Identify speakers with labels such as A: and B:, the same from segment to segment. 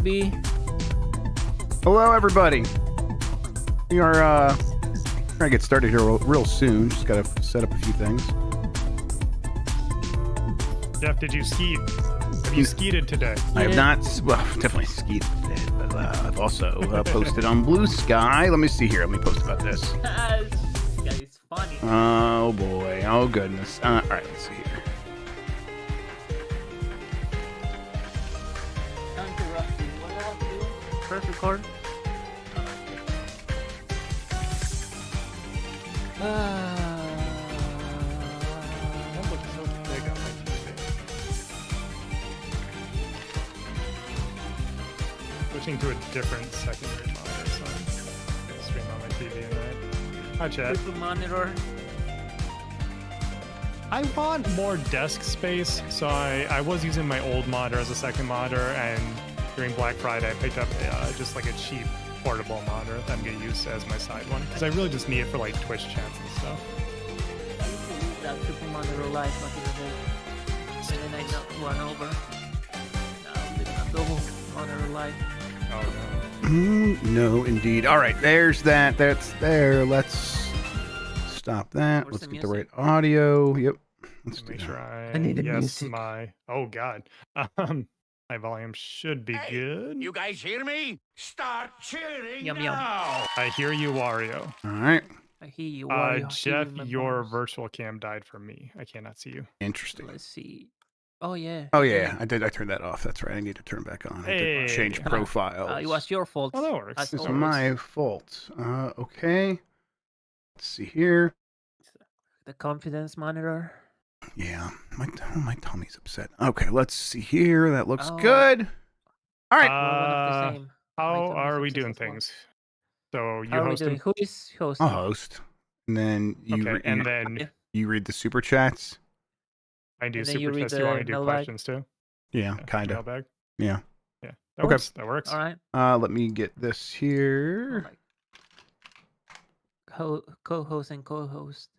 A: B.
B: Hello, everybody. We are trying to get started here real soon. Just got to set up a few things.
C: Jeff, did you skeet? Have you skeeted today?
B: I have not, well, definitely skeeted today, but I've also posted on Blue Sky. Let me see here. Let me post about this.
A: That is funny.
B: Oh, boy. Oh, goodness. All right, let's see here.
A: First record.
C: That looks so big on my TV. Switching to a different secondary monitor, so I can stream on my TV tonight. Hi, chat.
A: Triple monitor.
C: I want more desk space, so I was using my old monitor as a second monitor, and during Black Friday, I picked up just like a cheap portable monitor that I'm going to use as my side one, because I really just need it for like Twitch chats and stuff.
A: I used to use that triple monitor live back in the day. And then I knocked one over. Now it's a double monitor live.
C: Oh
B: No, indeed. All right, there's that. That's there. Let's stop that.
A: Where's
B: Let's
A: the
B: get the right
A: music?
B: audio. Yep. Let's
C: no.
B: do
C: Make
B: that.
C: sure I
A: need the
C: yes,
A: music.
C: my oh god, my volume should be good.
D: You guys hear me? Start cheering
A: Yum, yum.
D: now!
C: I hear you, Wario.
B: All right.
A: I hear you. Wario. I hear
C: Jeff,
A: you in my
C: your
A: bones.
C: virtual cam died for me. I cannot see you.
B: Interesting.
A: Let's see. Oh yeah.
B: Oh, yeah. I did. I turned that off. That's right. I need to turn back on. I did change
C: Hey.
B: profiles.
A: It was your fault.
C: Oh, that works.
A: As
B: It's
A: always.
B: my fault. Okay. Let's see here.
A: The confidence monitor.
B: Yeah, my tummy's upset. Okay, let's see here. That looks
A: Oh.
B: good. All right.
A: We're one of the same.
C: How
A: Items
C: are we
A: such as
C: doing
A: this one.
C: things? So you
A: How are we
C: host
A: doing?
C: them?
A: Who is hosting?
B: I'll host, and then you
C: Okay, and then
B: you read the super chats.
C: I do
A: and then you
C: super
A: read
C: chats. You want me
A: the
C: to do
A: mailbag?
C: questions too?
B: Yeah,
C: Yeah,
B: kind of.
C: mailbag?
B: Yeah.
C: Yeah. That
B: Okay.
C: works. That works.
A: All right.
B: Let me get this here.
A: Co-host and co-host.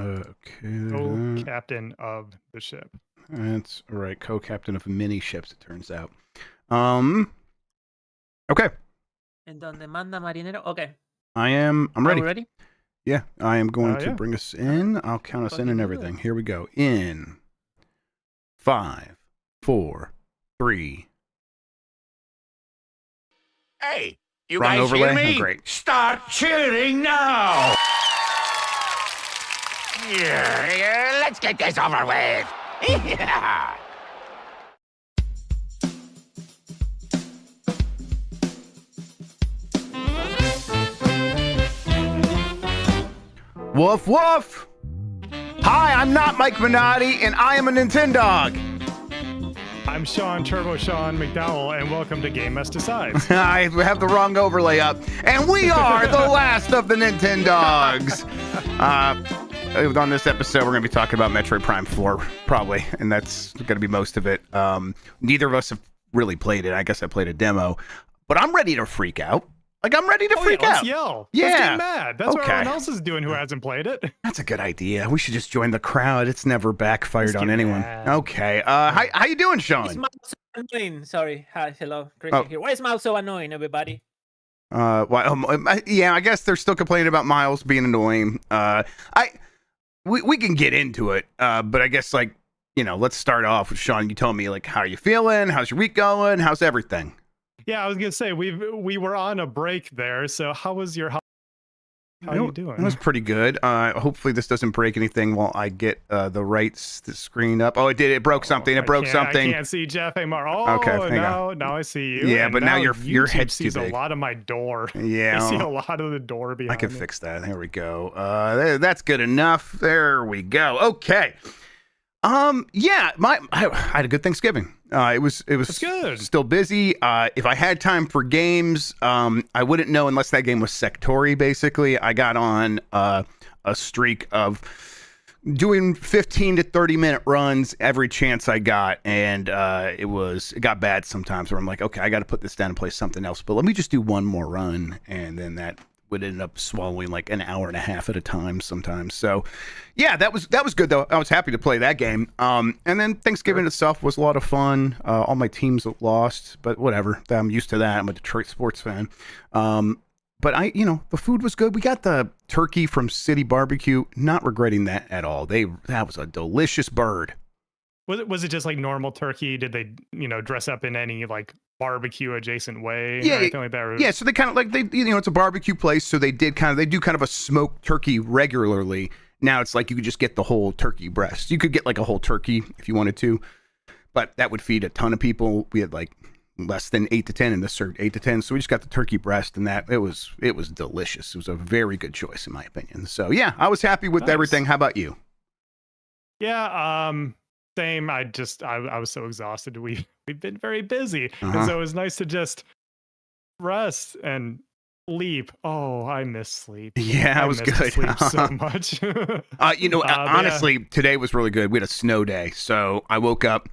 B: Okay.
C: Co-captain of the ship.
B: That's all right. Co-captain of many ships, it turns out. Okay.
A: And donde manda marinero. Okay.
B: I'm
A: Are
B: ready.
A: we ready?
B: Yeah, I am going to
C: Yeah.
B: bring us in. I'll count us in
A: Fucking
B: and
A: do
B: everything.
A: it.
B: Here we go. In 5, 4, 3.
D: Hey, you
B: Wrong
D: guys
B: overlay?
D: hear me?
B: Oh, great.
D: Start cheering now! Yeah, let's get this over with! Yeah!
B: Woof woof! Hi, I'm not Mike Minotti, and I am a Nintendog.
C: I'm Sean McDowell, and welcome to Game Mess Decides.
B: I have the wrong overlay up, and we are the last of the Nintendogs. On this episode, we're going to be talking about Metroid Prime 4, probably, and that's going to be most of it. Neither of us have really played it. I guess I played a demo, but I'm ready to freak out. Like, I'm ready to freak
C: Let's
B: out.
C: yell.
B: Yeah.
C: Let's get mad. That's what
B: Okay.
C: everyone else is doing who hasn't played it.
B: That's a good idea. We should just join the crowd. It's never backfired
C: Let's
B: on
C: get
B: anyone.
C: mad.
B: Okay. How you doing,
A: Why is
B: Sean?
A: Mal so annoying? Sorry. Hi, hello. Christian
B: Oh.
A: here. Why is Mal so annoying, everybody?
B: Yeah, I guess they're still complaining about Miles being annoying. We can get into it, but I guess, like, let's start off with Sean. You told me, like, how you feeling? How's your week going? How's everything?
C: Yeah, I was gonna say we were on a break there. So how was your? How you doing?
B: It was pretty good. Hopefully this doesn't break anything while I get the right screen up. Oh, it did. It broke something. It broke something.
C: I can't see Jeff anymore. Oh,
B: Okay, hang
C: now I see you.
B: Yeah,
C: and
B: but now your
C: YouTube
B: head's too
C: sees
B: big.
C: a lot of my door.
B: Yeah.
C: I see a lot of the door behind
B: I can
C: me.
B: fix that. There we go. That's good enough. There we go. Okay. Yeah, I had a good Thanksgiving. It was
C: That's good.
B: still busy. If I had time for games, I wouldn't know unless that game was Sectori. Basically, I got on a streak of doing 15 to 30-minute runs every chance I got, and it got bad sometimes where I'm like, okay, I got to put this down and play something else. But let me just do one more run, and then that would end up swallowing like an hour and a half at a time sometimes. So, yeah, that was good though. I was happy to play that game. And then Thanksgiving itself was a lot of fun. All my teams lost, but whatever. I'm used to that. I'm a Detroit sports fan. But the food was good. We got the turkey from City Barbecue. Not regretting that at all. That was a delicious bird.
C: Was it just like normal turkey? Did they, dress up in any like barbecue adjacent way?
B: Yeah,
C: or anything like that?
B: Yeah. So they kind of like it's a barbecue place, so they do kind of a smoked turkey regularly. Now it's like you could just get the whole turkey breast. You could get like a whole turkey if you wanted to, but that would feed a ton of people. We had like less than 8 to 10, and this served 8 to 10. So we just got the turkey breast, and that it was delicious. It was a very good choice in my opinion. So yeah, I was happy with everything. How about you?
C: Yeah, same. I was so exhausted. We've been very busy, and so it was nice to just rest and sleep. Oh, I miss sleep.
B: Yeah, it was good.
C: Sleep so much.
B: Honestly, today was really good. We had a snow day, so I woke up,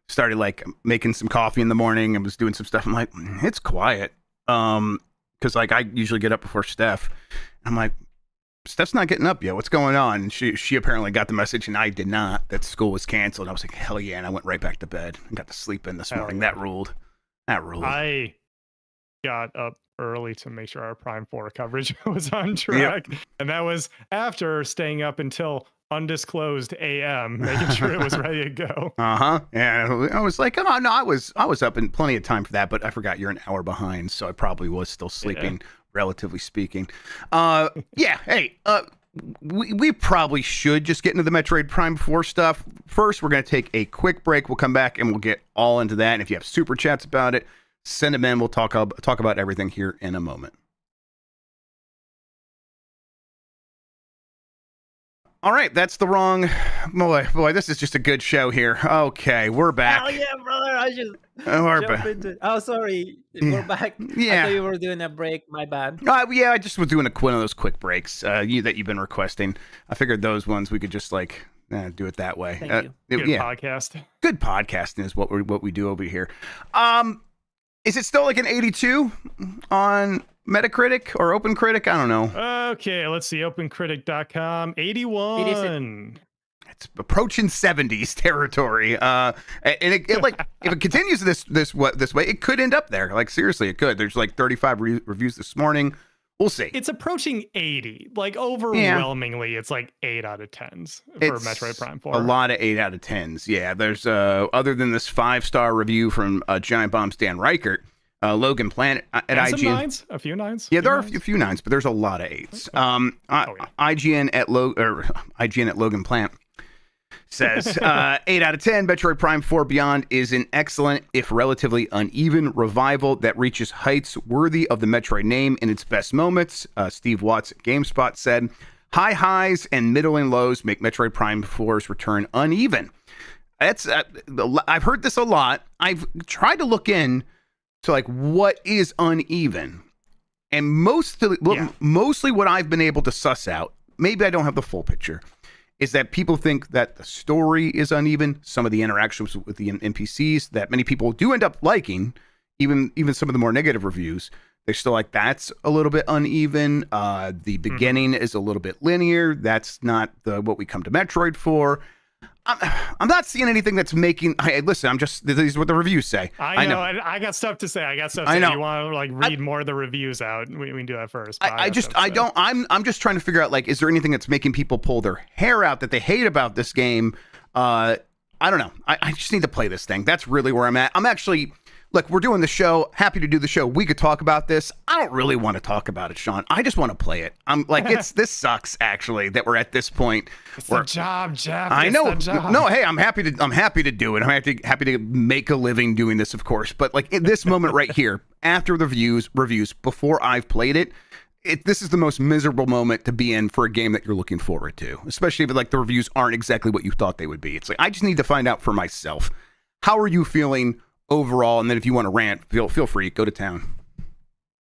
B: started like making some coffee in the morning, and was doing some stuff. I'm like, it's quiet, because like I usually get up before Steph. I'm like, Steph's not getting up yet. What's going on? And she apparently got the message, and I did not. That school was canceled. I was like, hell yeah! And I went right back to bed and got to sleep in this morning.
C: Yeah.
B: That ruled.
C: I got up early to make sure our Prime 4 coverage was on track, and that was after staying up until undisclosed AM, making sure it was ready to go.
B: Yeah, I was like, oh no, I was up in plenty of time for that, but I forgot you're an hour behind, so I probably was still sleeping, relatively speaking. Hey, we probably should just get into the Metroid Prime 4 stuff. First, we're going to take a quick break. We'll come back and we'll get all into that. And if you have super chats about it, send them in. We'll talk about everything here in a moment. All right, that's the wrong... Boy, this is just a good show here. Okay, we're back.
A: Oh, yeah, brother. I just
B: we're
A: jump
B: back.
A: into... Oh, sorry. We're back.
B: Yeah.
A: I thought you were doing a break. My bad.
B: Yeah, I just was doing one of those quick breaks that you've been requesting. I figured those ones we could just like do it that way.
A: Thank you.
C: Good podcast.
B: Good podcasting is what we do over here. Is it still like an 82 on Metacritic or OpenCritic? I don't know.
C: Okay, let's see. OpenCritic.com. 81.
B: It's approaching 70s territory. And it like if it continues this way, it could end up there. Like seriously, it could. There's like 35 reviews this morning. We'll see.
C: It's approaching 80. Like overwhelmingly, it's like 8 out of 10s for Metroid Prime 4.
B: A lot of 8 out of 10s. Yeah, there's other than this 5-star review from Giant Bomb Stan Reichert, Logan Planet at IGN.
C: A few nines.
B: Yeah, there are a few 9s, but there's a lot of 8s. IGN at Logan Plant says 8 out of 10. Metroid Prime 4 Beyond is an excellent, if relatively uneven, revival that reaches heights worthy of the Metroid name in its best moments. Steve Watts at GameSpot said, high highs and middling lows make Metroid Prime 4's return uneven. That's I've heard this a lot. I've tried to look in to like what is uneven, and mostly what I've been able to suss out, maybe I don't have the full picture, is that people think that the story is uneven. Some of the interactions with the NPCs that many people do end up liking, even some of the more negative reviews, they're still like, that's a little bit uneven. The beginning is a little bit linear. That's not what we come to Metroid for. I'm not seeing anything that's making. Hey, listen, these are what the reviews say.
C: I know. I got stuff to say. I know. If you want to like read more of the reviews out, we can do that first.
B: I'm just trying to figure out, like, is there anything that's making people pull their hair out that they hate about this game? I don't know. I just need to play this thing. That's really where I'm at. I'm actually, look, we're doing the show. Happy to do the show. We could talk about this. I don't really want to talk about it, Sean. I just want to play it. I'm like, this sucks actually that we're at this point.
C: It's the job, Jeff.
B: I know.
C: It's the job.
B: No, hey, I'm happy to do it. I'm happy to make a living doing this, of course. But like in this moment right here, after the reviews, before I've played it, this is the most miserable moment to be in for a game that you're looking forward to, especially if like the reviews aren't exactly what you thought they would be. It's like I just need to find out for myself. How are you feeling overall? And then if you want to rant, feel free, go to town.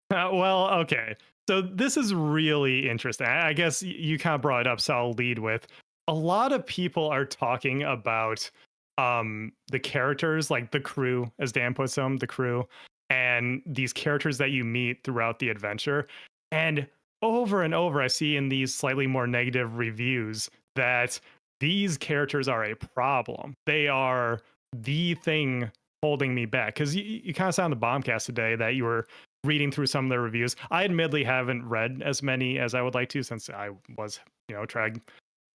C: Well, okay. So this is really interesting. I guess you kind of brought it up, so I'll lead with, a lot of people are talking about the characters, like the crew, as Dan puts them, the crew, and these characters that you meet throughout the adventure. And over and over, I see in these slightly more negative reviews that these characters are a problem. They are the thing holding me back. Because you kind of said on the Bombcast today that you were reading through some of the reviews. I admittedly haven't read as many as I would like to, since I was, trying.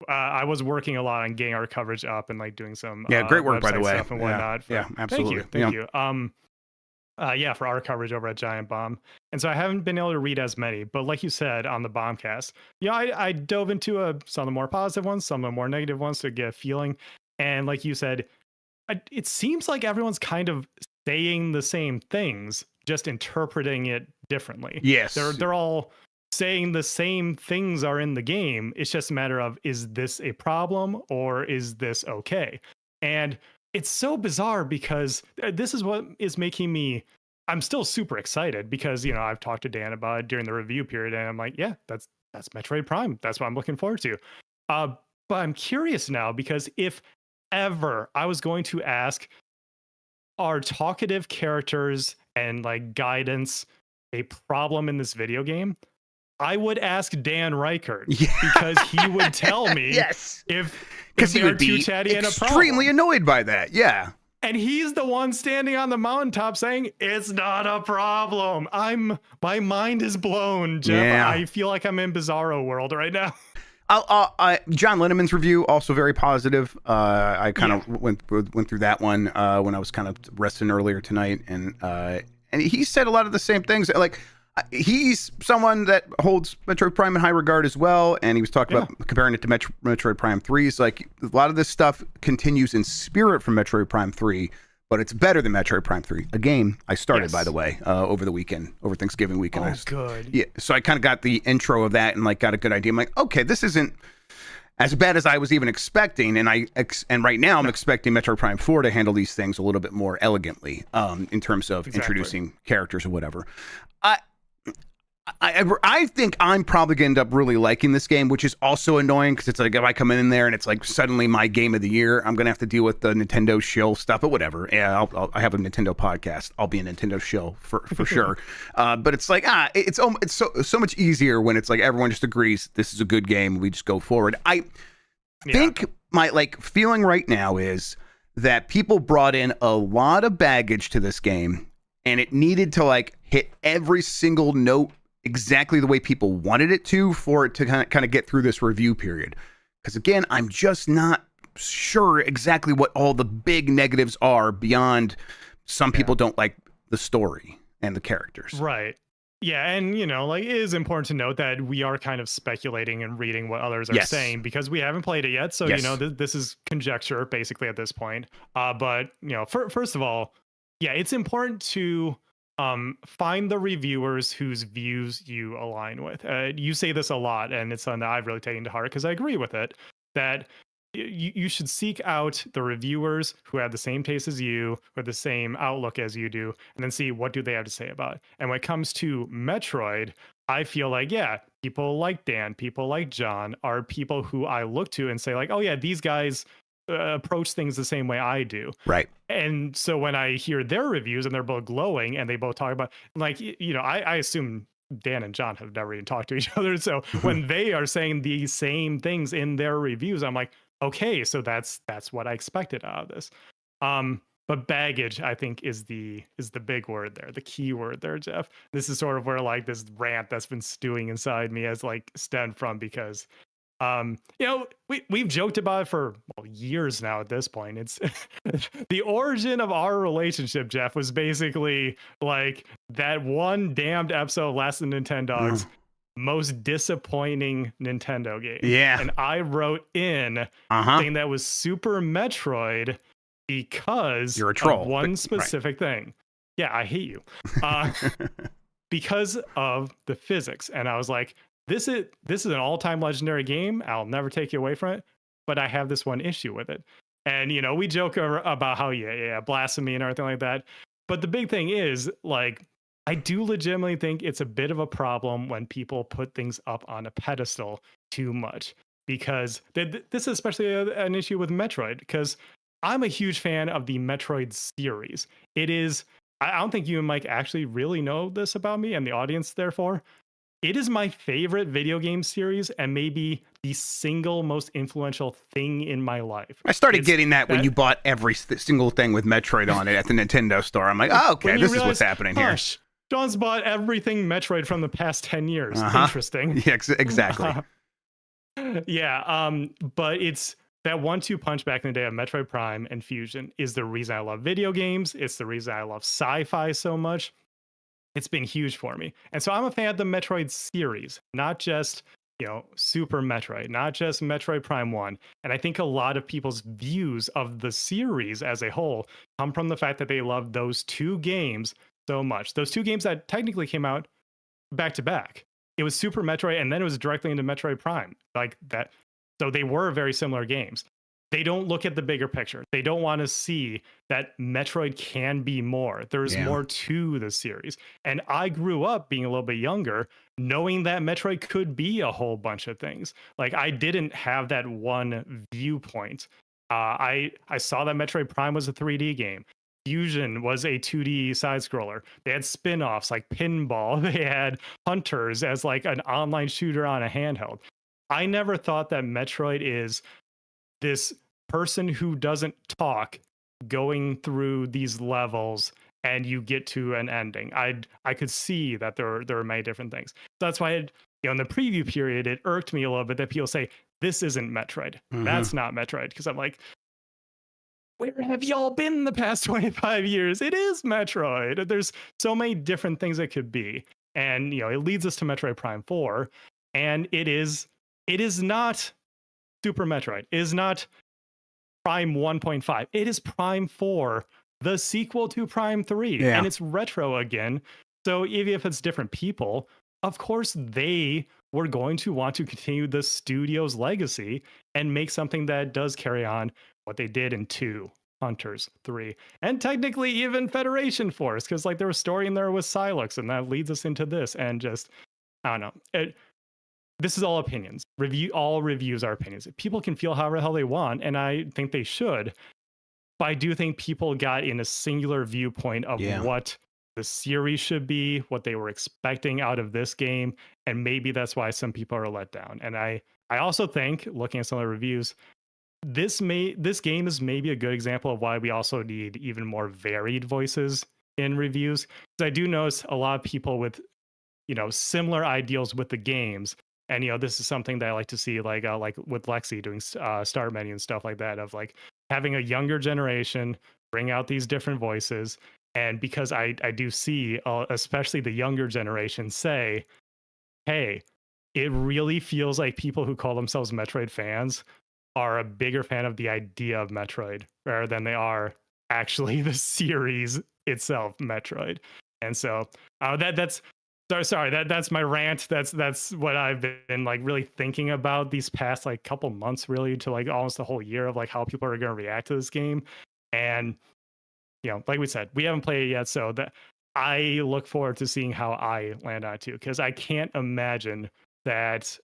C: I was working a lot on getting our coverage up and like doing some
B: great work, by the
C: website
B: way.
C: stuff and whatnot.
B: Yeah, absolutely.
C: Thank you. For our coverage over at Giant Bomb. And so I haven't been able to read as many, but like you said on the Bombcast, I dove into some of the more positive ones, some of the more negative ones to get a feeling. And like you said, it seems like everyone's kind of saying the same things, just interpreting it differently.
B: Yes.
C: They're all saying the same things are in the game. It's just a matter of, is this a problem or is this okay? And it's so bizarre because this is what is making me, I'm still super excited because, I've talked to Dan about it during the review period and I'm like, yeah, that's Metroid Prime. That's what I'm looking forward to. But I'm curious now because if ever I was going to ask, are talkative characters and like guidance a problem in this video game? I would ask Dan Reichert because he would tell me if
B: he would be
C: too chatty and a problem.
B: Extremely annoyed by that. Yeah.
C: And he's the one standing on the mountaintop saying it's not a problem. My mind is blown, Jeff.
B: Yeah.
C: I feel like I'm in Bizarro world right now.
B: John Linneman's review also very positive. I kind of went through that one when I was kind of resting earlier tonight, and he said a lot of the same things. Like, he's someone that holds Metroid Prime in high regard as well, and he was talking about comparing it to Metroid Prime 3. It's like a lot of this stuff continues in spirit from Metroid Prime 3, but it's better than Metroid Prime 3, a game I started, by the way, over the weekend, over Thanksgiving weekend.
C: Oh, good.
B: Yeah, so I kind of got the intro of that and like got a good idea. I'm like, okay, this isn't as bad as I was even expecting, and right now I'm expecting Metroid Prime 4 to handle these things a little bit more elegantly in terms of introducing characters or whatever. I think I'm probably going to end up really liking this game, which is also annoying because it's like if I come in there and it's like suddenly my game of the year, I'm going to have to deal with the Nintendo shill stuff, but whatever. Yeah, I have a Nintendo podcast. I'll be a Nintendo shill for sure. But it's like, it's so much easier when it's like everyone just agrees this is a good game. We just go forward. I think my feeling right now is that people brought in a lot of baggage to this game and it needed to hit every single note exactly the way people wanted it to for it to kind of get through this review period. Because again, I'm just not sure exactly what all the big negatives are beyond some people don't like the story and the characters.
C: Right. Yeah, and it is important to note that we are kind of speculating and reading what others are saying because we haven't played it yet. So, this is conjecture basically at this point. But, first of all, it's important to find the reviewers whose views you align with. You say this a lot, and it's something that I've really taken to heart because I agree with it, that you should seek out the reviewers who have the same taste as you or the same outlook as you do, and then see what do they have to say about it. And when it comes to Metroid, I feel like, people like Dan, people like John are people who I look to and say like, oh yeah, these guys approach things the same way I do.
B: Right.
C: And so when I hear their reviews and they're both glowing and they both talk about I assume Dan and John have never even talked to each other. So when they are saying the same things in their reviews, I'm like, okay, so that's what I expected out of this. But baggage, I think, is the big word there, the key word there, Jeff. This is sort of where this rant that's been stewing inside me has stemmed from because we've joked about it for years now at this point. It's the origin of our relationship, Jeff, was basically that one damned episode of Last of the Nintendogs, most disappointing Nintendo game.
B: Yeah.
C: And I wrote in saying that was Super Metroid because
B: you're a troll.
C: Of one specific thing. Yeah, I hate you. Because of the physics. And I was like, This is an all-time legendary game. I'll never take you away from it, but I have this one issue with it. And we joke about how blasphemy and everything like that. But the big thing is I do legitimately think it's a bit of a problem when people put things up on a pedestal too much because this is especially an issue with Metroid because I'm a huge fan of the Metroid series. It is, I don't think you and Mike actually really know this about me and the audience, therefore. it is my favorite video game series and maybe the single most influential thing in my life.
B: I started getting that when you bought every single thing with Metroid on it at the Nintendo store. I'm like, oh, okay, this is what's happening here.
C: John's bought everything Metroid from the past 10 years. Interesting.
B: Yeah, exactly.
C: But it's that 1-2 punch back in the day of Metroid Prime and Fusion is the reason I love video games. It's the reason I love sci-fi so much. It's been huge for me. And so I'm a fan of the Metroid series, not just, Super Metroid, not just Metroid Prime 1. And I think a lot of people's views of the series as a whole come from the fact that they love those two games so much. Those two games that technically came out back to back. It was Super Metroid, and then it was directly into Metroid Prime. Like that. So they were very similar games. They don't look at the bigger picture. They don't want to see that Metroid can be more. There's more to the series. And I grew up being a little bit younger, knowing that Metroid could be a whole bunch of things. Like I didn't have that one viewpoint. I saw that Metroid Prime was a 3D game. Fusion was a 2D side scroller. They had spin-offs like Pinball. They had Hunters as like an online shooter on a handheld. I never thought that Metroid is this person who doesn't talk going through these levels and you get to an ending. I could see that there are many different things. So that's why in the preview period, it irked me a little bit that people say, this isn't Metroid. That's not Metroid. Because I'm like, where have y'all been the past 25 years? It is Metroid. There's so many different things it could be. And, it leads us to Metroid Prime 4. And it is not Super Metroid. It is not Prime 1.5. It is Prime 4, the sequel to Prime 3. Yeah. And it's retro again. So even if it's different people, of course they were going to want to continue the studio's legacy and make something that does carry on what they did in 2, Hunters, 3, and technically even Federation Force, because like there was a story in there with Silex, and that leads us into this. And just, I don't know. This is all opinions. All reviews are opinions. People can feel however the hell they want, and I think they should. But I do think people got in a singular viewpoint of what the series should be, what they were expecting out of this game, and maybe that's why some people are let down. And I also think, looking at some of the reviews, this game is maybe a good example of why we also need even more varied voices in reviews. Because I do notice a lot of people with similar ideals with the games. And, this is something that I like to see, like with Lexi doing Start Menu and stuff like that, of like having a younger generation bring out these different voices. And because I do see, especially the younger generation, say, hey, it really feels like people who call themselves Metroid fans are a bigger fan of the idea of Metroid rather than they are actually the series itself, Metroid. And so that's my rant. That's what I've been like really thinking about these past like couple months, really, to like almost the whole year of like how people are going to react to this game. And like we said, we haven't played it yet, so that I look forward to seeing how I land on it too, because I can't imagine that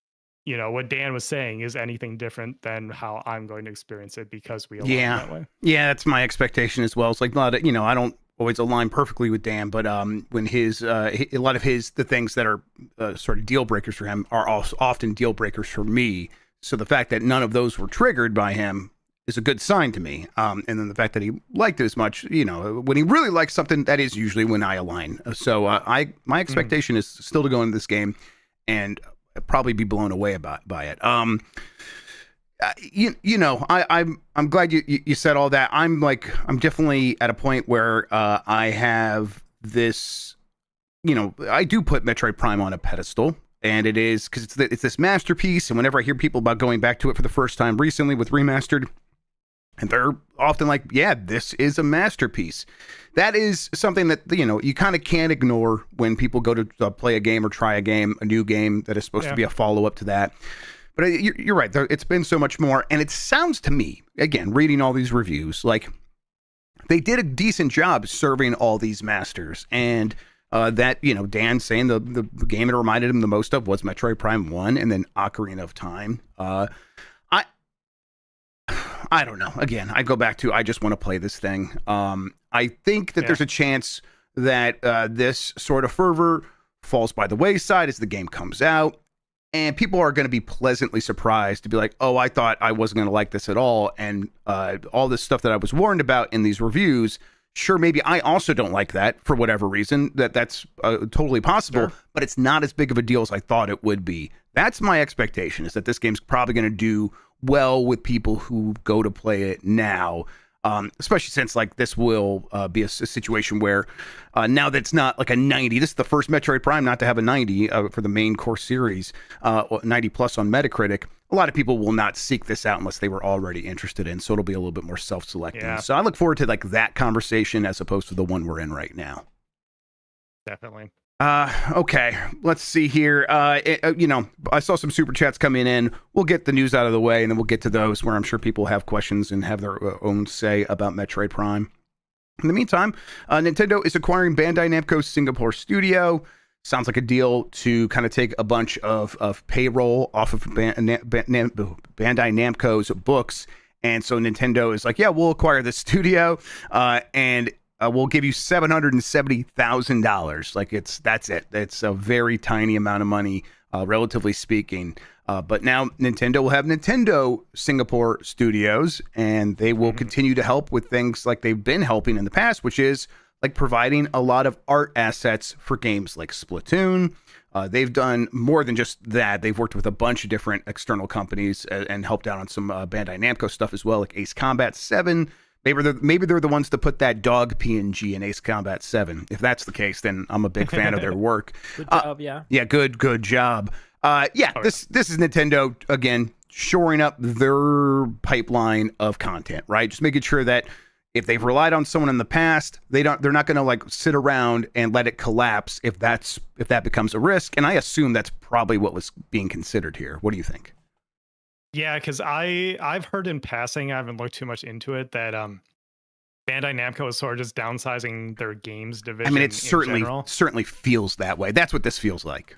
C: what Dan was saying is anything different than how I'm going to experience it, because we align that way.
B: Yeah, that's my expectation as well. It's like not I don't always align perfectly with Dan, but when a lot of the things that are sort of deal breakers for him are also often deal breakers for me. So the fact that none of those were triggered by him is a good sign to me. And then the fact that he liked it as much, when he really likes something, that is usually when I align. So my expectation is still to go into this game and probably be blown away by it. I'm glad you said all that. I'm definitely at a point where I have this, I do put Metroid Prime on a pedestal, and it is because it's this masterpiece. And whenever I hear people about going back to it for the first time recently with Remastered, and they're often like, yeah, this is a masterpiece. That is something that, you kind of can't ignore when people go to play a game or try a new game that is supposed to be a follow-up to that. But you're right. It's been so much more. And it sounds to me, again, reading all these reviews, like they did a decent job serving all these masters. And that, Dan saying the game it reminded him the most of was Metroid Prime 1 and then Ocarina of Time. I don't know. Again, I go back to, I just want to play this thing. I think that there's a chance that this sort of fervor falls by the wayside as the game comes out. And people are going to be pleasantly surprised to be like, oh, I thought I wasn't going to like this at all. And all this stuff that I was warned about in these reviews, sure, maybe I also don't like that for whatever reason. That's totally possible, but it's not as big of a deal as I thought it would be. That's my expectation, is that this game's probably going to do well with people who go to play it now. Especially since like this will be a situation where now that it's not like a 90, this is the first Metroid Prime not to have a 90 for the main core series, 90 plus on Metacritic. A lot of people will not seek this out unless they were already interested in, so it'll be a little bit more self-selecting.
C: Yeah.
B: So I look forward to like that conversation as opposed to the one we're in right now.
C: Definitely.
B: Okay, let's see here. I saw some super chats coming in. We'll get the news out of the way, and then we'll get to those where I'm sure people have questions and have their own say about Metroid Prime. In the meantime, Nintendo is acquiring Bandai Namco's Singapore studio. Sounds like a deal to kind of take a bunch of payroll off of Bandai Namco's books. And so Nintendo is like, yeah, we'll acquire the studio, and we'll give you $770,000. Like that's it. It's a very tiny amount of money, relatively speaking. But now Nintendo will have Nintendo Singapore studios, and they will continue to help with things like they've been helping in the past, which is like providing a lot of art assets for games like Splatoon. They've done more than just that. They've worked with a bunch of different external companies and helped out on some Bandai Namco stuff as well, like Ace Combat 7. Maybe they're the ones to put that dog PNG in Ace Combat 7. If that's the case, then I'm a big fan of their work.
A: Good job, yeah.
B: Yeah, good job. This is Nintendo, again, shoring up their pipeline of content, right? Just making sure that if they've relied on someone in the past, they're not going to like sit around and let it collapse if that becomes a risk. And I assume that's probably what was being considered here. What do you think?
C: Yeah, because I've heard in passing, I haven't looked too much into it, that Bandai Namco is sort of just downsizing their games division.
B: I mean, it certainly feels that way. That's what this feels like.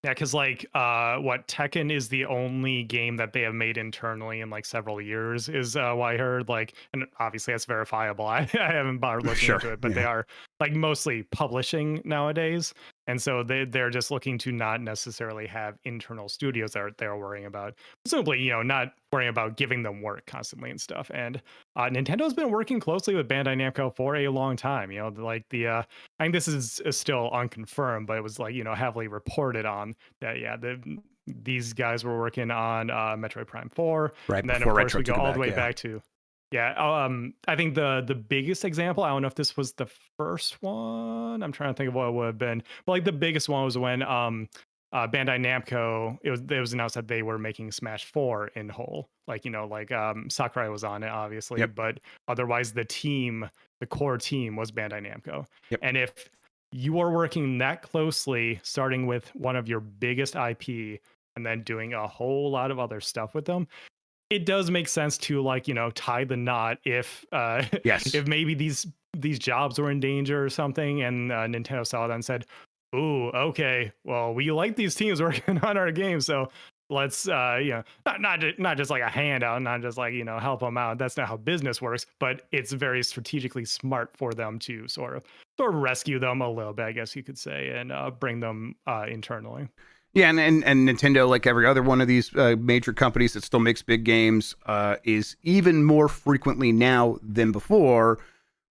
C: Yeah, because like Tekken is the only game that they have made internally in like several years, is what I heard. Like, and obviously that's verifiable. I haven't bothered looking into it, but they are like mostly publishing nowadays. And so they're just looking to not necessarily have internal studios that they're worrying about. Presumably, not worrying about giving them work constantly and stuff. And Nintendo's been working closely with Bandai Namco for a long time. I think this is still unconfirmed, but it was like, heavily reported on that. Yeah, these guys were working on Metroid Prime 4.
B: Right.
C: And then of course we go all the way back to. Yeah, I think the biggest example, I don't know if this was the first one. I'm trying to think of what it would have been. But like the biggest one was when Bandai Namco, it was announced that they were making Smash 4 in whole. Like, Sakurai was on it, obviously. Yep. But otherwise the core team was Bandai Namco. Yep. And if you are working that closely, starting with one of your biggest IP and then doing a whole lot of other stuff with them, it does make sense to tie the knot if if maybe these jobs were in danger or something, and Nintendo saw that and said, "Ooh, okay, well, we like these teams working on our game, so let's not just like a handout, not just like help them out. That's not how business works, but it's very strategically smart for them to sort of rescue them a little bit, I guess you could say, and bring them internally."
B: Yeah, and Nintendo, like every other one of these major companies that still makes big games, is even more frequently now than before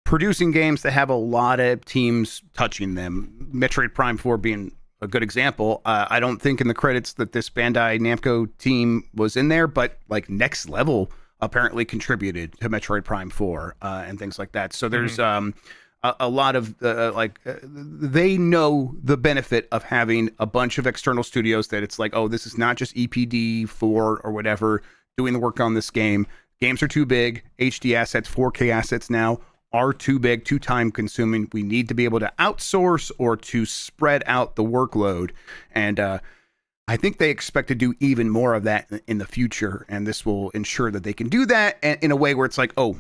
B: producing games that have a lot of teams touching them. Metroid Prime 4 being a good example. I don't think in the credits that this Bandai Namco team was in there, but like Next Level apparently contributed to Metroid Prime 4 and things like that. So there's a lot of they know the benefit of having a bunch of external studios, that it's like, oh, this is not just EPD4 or whatever doing the work on this game. Games are too big. HD assets, 4K assets now are too big, too time consuming. We need to be able to outsource or to spread out the workload. And I think they expect to do even more of that in the future. And this will ensure that they can do that in a way where it's like, oh,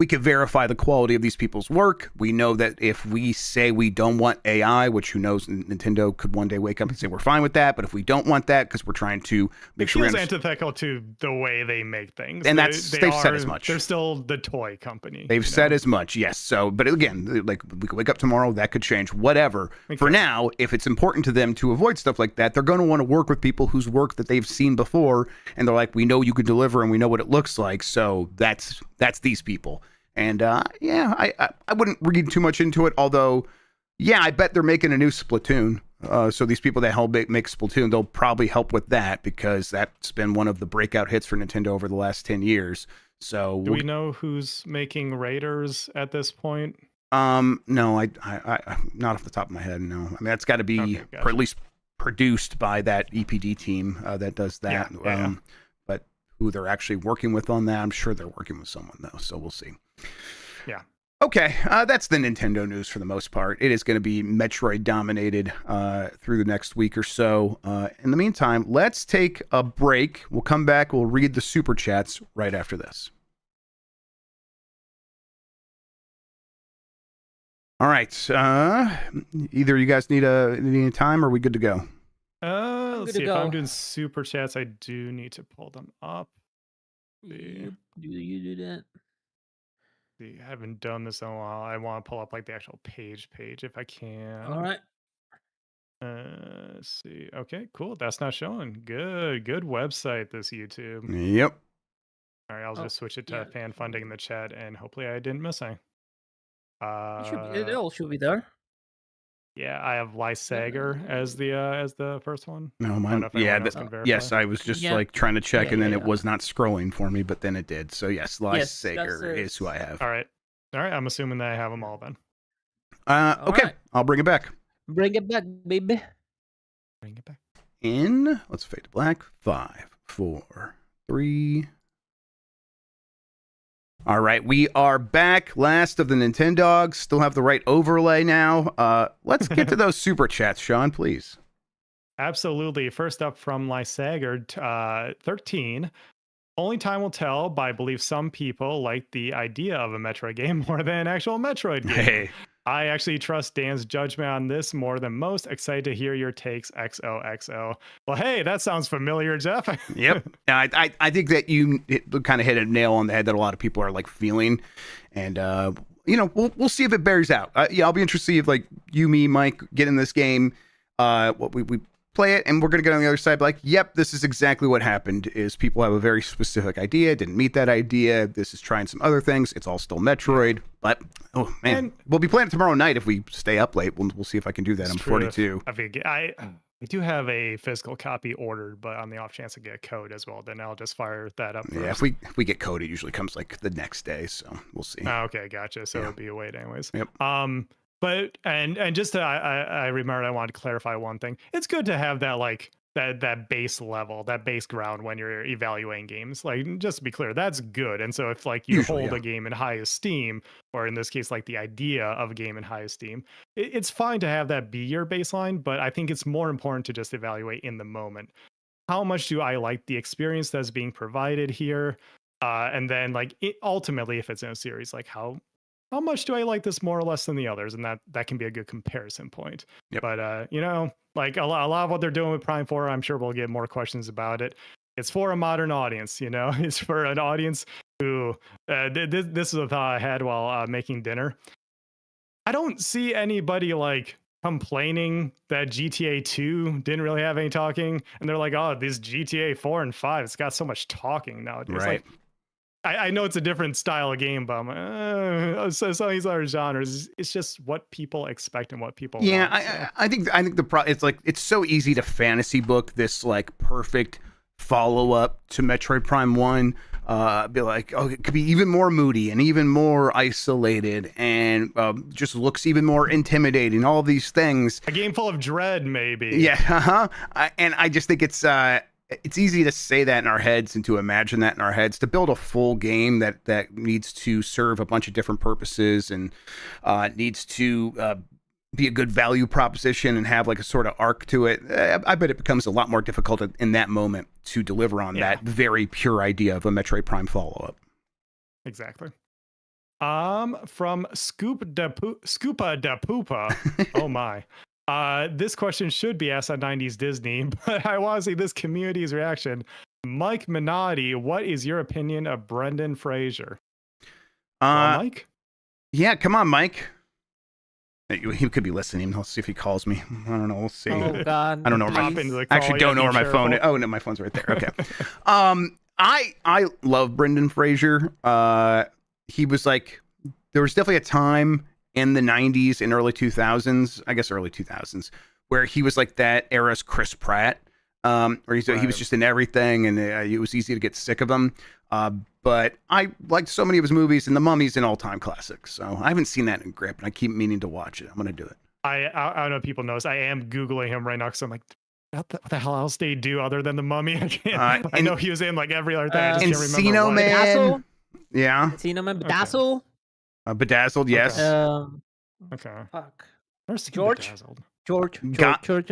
B: we can verify the quality of these people's work. We know that if we say we don't want AI, which who knows, Nintendo could one day wake up and say we're fine with that. But if we don't want that, because we're trying to make sure
C: feels antithetical to the way they make things,
B: and they've said as much.
C: They're still the toy company.
B: They've said as much, yes. So, but again, like we could wake up tomorrow, that could change. Whatever. Okay. For now, if it's important to them to avoid stuff like that, they're going to want to work with people whose work that they've seen before, and they're like, we know you could deliver, and we know what it looks like. So that's these people. And I wouldn't read too much into it, although, yeah, I bet they're making a new Splatoon. So these people that help make Splatoon, they'll probably help with that because that's been one of the breakout hits for Nintendo over the last 10 years. So
C: do we know who's making Raiders at this point?
B: No, I not off the top of my head. No, I mean that's got to be at least produced by that EPD team that does that.
C: Yeah.
B: But who they're actually working with on that, I'm sure they're working with someone though. So we'll see.
C: Yeah.
B: Okay, that's the Nintendo news for the most part. It is going to be Metroid dominated through the next week or so. In the meantime, let's take a break. We'll come back. We'll read the super chats right after this. All right. Either you guys need any time, or are we good to go?
C: Let's see. If I'm doing super chats, I do need to pull them up.
A: You do that.
C: I haven't done this in a while. I want to pull up like the actual page if I can.
A: All right.
C: Let's see. Okay, cool. That's not showing. Good website, this YouTube.
B: Yep.
C: All right, I'll just switch it to fan funding in the chat, and hopefully I didn't miss anything.
A: It all should be there.
C: Yeah, I have Lysager as the first one.
B: No, mine. Yes, I was just like trying to check, and then it was not scrolling for me, but then it did. So yes, Lysager is who I have.
C: All right. I'm assuming that I have them all then.
B: Okay, right. I'll bring it back.
A: Bring it back, baby.
C: Bring it back.
B: Let's fade to black. 5, 4, 3. All right, we are back. Last of the Nintendogs. Still have the right overlay now. Let's get to those super chats, Sean, please.
C: Absolutely. First up from Lysager, 13. Only time will tell, but I believe some people like the idea of a Metroid game more than an actual Metroid game.
B: Hey.
C: I actually trust Dan's judgment on this more than most. Excited to hear your takes, XOXO. Well, hey, that sounds familiar, Jeff.
B: Yep. I think that you kind of hit a nail on the head that a lot of people are like feeling. And, we'll see if it bears out. I'll be interested to see if like you, me, Mike get in this game. We play it, and we're going to get on the other side like, yep, this is exactly what happened, is people have a very specific idea, didn't meet that idea, this is trying some other things, it's all still Metroid, but, oh, man, we'll be playing it tomorrow night if we stay up late. We'll see if I can do that. I'm 42.
C: I do have a physical copy ordered, but on the off chance I get a code as well, then I'll just fire that up first.
B: Yeah, if we get code, it usually comes like the next day, so we'll see.
C: Oh, okay, gotcha. So it'll be a wait anyways.
B: Yep.
C: But and just to, I remembered I wanted to clarify one thing. It's good to have that like that base level, that base ground when you're evaluating games. Like, just to be clear, that's good. And so if like you hold a game in high esteem, or in this case like the idea of a game in high esteem, it's fine to have that be your baseline. But I think it's more important to just evaluate in the moment. How much do I like the experience that's being provided here? And then like ultimately, if it's in a series, like how much do I like this more or less than the others? And that can be a good comparison point.
B: Yep.
C: But, like a lot of what they're doing with Prime 4, I'm sure we'll get more questions about it. It's for a modern audience, It's for an audience who, this is a thought I had while making dinner. I don't see anybody like complaining that GTA 2 didn't really have any talking. And they're like, oh, this GTA 4 and 5, it's got so much talking nowadays.
B: Right.
C: Like, I know it's a different style of game, but I'm like, some of these other genres, it's just what people expect and what people want.
B: So. I think it's like, it's so easy to fantasy book this like perfect follow-up to Metroid Prime 1. Be like, oh, it could be even more moody and even more isolated and just looks even more intimidating, all these things.
C: A game full of dread, maybe.
B: Yeah, and I just think it's easy to say that in our heads and to imagine that in our heads. To build a full game that needs to serve a bunch of different purposes and needs to be a good value proposition and have like a sort of arc to it, I bet it becomes a lot more difficult in that moment to deliver on that very pure idea of a Metroid Prime follow-up.
C: Exactly. From Scoopa da Poopa. Oh my. This question should be asked on 90s Disney, but I want to see this community's reaction. Mike Minotti, what is your opinion of Brendan Fraser? Mike?
B: Yeah, come on, Mike. He could be listening. Let's see if he calls me. I don't know. We'll see.
A: Oh God!
B: I don't know. I actually don't know where my phone is. Oh no, my phone's right there. Okay. I love Brendan Fraser. He was like, there was definitely a time in the 90s and early 2000s, I guess early 2000s, where he was like that era's Chris Pratt. Where he was just in everything, and it was easy to get sick of him. But I liked so many of his movies, and The Mummy's an all-time classic. So I haven't seen that in Grip, and I keep meaning to watch it. I'm gonna do it.
C: I don't know if people notice. I am Googling him right now because I'm like, what the hell else did he do other than The Mummy? I can't. I know he was in like every other thing. I just can't remember.
B: Encino Man.
A: Bedazzle?
B: Yeah.
A: Encino Man. Bedazzle?
B: Bedazzled, yes.
C: Okay.
A: Fuck.
C: George?
A: George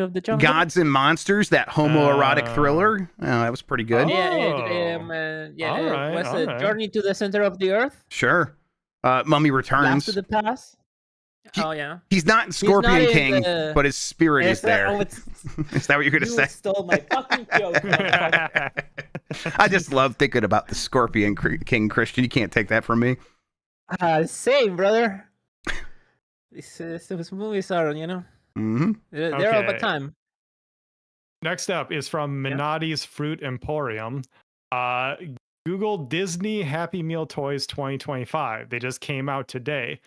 A: of the Jungle?
B: Gods and Monsters, that homoerotic thriller. That was pretty good.
A: What's the Journey to the Center of the Earth?
B: Sure. Mummy Returns.
A: Blast to the Past. Yeah.
B: He's not in Scorpion King, but his spirit is there. Is that what you're going to say?
A: You stole my fucking joke.
B: I just love thinking about the Scorpion King, Christian. You can't take that from me.
A: Same, brother. These movies are,
B: Mm-hmm.
A: They're of a time.
C: Next up is from Minotti's Fruit Emporium. Google Disney Happy Meal Toys 2025. They just came out today.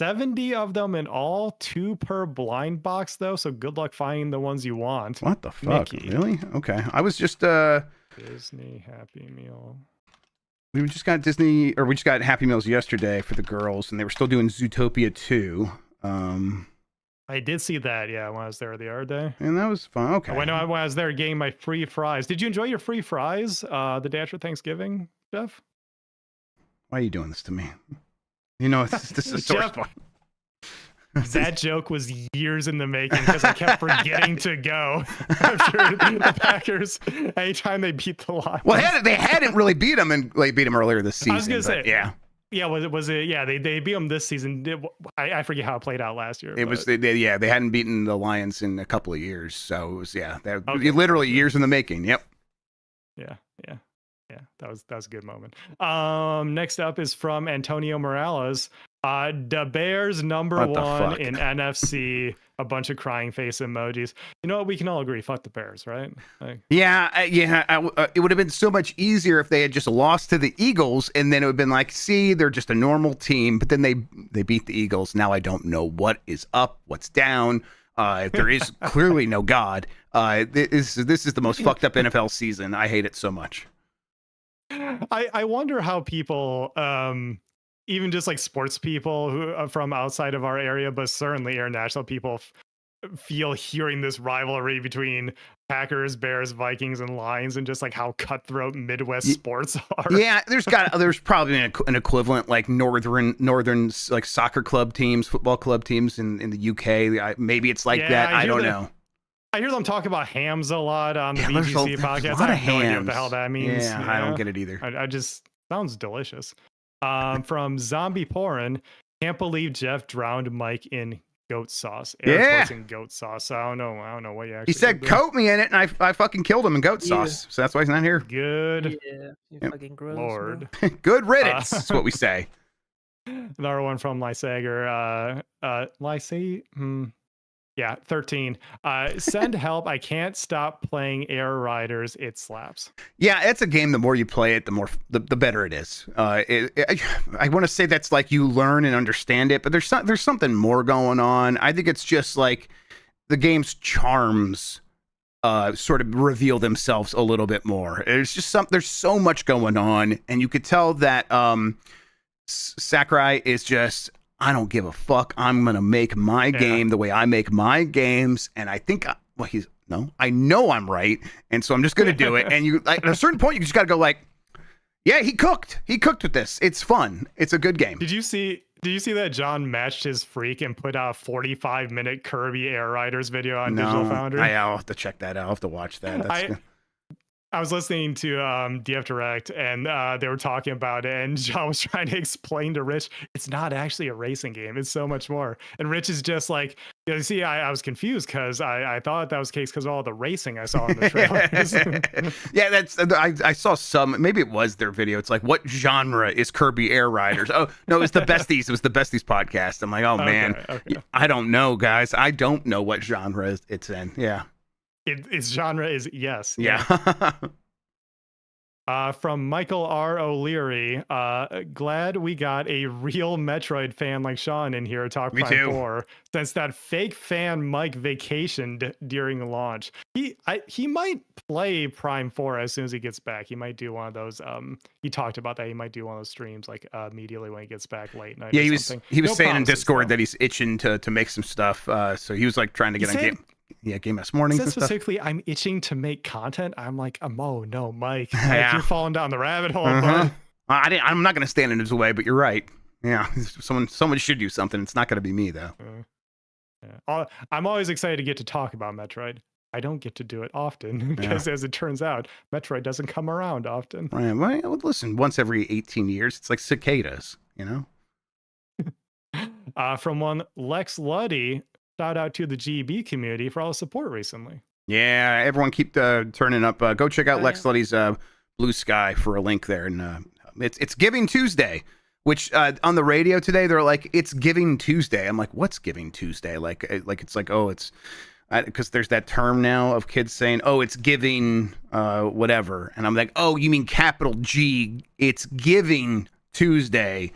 C: 70 of them in all, 2 per blind box though. So good luck finding the ones you want.
B: What the fuck?
C: Mickey.
B: Really? Okay. I was just
C: Disney Happy Meal.
B: We just got Happy Meals yesterday for the girls, and they were still doing Zootopia 2.
C: I did see that, yeah, when I was there the other day.
B: And that was fun. Okay.
C: When I was there getting my free fries. Did you enjoy your free fries the day after Thanksgiving, Jeff?
B: Why are you doing this to me? This is a sore spot.
C: That joke was years in the making because I kept forgetting to go after the Packers anytime they beat the Lions.
B: Well, they hadn't really beat them, and they beat them earlier this season.
C: I was gonna say,
B: yeah.
C: Yeah, was it? Yeah, they beat them this season. I forget how it played out last year.
B: They hadn't beaten the Lions in a couple of years, so it was literally years in the making. Yep.
C: Yeah. That was a good moment. Next up is from Antonio Morales. The Bears number one in NFC. A bunch of crying face emojis. You know what? We can all agree. Fuck the Bears, right?
B: It would have been so much easier if they had just lost to the Eagles, and then it would have been like, see, they're just a normal team. But then they beat the Eagles. Now I don't know what is up, what's down. If there is clearly no God, this is the most fucked up NFL season. I hate it so much.
C: I wonder how people, even just like sports people who are from outside of our area, but certainly international people, feel hearing this rivalry between Packers, Bears, Vikings, and Lions, and just like how cutthroat Midwest sports are.
B: Yeah, there's probably an equivalent like northern like soccer club teams, football club teams in the UK. Maybe it's like that. I don't know.
C: I hear them talk about hams a lot on the BBC podcast. I have no idea what the hell that means.
B: Yeah, I don't get it either.
C: I just sounds delicious. From Zombie Porn, can't believe Jeff drowned Mike in goat sauce. In goat sauce. So I don't know what you actually.
B: He said coat me in it, and I fucking killed him in goat sauce. So that's why he's not here.
C: Good.
A: Yeah, fucking gross.
C: Lord.
B: Good riddance. That's what we say.
C: Another one from Lysager. 13. Send help. I can't stop playing Air Riders. It slaps.
B: Yeah, it's a game. The more you play it, the better it is. I want to say that's like you learn and understand it, but there's something more going on. I think it's just like the game's charms sort of reveal themselves a little bit more. There's so much going on, and you could tell that Sakurai is just, I don't give a fuck. I'm going to make my game the way I make my games. And I think, I know I'm right. And so I'm just going to do it. And at a certain point, you just got to go like, yeah, he cooked with this. It's fun. It's a good game.
C: Did you see that John matched his freak and put out a 45-minute Kirby Air Riders video on Digital Foundry?
B: I'll have to check that out. I'll have to watch that.
C: I was listening to DF Direct, and they were talking about it, and John was trying to explain to Rich, it's not actually a racing game. It's so much more. And Rich is just like, you see, I was confused because I thought that was the case because of all the racing I saw in the trailers.
B: Yeah, that's I saw some. Maybe it was their video. It's like, what genre is Kirby Air Riders? Oh no, it was the Besties. It was the Besties podcast. I'm like, oh man,
C: Okay.
B: I don't know, guys. I don't know what genre it's in. Yeah.
C: Its genre is yes.
B: Yeah.
C: From Michael R. O'Leary, glad we got a real Metroid fan like Sean in here to talk
B: Me
C: Prime
B: too.
C: 4, since that fake fan Mike vacationed during launch. He might play Prime 4 as soon as he gets back. He might do one of those. He talked about that. He might do one of those streams like immediately when he gets back late night.
B: Yeah,
C: or
B: he was
C: something.
B: saying in
C: promises,
B: Discord
C: though.
B: that he's itching to make some stuff. So he was like trying to get
C: He
B: on
C: said-
B: game. Yeah, Game S mornings
C: Said
B: and stuff.
C: specifically, I'm itching to make content. I'm like, oh no, Mike,
B: Yeah.
C: you're falling down the rabbit hole.
B: Uh-huh.
C: Bud.
B: I'm not going to stand in his way, but you're right. Yeah, someone should do something. It's not going to be me though.
C: Yeah. I'm always excited to get to talk about Metroid. I don't get to do it often because, as it turns out, Metroid doesn't come around often.
B: Right. Well, listen, once every 18 years, it's like cicadas, you know?
C: From one Lex Luddy, shout out to the GB community for all the support recently.
B: Yeah, everyone keep turning up. Go check out Lex Luddy's Blue Sky for a link there. And it's Giving Tuesday, which on the radio today, they're like, it's Giving Tuesday. I'm like, what's Giving Tuesday? Like it's like, oh, it's because there's that term now of kids saying, oh, it's giving whatever. And I'm like, oh, you mean capital G, it's Giving Tuesday.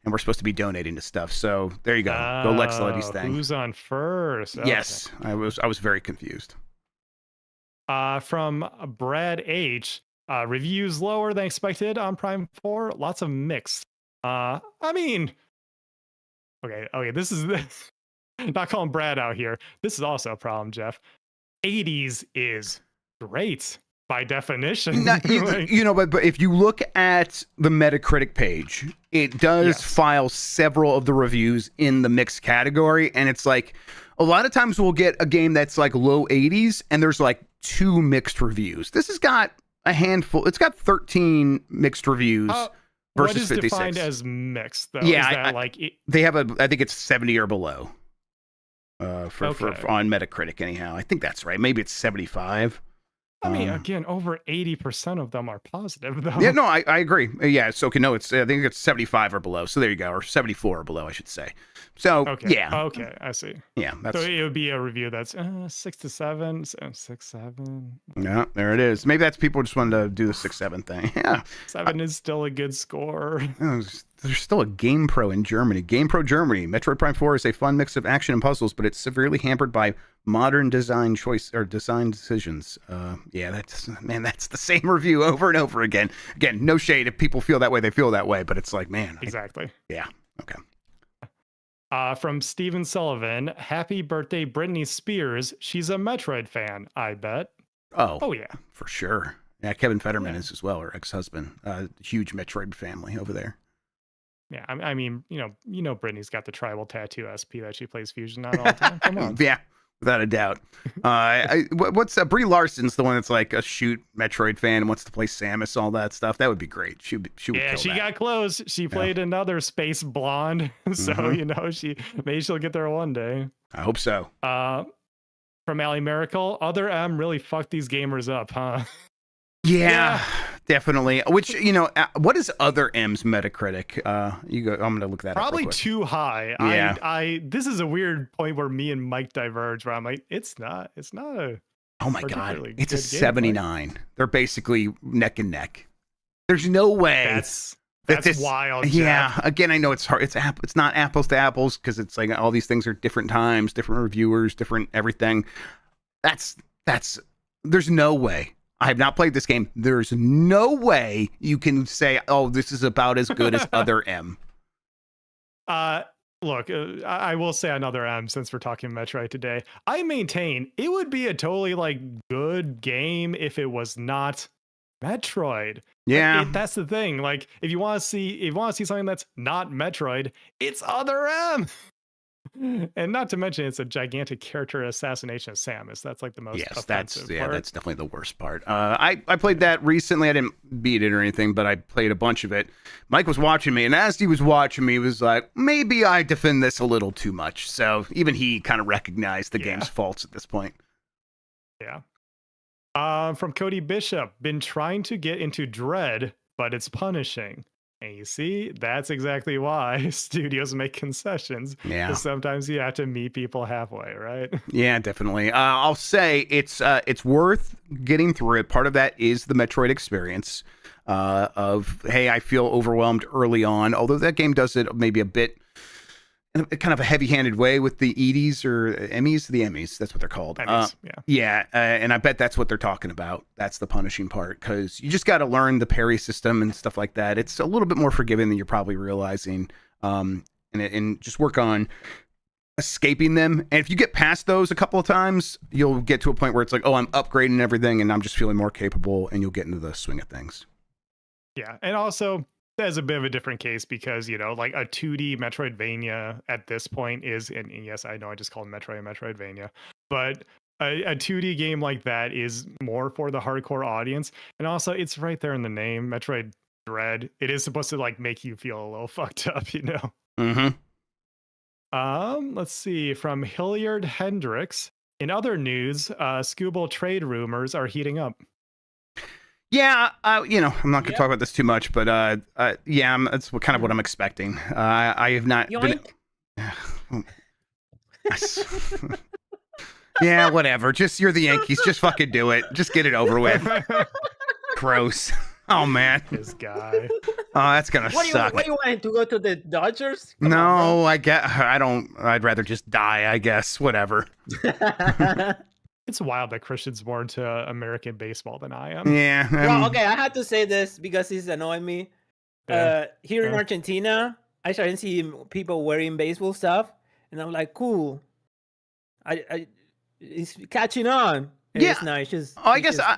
B: And we're supposed to be donating to stuff. So there you go. Go Lex Luddy's thing.
C: Who's on first? Okay.
B: Yes, I was very confused.
C: From Brad H, reviews lower than expected on Prime 4. Lots of mixed. I mean, okay, this is not calling Brad out here. This is also a problem, Jeff. 80s is great by definition.
B: Not, you know, but if you look at the Metacritic page, it does file several of the reviews in the mixed category, and it's like a lot of times we'll get a game that's like low 80s, and there's like 2 mixed reviews. This has got a handful. It's got 13 mixed reviews versus
C: what is
B: 56.
C: defined as mixed, though?
B: Yeah,
C: is that like
B: they have I think it's 70 or below. For on Metacritic, anyhow. I think that's right. Maybe it's 75.
C: I mean, again, over 80% of them are positive, though.
B: Yeah, no, I agree. Yeah, so no, it's I think it's 75 or below. So there you go, or 74 or below, I should say. So yeah,
C: okay, I see.
B: Yeah, that's
C: so it would be a review that's 6 to 7, 6, 7.
B: Yeah, there it is. Maybe that's people just wanted to do the 6-7 thing. Yeah,
C: 7 is still a good score.
B: There's still a GamePro in Germany. GamePro Germany. Metroid Prime 4 is a fun mix of action and puzzles, but it's severely hampered by modern design design decisions. Yeah, that's the same review over and over again. Again, no shade. If people feel that way, they feel that way. But it's like, man.
C: Exactly.
B: Yeah. Okay.
C: From Steven Sullivan, happy birthday, Britney Spears. She's a Metroid fan, I bet.
B: Oh
C: yeah,
B: for sure. Yeah, Kevin Fetterman is as well, her ex-husband. Huge Metroid family over there.
C: Yeah, I mean, you know, Britney's got the tribal tattoo SP that she plays Fusion on all the time. Come on.
B: Yeah, without a doubt. What's Brie Larson's the one that's like a shoot Metroid fan and wants to play Samus, all that stuff. That would be great. She would.
C: Yeah, she got close. She played another Space Blonde, so you know maybe she'll get there one day.
B: I hope so.
C: From Allie Miracle, other M really fucked these gamers up, huh?
B: Yeah, definitely. Which, you know, what is other M's Metacritic? You go. I'm gonna look that
C: Probably
B: up. Probably
C: too high.
B: Yeah.
C: This is a weird point where me and Mike diverge. Where I'm like, it's not a.
B: Oh my god, it's a
C: good
B: 79. They're basically neck and neck. There's no way.
C: That's wild.
B: Yeah.
C: Jeff.
B: Again, I know it's hard. It's not apples to apples because it's like all these things are different times, different reviewers, different everything. That's. There's no way. I have not played this game. There's no way you can say, "Oh, this is about as good as other M."
C: Look, I will say another M since we're talking Metroid today. I maintain it would be a totally like good game if it was not Metroid.
B: Yeah,
C: that's the thing. Like, if you want to see something that's not Metroid, it's other M. And not to mention, it's a gigantic character assassination of Samus. That's like the most
B: Yes,
C: offensive part.
B: that's definitely the worst part. I played that recently. I didn't beat it or anything, but I played a bunch of it. Mike was watching me, and as he was watching me, he was like, maybe I defend this a little too much. So even he kind of recognized the game's faults at this point.
C: Yeah. From Cody Bishop, been trying to get into Dread, but it's punishing. And you see, that's exactly why studios make concessions.
B: Yeah.
C: Because sometimes you have to meet people halfway, right?
B: Yeah, definitely. I'll say it's worth getting through it. Part of that is the Metroid experience of, hey, I feel overwhelmed early on. Although that game does it maybe a bit in a kind of a heavy-handed way with the EDs or Emmys. The Emmys, that's what they're called.
C: Emmys,
B: yeah. And I bet that's what they're talking about. That's the punishing part, because you just got to learn the parry system and stuff like that. It's a little bit more forgiving than you're probably realizing. And just work on escaping them. And if you get past those a couple of times, you'll get to a point where it's like, oh, I'm upgrading everything and I'm just feeling more capable, and you'll get into the swing of things.
C: Yeah. And also, there's a bit of a different case because, like a 2D Metroidvania at this point is, and yes, I know I just called Metroid a Metroidvania, but a 2D game like that is more for the hardcore audience. And also, it's right there in the name, Metroid Dread. It is supposed to like make you feel a little fucked up,
B: Mm-hmm.
C: Let's see, from Hilliard Hendricks. In other news, Scooble trade rumors are heating up.
B: Yeah, I'm not going to talk about this too much, but yeah, that's kind of what I'm expecting. I have not been. Yeah, whatever. Just you're the Yankees. Just fucking do it. Just get it over with. Gross. Oh man,
C: this guy.
B: Oh, that's gonna suck.
A: What do you want to go to the Dodgers?
B: Come on, I don't. I'd rather just die. I guess. Whatever.
C: It's wild that Christian's more into American baseball than I am.
B: Yeah.
A: Well, okay, I had to say this because it's annoying me. Here in Argentina, I started seeing people wearing baseball stuff, and I'm like, cool. It's catching on.
B: Yeah.
A: It's nice. Just,
B: I guess I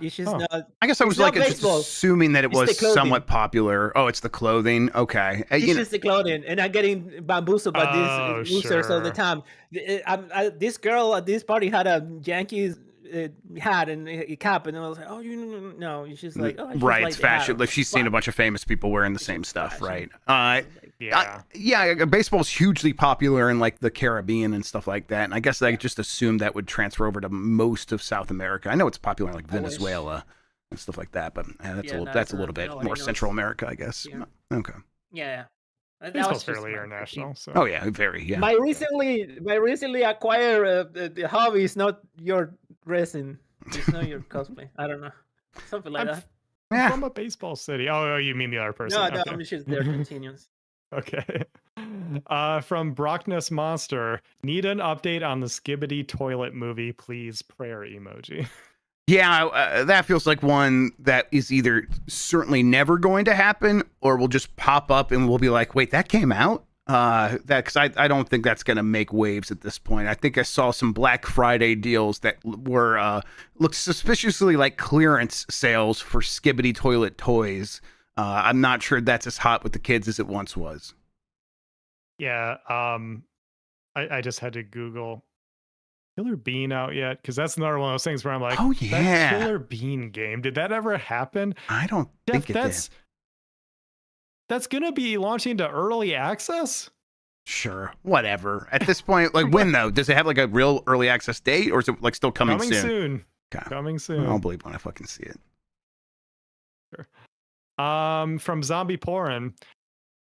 B: was like just assuming that it was somewhat popular. Oh, it's the clothing. Okay.
A: It's just the clothing, and I'm getting bamboozled by these losers all the time. This girl at this party had a Yankees hat and a cap, and I was like, oh, no. It's just like, oh,
B: right.
A: Like
B: it's fashion. Like she's seen a bunch of famous people wearing the same stuff,
A: fashion.
B: Right? Yeah. Baseball's hugely popular in like the Caribbean and stuff like that. And I guess I just assumed that would transfer over to most of South America. I know it's popular in like Venezuela and stuff like that, but that's a little bit more Central America, I guess.
A: Yeah.
B: Okay.
A: Yeah.
C: Baseball's fairly international. So.
B: Oh yeah, very. Yeah.
A: My recently acquired the hobby is not your resin. It's not your cosplay. I don't know. Something like that.
C: I'm from a baseball city. Oh, you mean the other person?
A: No,
C: okay.
A: I'm just the Argentinians.
C: Okay. From Brockness Monster, need an update on the Skibbity toilet movie, please. Prayer emoji.
B: Yeah, that feels like one that is either certainly never going to happen or will just pop up and we'll be like, wait, that came out? Because I don't think that's going to make waves at this point. I think I saw some Black Friday deals that were looked suspiciously like clearance sales for Skibbity toilet toys. I'm not sure that's as hot with the kids as it once was.
C: Yeah, I just had to Google Killer Bean out yet? Because that's another one of those things where I'm like,
B: oh yeah,
C: that Killer Bean game, did that ever happen?
B: I don't think it did.
C: That's gonna be launching to early access?
B: Sure, whatever. At this point, like when though? Does it have like a real early access date, or is it like still coming soon? Okay.
C: Coming soon.
B: I'll believe when I fucking see it.
C: Sure. From Zombie Porin.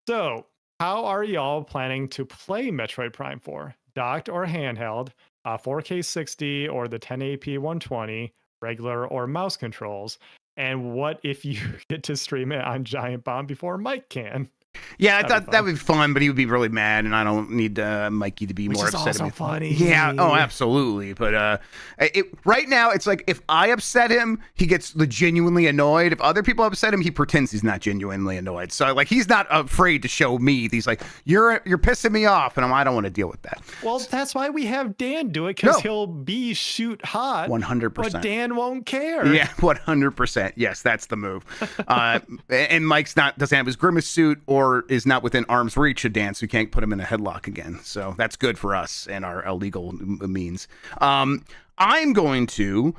C: So, how are y'all planning to play Metroid Prime 4? Docked or handheld? 4K 60 or the 1080p 120? Regular or mouse controls? And what if you get to stream it on Giant Bomb before Mike can?
B: Yeah, I thought that would be fun, but he would be really mad, and I don't need Mikey to be more upset.
C: Which is also funny.
B: Yeah, oh, absolutely. But right now, it's like if I upset him, he gets genuinely annoyed. If other people upset him, he pretends he's not genuinely annoyed. So like he's not afraid to show me. He's like, you're pissing me off, and I don't want to deal with that.
C: Well, that's why we have Dan do it, because he'll be shoot hot.
B: 100%.
C: But Dan won't care.
B: Yeah, 100%. Yes, that's the move. And Mike's doesn't have his grimace suit or or is not within arm's reach of Dan, so we can't put him in a headlock again. So that's good for us and our illegal means. I'm going to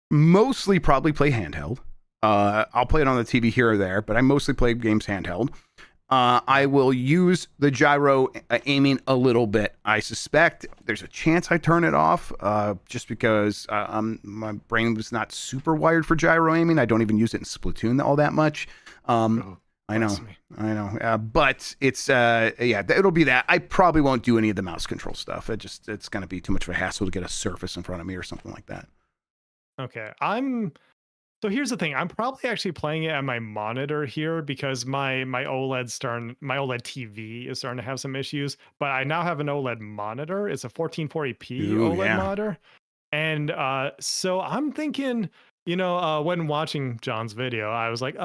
B: mostly probably play handheld. I'll play it on the TV here or there, but I mostly play games handheld. I will use the gyro aiming a little bit. I suspect there's a chance I turn it off just because my brain was not super wired for gyro aiming. I don't even use it in Splatoon all that much. I know. But it's, it'll be that. I probably won't do any of the mouse control stuff. It's going to be too much of a hassle to get a Surface in front of me or something like that.
C: Okay. So here's the thing. I'm probably actually playing it on my monitor here because my OLED TV is starting to have some issues, but I now have an OLED monitor. It's a 1440p OLED monitor. And so I'm thinking, when watching John's video, I was like,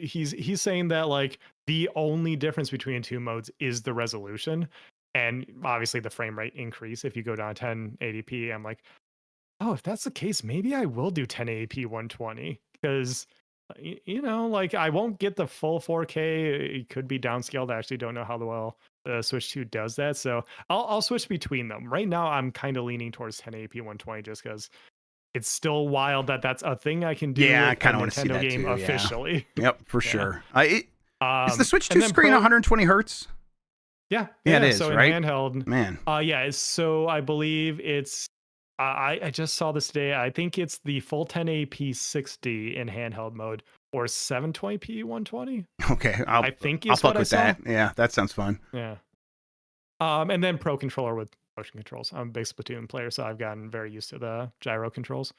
C: he's saying that like the only difference between two modes is the resolution and obviously the frame rate increase if you go down 1080p. I'm like, oh, if that's the case, maybe I will do 1080p 120 because, like I won't get the full 4K. It could be downscaled. I actually don't know how well the Switch 2 does that. So I'll switch between them. Right now, I'm kind of leaning towards 1080p 120 just because it's still wild that that's a thing I can do.
B: Yeah, I kind of want to see
C: Nintendo
B: that
C: game
B: too,
C: officially.
B: Yep, for sure. Is the Switch 2 screen 120 hertz?
C: Yeah,
B: it is,
C: so
B: right?
C: In handheld,
B: man.
C: So I believe it's. I just saw this today. I think it's the full 1080p 60 in handheld mode or 720p 120.
B: Okay,
C: I'll fuck
B: with that. Yeah, that sounds fun.
C: Yeah. And then Pro controller with motion controls. I'm a big Splatoon player, so I've gotten very used to the gyro controls.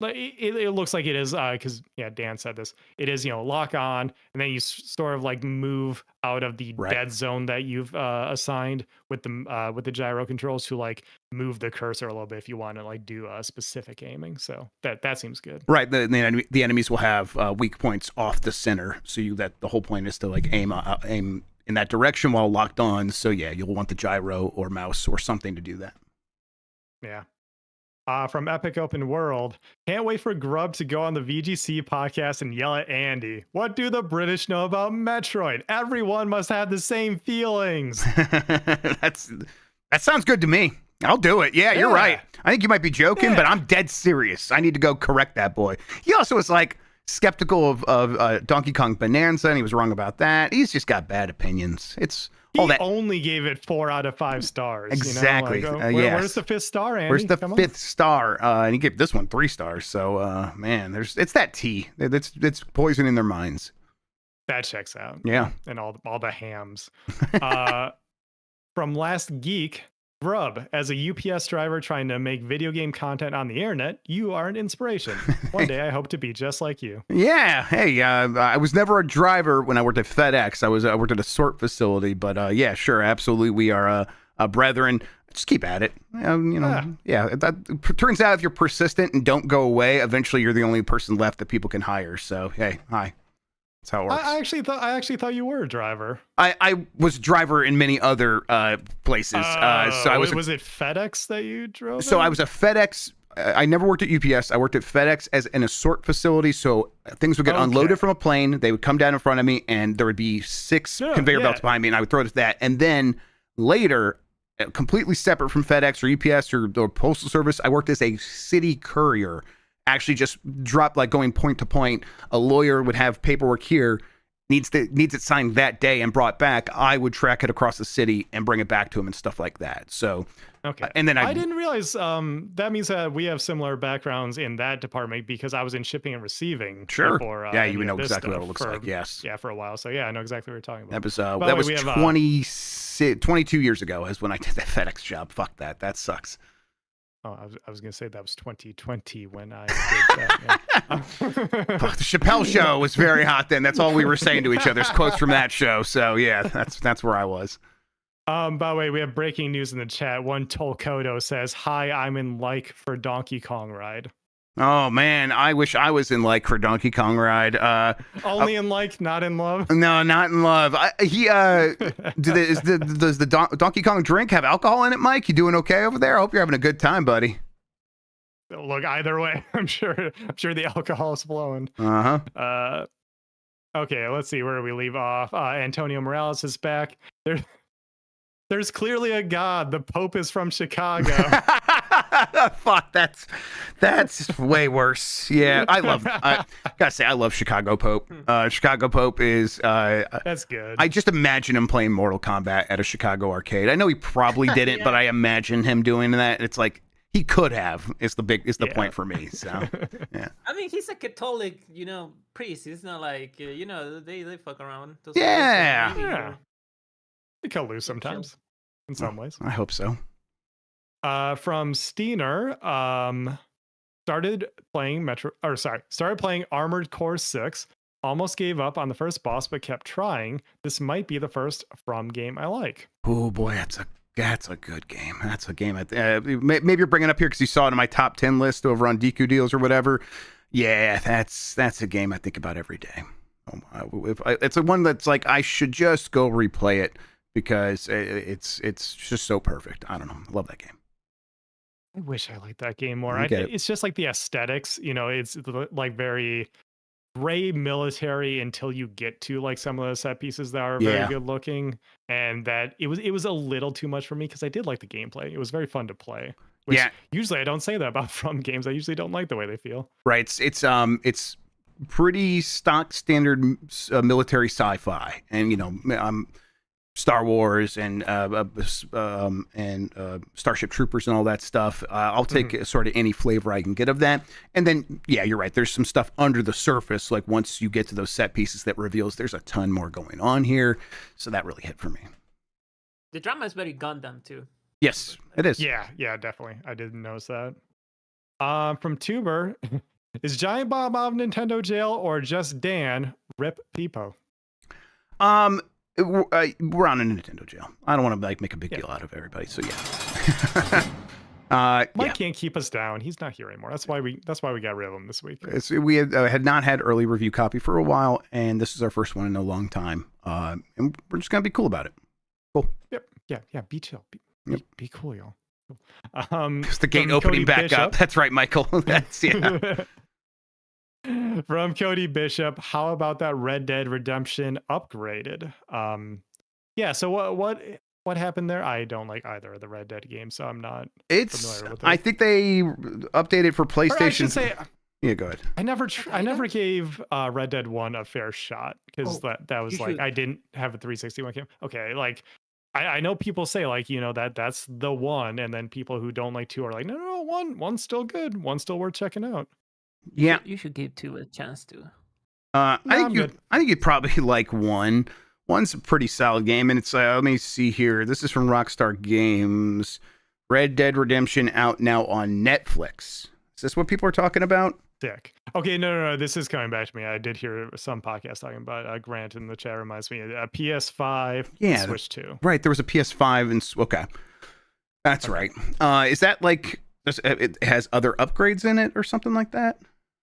C: But it looks like it is because Dan said this. It is lock on, and then you sort of like move out of the dead zone that you've assigned with the gyro controls to like move the cursor a little bit if you want to like do a specific aiming. So that seems good.
B: Right. The enemies will have weak points off the center, so the whole point is to like aim in that direction while locked on. So yeah, you'll want the gyro or mouse or something to do that.
C: Yeah. From Epic Open World, can't wait for Grubb to go on the VGC podcast and yell at Andy. What do the British know about Metroid? Everyone must have the same feelings.
B: That sounds good to me. I'll do it. Yeah, you're right. I think you might be joking, but I'm dead serious. I need to go correct that boy. He also was like skeptical of Donkey Kong Bonanza, and he was wrong about that. He's just got bad opinions.
C: He only gave it 4 out of 5 stars.
B: Exactly.
C: Where's the 5th star, Andy?
B: Where's the 5th star? And he gave this one 3 stars. So, man, it's that tea. It's poisoning their minds.
C: That checks out.
B: Yeah.
C: And all the hams. From Last Geek, Grubb, as a UPS driver trying to make video game content on the internet, you are an inspiration. One day I hope to be just like you.
B: Yeah. Hey, I was never a driver when I worked at FedEx. I worked at a sort facility, but yeah, sure, absolutely. We are brethren. Just keep at it. Yeah. That turns out if you're persistent and don't go away, eventually you're the only person left that people can hire. So, hey, hi. That's how it works.
C: I actually thought you were a driver.
B: I was a driver in many other places. So
C: was it FedEx that you drove?
B: So I was a FedEx. I never worked at UPS. I worked at FedEx as an assort facility. So things would get unloaded from a plane. They would come down in front of me, and there would be 6 conveyor belts behind me, and I would throw it at that. And then later, completely separate from FedEx or UPS or Postal Service, I worked as a city courier. Actually just dropped, like going point to point. A lawyer would have paperwork here, needs it signed that day and brought back. I would track it across the city and bring it back to him and stuff like that. So, and then I
C: didn't realize that means that we have similar backgrounds in that department because I was in shipping and receiving.
B: Sure.
C: Before,
B: yeah, you know exactly what it looks like. Yes.
C: Yeah, for a while. So yeah, I know exactly what you're talking about.
B: That was 22 years ago is when I did that FedEx job. Fuck that. That sucks.
C: Oh, I was going to say that was 2020 when I did that. Yeah.
B: Fuck, the Chappelle Show was very hot then. That's all we were saying to each other. There's quotes from that show. So yeah, that's where I was.
C: By the way, we have breaking news in the chat. One Tolkoto says, "Hi, I'm in like for Donkey Kong Ride."
B: Oh man, I wish I was in like for Donkey Kong Ride.
C: Only in like, not in love.
B: No, not in love. Does the Donkey Kong drink have alcohol in it, Mike? You doing okay over there? I hope you're having a good time, buddy.
C: Look, either way, I'm sure the alcohol is flowing. Okay, let's see where we leave off. Antonio Morales is back. There's clearly a god. The Pope is from Chicago.
B: Fuck, that's way worse. Yeah, I gotta say, I love Chicago Pope. Chicago Pope is
C: That's good.
B: I just imagine him playing Mortal Kombat at a Chicago arcade. I know he probably didn't, but I imagine him doing that. It's like he could have. Is the point for me. So yeah.
A: I mean, he's a Catholic, priest. It's not like they fuck around. Those
B: Yeah.
A: guys, so maybe,
C: Yeah. They cut loose sometimes, in some ways.
B: I hope so.
C: From Steiner, started playing Armored Core 6. Almost gave up on the first boss, but kept trying. This might be the first From game I like.
B: Oh boy, that's a good game. That's a game. Maybe you're bringing it up here because you saw it in my top 10 list over on DQ Deals or whatever. Yeah, that's a game I think about every day. It's a one that's like I should just go replay it because it's just so perfect. I don't know. I love that game.
C: I wish I liked that game more.
B: It's
C: just like the aesthetics, it's like very gray military until you get to like some of the set pieces that are very good looking, and that it was a little too much for me because I did like the gameplay. It was very fun to play. Which usually I don't say that about From games. I usually don't like the way they feel.
B: Right. It's pretty stock standard military sci-fi, and Star Wars and Starship Troopers and all that stuff. I'll take sort of any flavor I can get of that. And then, yeah, you're right. There's some stuff under the surface. Like once you get to those set pieces that reveals there's a ton more going on here. So that really hit for me.
A: The drama is very Gundam too.
B: Yes, it is.
C: Yeah, definitely. I didn't notice that. From Tuber, is Giant Bomb out of Nintendo jail or just Dan? Rip Peepo.
B: We're on a Nintendo jail. I don't want to make a big deal out of everybody. So yeah.
C: Mike can't keep us down. He's not here anymore. That's why we got rid of him this week.
B: We had not had early review copy for a while, and this is our first one in a long time. And we're just gonna be cool about it. Cool.
C: Yep. Yeah. Be chill. Be cool, y'all.
B: It's the gate opening back
C: Bishop.
B: up. That's right, Michael. That's
C: From Cody Bishop, how about that Red Dead Redemption upgraded? So what happened there? I don't like either of the Red Dead games, so I'm not familiar with it.
B: I think they updated for PlayStation.
C: Or I should say,
B: yeah, go ahead.
C: I never gave Red Dead 1 a fair shot because that was like I didn't have a 361 game. Okay, like I know people say like that's the one, and then people who don't like 2 are like no, one's still good, one's still worth checking out.
B: Yeah,
A: you should give 2 a chance to.
B: I think you'd probably like 1. 1's a pretty solid game, and it's let me see here. This is from Rockstar Games. Red Dead Redemption out now on Netflix. Is this what people are talking about?
C: Sick. Okay, no. This is coming back to me. I did hear some podcast talking about Grant in the chat reminds me of PS5, Switch 2.
B: Right, there was a PS5 and okay, that's right. Is that like it has other upgrades in it or something like that?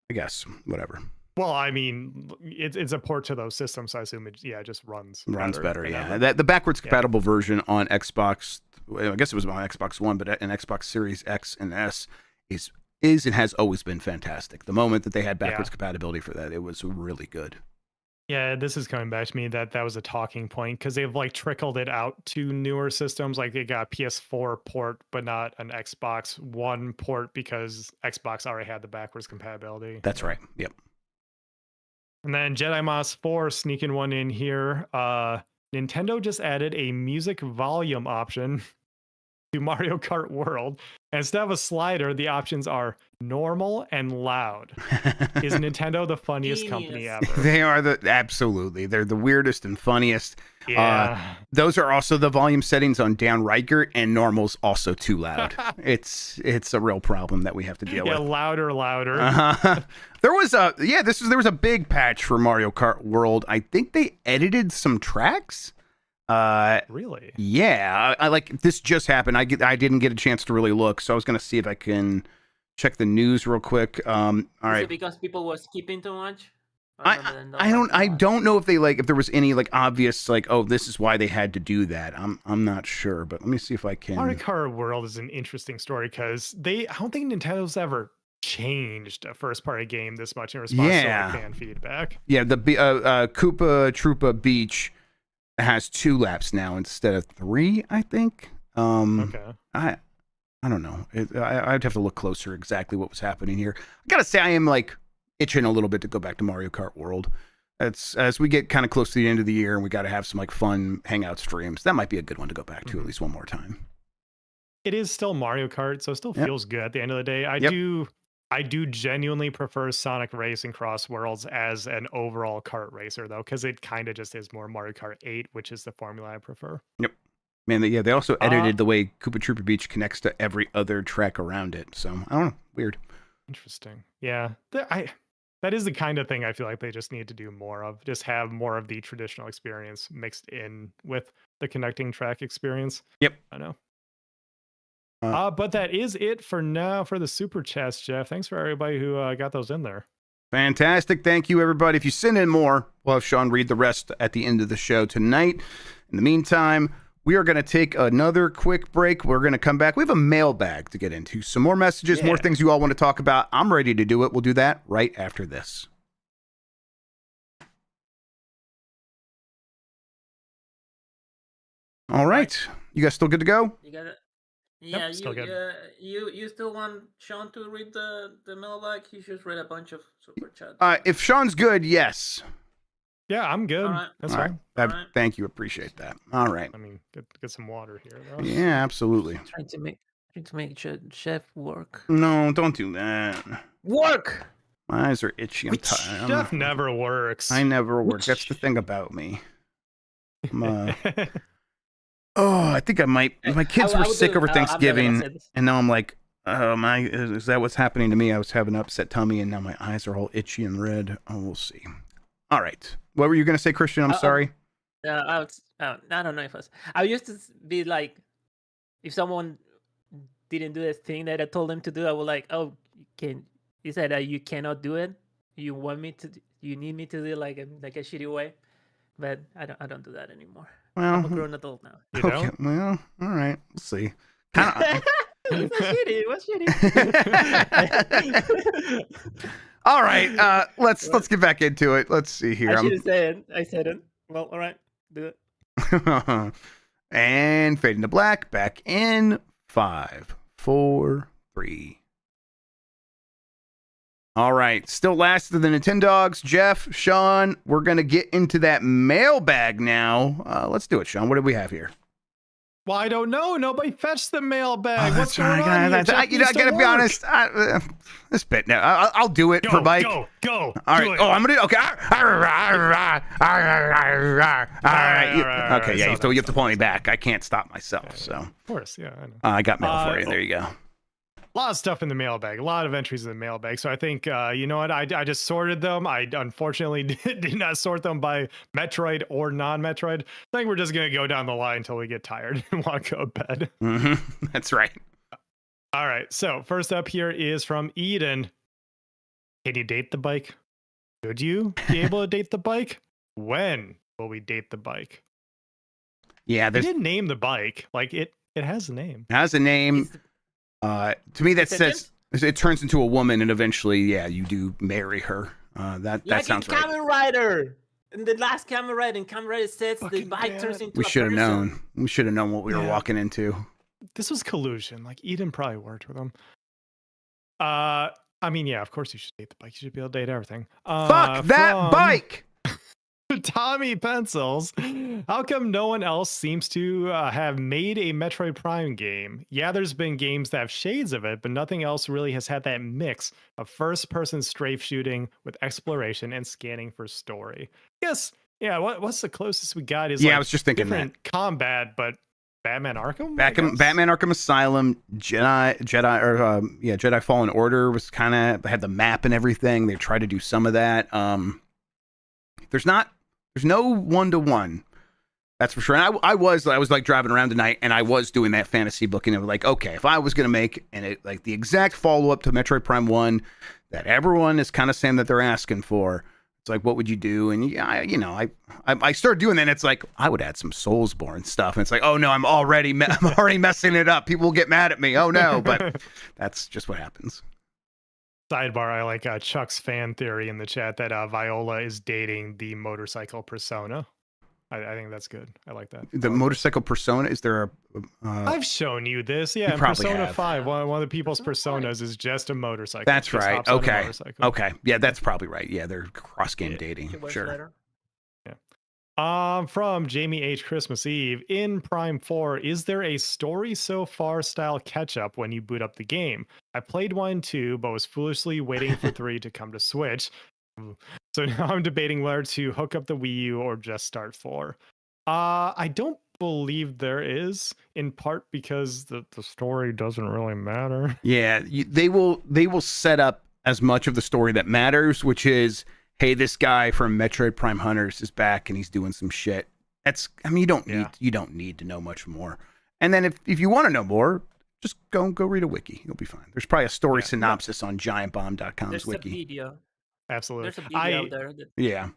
B: I guess whatever.
C: Well, I mean, it's a port to those systems, so I assume it just runs
B: better. Yeah, the backwards compatible version on Xbox. I guess it was on Xbox One, but an Xbox Series X and S is and has always been fantastic. The moment that they had backwards compatibility for that, it was really good.
C: Yeah, this is coming back to me that was a talking point because they've like trickled it out to newer systems. Like they got a PS4 port, but not an Xbox One port because Xbox already had the backwards compatibility.
B: That's right. Yep.
C: And then Jedi Moss 4 sneaking one in here. Nintendo just added a music volume option to Mario Kart World. And instead of a slider, the options are normal and loud. Is Nintendo the funniest company ever?
B: They are absolutely. They're the weirdest and funniest.
C: Yeah.
B: Those are also the volume settings on down Riker, and normal's also too loud. It's a real problem that we have to deal with.
C: Yeah, louder.
B: There was a big patch for Mario Kart World. I think they edited some tracks.
C: Really?
B: Yeah, I like this just happened. I didn't get a chance to really look, so I was gonna see if I can check the news real quick. All right.
A: Is it because people were skipping too much?
B: I don't know if they if there was any obvious this is why they had to do that. I'm not sure, but let me see if I can.
C: Mario Kart World is an interesting story because I don't think Nintendo's ever changed a first party game this much in response to like, fan feedback.
B: Yeah, the Koopa Troopa Beach has 2 laps now instead of 3, I think.
C: Okay.
B: I don't know. I'd have to look closer exactly what was happening here. I gotta say, I am like itching a little bit to go back to Mario Kart World. It's as we get kind of close to the end of the year and we got to have some like fun hangout streams. That might be a good one to go back to at least one more time.
C: It is still Mario Kart, so it still feels good at the end of the day. I do genuinely prefer Sonic Race and Cross Worlds as an overall kart racer, though, because it kind of just is more Mario Kart 8, which is the formula I prefer.
B: Yep. Man, they also edited the way Koopa Troopa Beach connects to every other track around it. So, I don't know. Weird.
C: Interesting. Yeah. That is the kind of thing I feel like they just need to do more of. Just have more of the traditional experience mixed in with the connecting track experience.
B: Yep.
C: I know. But that is it for now for the super chats, Jeff. Thanks for everybody who got those in there.
B: Fantastic. Thank you, everybody. If you send in more, we'll have Sean read the rest at the end of the show tonight. In the meantime, we are going to take another quick break. We're going to come back. We have a mailbag to get into. Some more messages, more things you all want to talk about. I'm ready to do it. We'll do that right after this. All right. You guys still good to go?
A: You got it. Yeah, you still want Sean to read the mailbag? He just read a bunch of super chats.
B: If Sean's good, yes.
C: Yeah, I'm good.
A: Right.
C: That's
B: all
C: fine.
B: right. Thank you. Appreciate that. All right.
C: I mean, get some water here, though.
B: Yeah, absolutely.
A: Trying to make Chef work.
B: No, don't do that.
A: Work.
B: My eyes are itchy. I'm tired.
C: Chef never works.
B: I never work. That's the thing about me. I think I might. My kids were sick over Thanksgiving, and now I'm like, is that what's happening to me? I was having an upset tummy, and now my eyes are all itchy and red. Oh, we'll see. All right. What were you going to say, Christian? I'm sorry.
A: I don't know if I used to be like, if someone didn't do this thing that I told them to do, I was like, oh, you said that you cannot do it. You want me to? You need me to do it like a shitty way, but I don't do that anymore.
B: Well,
A: I'm a grown adult now.
C: You know?
B: Okay, well, all right. We'll see.
A: What's shitty?
B: All right. Let's get back into it. Let's see here.
A: I should have said it. I said it. Well, all right. Do it.
B: And fade into black. Back in 5, 4, 3. All right. Still last of the Nintendogs. Jeff, Sean, we're going to get into that mailbag now. Let's do it, Sean. What do we have here?
C: Well, I don't know. Nobody fetched the mailbag. What's going on here?
B: I got to be honest. This bit now. I'll do it for Mike.
C: Go.
B: All right. I'm going to do okay. All right. Okay. Yeah. You have to pull me back. I can't stop myself. So.
C: Of course. Yeah. I know.
B: I got mail for you. There you go.
C: A lot of stuff in the mailbag, a lot of entries in the mailbag. So I think, you know what? I just sorted them. I unfortunately did not sort them by Metroid or non-Metroid. I think we're just going to go down the line until we get tired and want to go to bed.
B: Mm-hmm. That's right.
C: All right. So first up here is from Eden. Can you date the bike? Should you be able to date the bike? When will we date the bike?
B: Yeah.
C: They didn't name the bike. Like it has a name.
B: It has a name. To me, that says it turns into a woman, and eventually, you do marry her. That sounds right.
A: Kamen Rider. In the last Kamen Rider, Kamen Rider says the bike turns into.
B: We should have known. We should have known what we were walking into.
C: This was collusion. Like Eden probably worked with him. I mean, yeah, of course you should date the bike. You should be able to date everything.
B: Fuck that bike.
C: Tommy Pencils, how come no one else seems to have made a Metroid Prime game? Yeah, there's been games that have shades of it, but nothing else really has had that mix of first-person strafe shooting with exploration and scanning for story. Yes, yeah. What's the closest we got? Is
B: I was just thinking
C: different combat, but Batman Arkham.
B: Batman Arkham Asylum, Jedi Fallen Order was kind of had the map and everything. They tried to do some of that. There's no 1-to-1. That's for sure. And I was like driving around tonight, and I was doing that fantasy booking. And like, okay, if I was gonna make like the exact follow up to Metroid Prime 1 that everyone is kind of saying that they're asking for, it's like, what would you do? And I started doing that. And it's like I would add some Soulsborne stuff, and it's like, oh no, I'm already messing it up. People will get mad at me. Oh no, but that's just what happens.
C: Sidebar, I like Chuck's fan theory in the chat that Viola is dating the motorcycle persona. I think that's good. I like that.
B: The
C: I like
B: motorcycle persona, is there a
C: I've shown you this. Yeah,
B: You
C: in
B: probably
C: Persona
B: have.
C: 5, one of the people's
A: Persona 5.
C: personas is just a motorcycle.
B: That's
C: just
B: right.
C: hops on a
B: Okay.
C: motorcycle.
B: Okay. Yeah, that's probably right. Yeah, they're cross game
C: Yeah.
B: dating.
A: 2
B: Sure.
A: later.
C: From Jamie H. Christmas Eve, in Prime 4, is there a story so far style catch up when you boot up the game? I played 1 2, but was foolishly waiting for 3 to come to Switch. So now I'm debating whether to hook up the Wii U or just start 4. I don't believe there is, in part because the story doesn't really matter.
B: Yeah, they will set up as much of the story that matters, which is, hey, this guy from Metroid Prime Hunters is back and he's doing some shit. That's, I mean, you don't need to know much more. And then if you want to know more, just go read a wiki. You'll be fine. There's probably a story synopsis on giantbomb.com's
A: There's
B: wiki.
A: a video.
C: Absolutely.
A: There's a video out there.
B: Yeah.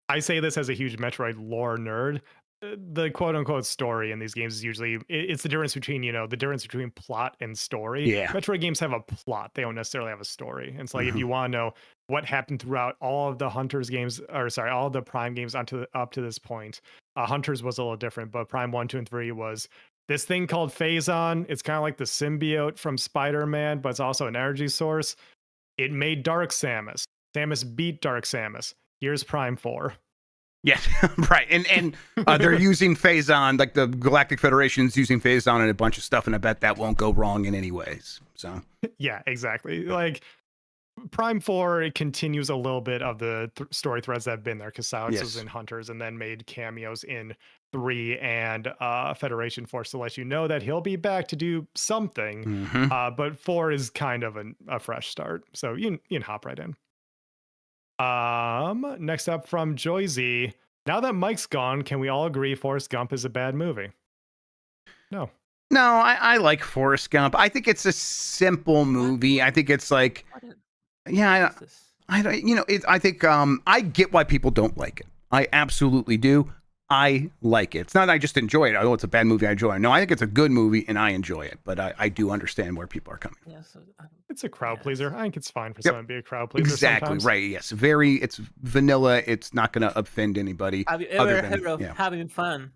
C: I say this as a huge Metroid lore nerd. The quote unquote story in these games is usually it's the difference between, the difference between plot and story.
B: Yeah.
C: Metroid games have a plot. They don't necessarily have a story. And it's like, if you want to know what happened throughout all of the Hunters games, all of the Prime games up to this point, Hunters was a little different, but Prime 1, 2, and 3 was this thing called Phazon. It's kind of like the symbiote from Spider-Man, but it's also an energy source. It made Dark Samus. Samus beat Dark Samus. Here's Prime 4.
B: Yeah, right. And they're using Phazon, like the Galactic Federation's using Phazon and a bunch of stuff, and I bet that won't go wrong in any ways. So
C: yeah, exactly. Like Prime 4, it continues a little bit of the story threads that have been there, because Silex was in Hunters and then made cameos in 3 and Federation Force to let you know that he'll be back to do something. But 4 is kind of a fresh start, so you can hop right in. Next up from Joyzy. Now that Mike's gone, can we all agree Forrest Gump is a bad movie? No,
B: I like Forrest Gump. I think it's a simple movie. I think it's like, yeah, I think I get why people don't like it. I absolutely do. I like it. It's not that I just enjoy it. Oh, it's a bad movie. I enjoy it. No, I think it's a good movie and I enjoy it. But I do understand where people are coming from.
A: Yeah, so,
C: it's a crowd pleaser. I think it's fine for someone to be a crowd pleaser.
B: Exactly
C: sometimes.
B: right. Yes, it's vanilla. It's not going to offend anybody.
A: Have you ever heard of having fun?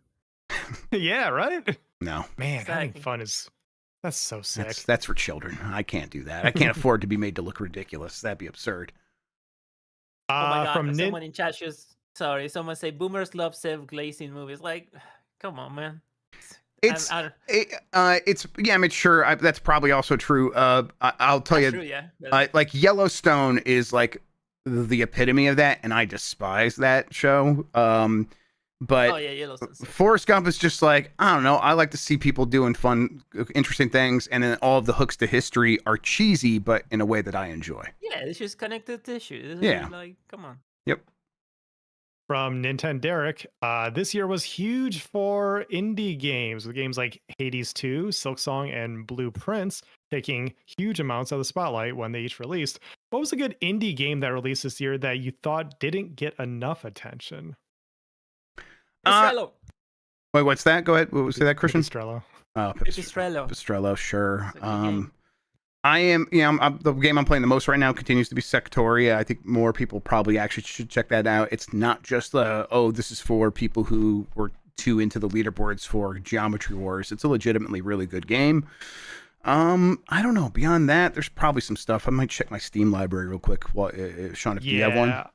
C: Yeah, right.
B: No,
C: man, having fun that's so sick.
B: That's for children. I can't do that. I can't afford to be made to look ridiculous. That'd be absurd.
A: Oh my God! From someone in chat someone say boomers love self-glazing movies. Like, come on, man.
B: It's I mean, sure, that's probably also true. I'll tell you,
A: true, yeah.
B: Like Yellowstone is like the epitome of that, and I despise that show. But
A: Yellowstone.
B: Forrest Gump is just like, I don't know. I like to see people doing fun, interesting things, and then all of the hooks to history are cheesy, but in a way that I enjoy.
A: Yeah, it's just connected tissue.
B: Yeah,
A: like, come on.
B: Yep.
C: From Nintenderek, this year was huge for indie games, with games like Hades 2, Silksong, and Blue Prince taking huge amounts of the spotlight when they each released. What was a good indie game that released this year that you thought didn't get enough attention?
B: Wait, what's that? Go ahead. What was that, Christian?
C: Pipistrello.
B: Oh, Pipistrello, sure. I am, the game I'm playing the most right now continues to be Sectoria. I think more people probably actually should check that out. It's not just this is for people who were too into the leaderboards for Geometry Wars. It's a legitimately really good game. I don't know. Beyond that, there's probably some stuff. I might check my Steam library real quick. Sean, do you have one?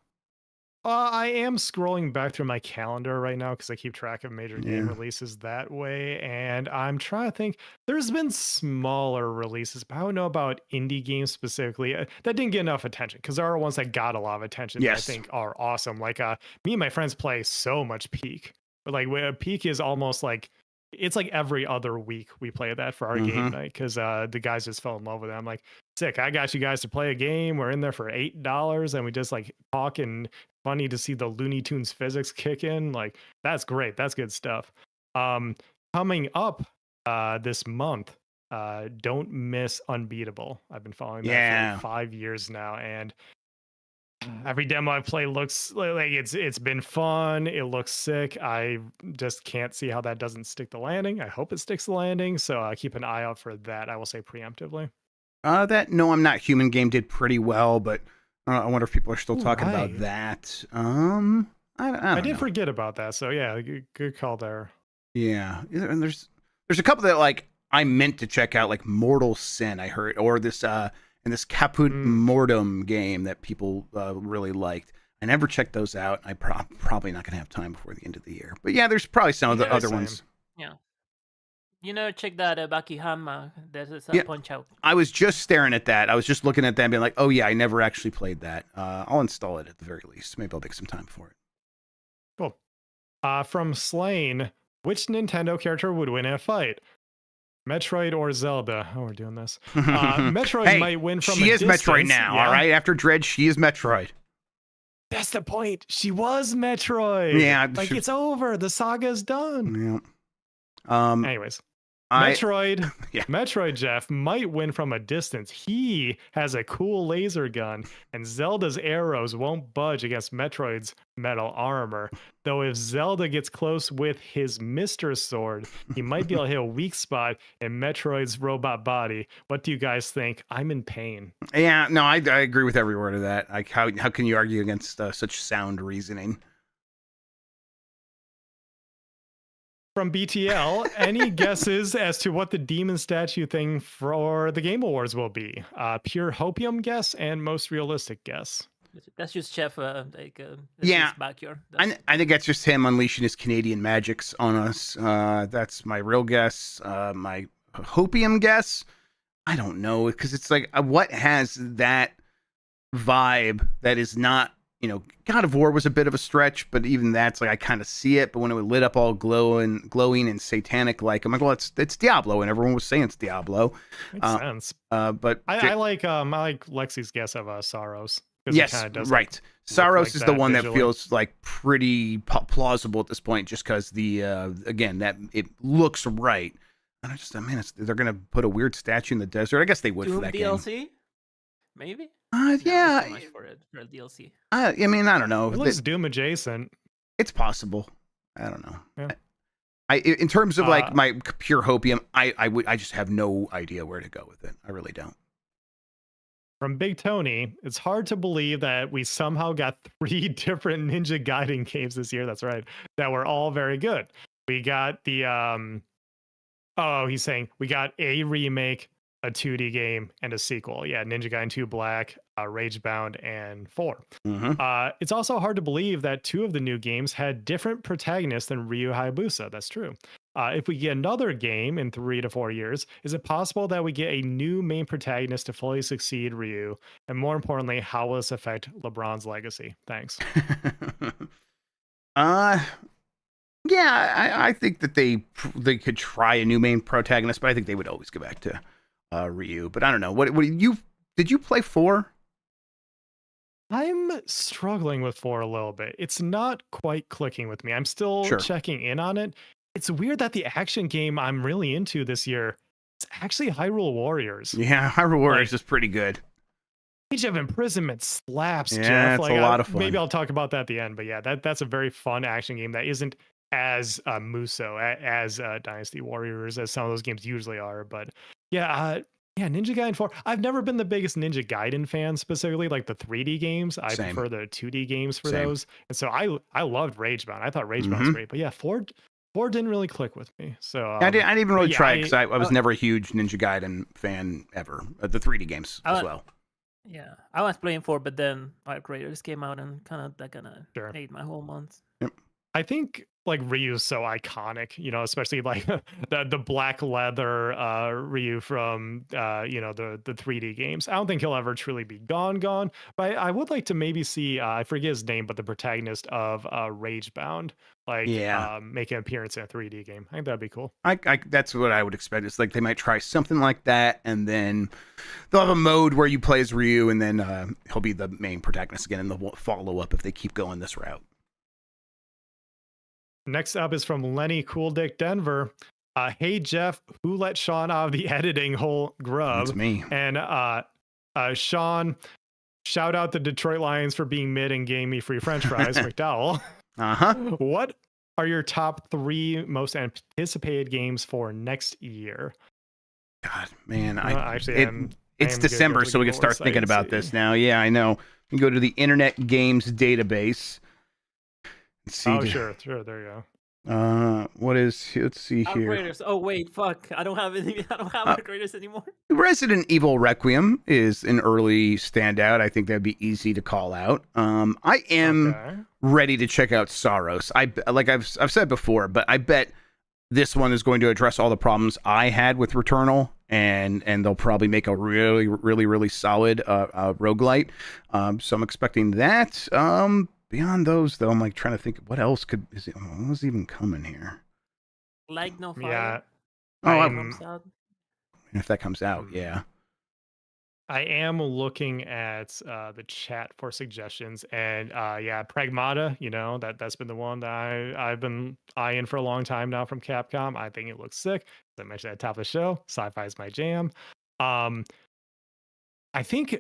C: I am scrolling back through my calendar right now because I keep track of major game releases that way, and I'm trying to think. There's been smaller releases, but I don't know about indie games specifically that didn't get enough attention, because there are ones that got a lot of attention that I think are awesome. Like me and my friends play so much Peak, but like Peak is almost like, it's like every other week we play that for our game night, because the guys just fell in love with it. I'm like, sick, I got you guys to play a game. We're in there for $8 and we just like talk, and funny to see the Looney Tunes physics kick in. Like, that's great. That's good stuff. Coming up this month, don't miss Unbeatable. I've been following that for 5 years now, and every demo I play looks like it's been fun. It looks sick. I just can't see how that doesn't stick the landing. I hope it sticks the landing, so keep an eye out for that. I will say preemptively.
B: That No, I'm Not Human game did pretty well, but I wonder if people are still talking about
C: Right.
B: that. I don't
C: I did
B: know.
C: forget about that. So yeah, good call there.
B: Yeah, and there's a couple that like I meant to check out, like Mortal Sin, I heard, or this and this Caput Mortem game that people really liked. I never checked those out. I probably not gonna have time before the end of the year. But yeah, there's probably some of the other ones.
A: Yeah. Check that Bakihama. There's a
B: Yeah.
A: Punch Out.
B: I was just staring at that. I was just looking at that and being like, oh yeah, I never actually played that. I'll install it at the very least. Maybe I'll make some time for it.
C: Cool. From Slain, which Nintendo character would win in a fight? Metroid or Zelda? Oh, we're doing this. Metroid might win from
B: she
C: a
B: is
C: distance.
B: Metroid now,
C: Yeah.
B: all right? After Dread, she is Metroid.
C: That's the point. She was Metroid.
B: Yeah.
C: Like, it's over. The saga is done.
B: Yeah.
C: Anyways. Metroid Jeff might win from a distance. He has a cool laser gun, and Zelda's arrows won't budge against Metroid's metal armor. Though if Zelda gets close with his Mr. Sword, he might be able to hit a weak spot in Metroid's robot body. What do you guys think? I'm in pain.
B: Yeah, no, I agree with every word of that. Like, how can you argue against such sound reasoning?
C: From BTL, any guesses as to what the demon statue thing for the Game Awards will be? Pure hopium guess and most realistic guess.
A: That's just Chef.
B: Yeah,
A: backyard.
B: I think that's just him unleashing his Canadian magics on us. That's my real guess. My hopium guess, I don't know, because it's like, what has that vibe that is not, God of War was a bit of a stretch, but even that's like, I kind of see it. But when it was lit up all glowing and satanic, like, I'm like, well, it's Diablo, and everyone was saying it's Diablo.
C: Makes sense.
B: But
C: I like Lexi's guess of Sorrows.
B: Yes, right. Sorrows is the one
C: visually.
B: that feels like pretty plausible at this point, just because the again, that it looks right. And I just, they're gonna put a weird statue in the desert. I guess they would
A: Doom
B: for that
A: DLC?
B: game.
A: Maybe.
B: Yeah.
A: So much for DLC.
B: I don't know.
C: It looks Doom adjacent.
B: It's possible. I don't know.
C: Yeah.
B: In terms of like my pure hopium, I just have no idea where to go with it. I really don't.
C: From Big Tony, it's hard to believe that we somehow got 3 different Ninja Gaiden games this year. That's right. That were all very good. We got the he's saying we got a remake, a 2D game, and a sequel. Yeah, Ninja Gaiden 2 Black, Ragebound, and 4.
B: Mm-hmm.
C: It's also hard to believe that 2 of the new games had different protagonists than Ryu Hayabusa. That's true. If we get another game in 3 to 4 years, is it possible that we get a new main protagonist to fully succeed Ryu? And more importantly, how will this affect LeBron's legacy? Thanks.
B: Yeah, I think that they could try a new main protagonist, but I think they would always go back to Ryu. But I don't know. What did you play 4?
C: I'm struggling with 4 a little bit. It's not quite clicking with me. I'm still checking in on it. It's weird that the action game I'm really into this year is actually Hyrule Warriors.
B: Yeah, Hyrule Warriors is pretty good.
C: Age of Imprisonment slaps,
B: yeah,
C: Jeff.
B: It's a lot of fun.
C: Maybe I'll talk about that at the end. But yeah, that's a very fun action game that isn't as Muso, as Dynasty Warriors, as some of those games usually are. But yeah, Ninja Gaiden 4. I've never been the biggest Ninja Gaiden fan, specifically like the 3D games. I prefer the 2D games for those. And so I loved Ragebound. I thought Ragebound was great. But yeah, 4 didn't really click with me. So
B: I didn't even really try it because I was never a huge Ninja Gaiden fan ever. The 3D games as well.
A: Yeah, I was playing 4, but then Arc Raiders came out and kind of ate my whole month.
B: Yep.
C: I think like Ryu's so iconic, especially like the black leather Ryu from the 3D games. I don't think he'll ever truly be gone, but I would like to maybe see I forget his name, but the protagonist of Ragebound, make an appearance in a 3D game. I think that'd be cool.
B: That's what I would expect. It's like they might try something like that, and then they'll have a mode where you play as Ryu, and then he'll be the main protagonist again, and they'll follow up if they keep going this route.
C: Next up is from Lenny Cool Dick Denver. Hey Jeff, who let Sean out of the editing hole? Grubb.
B: That's me.
C: And Sean, shout out the Detroit Lions for being mid and getting me free French fries. McDowell. What are your top 3 most anticipated games for next year?
B: God, man, It's
C: am good
B: December, so we can start thinking about this now. Yeah, I know. We can go to the Internet Games Database. Let's see.
C: Oh, sure. There you go.
B: What is? Let's see here.
A: Upgraders. Oh wait, fuck! I don't have any. I don't have upgraders anymore.
B: Resident Evil Requiem is an early standout. I think that'd be easy to call out. I am ready to check out Soros. I've said before, but I bet this one is going to address all the problems I had with Returnal, and they'll probably make a really solid roguelite. So I'm expecting that. Beyond those, though, I'm like trying to think what else what was even coming here.
A: Like no fire.
C: Yeah.
B: If that comes out, yeah.
C: I am looking at the chat for suggestions, and yeah, Pragmata, that's been the one that I've been eyeing for a long time now from Capcom. I think it looks sick. As I mentioned at the top of the show, sci-fi is my jam. I think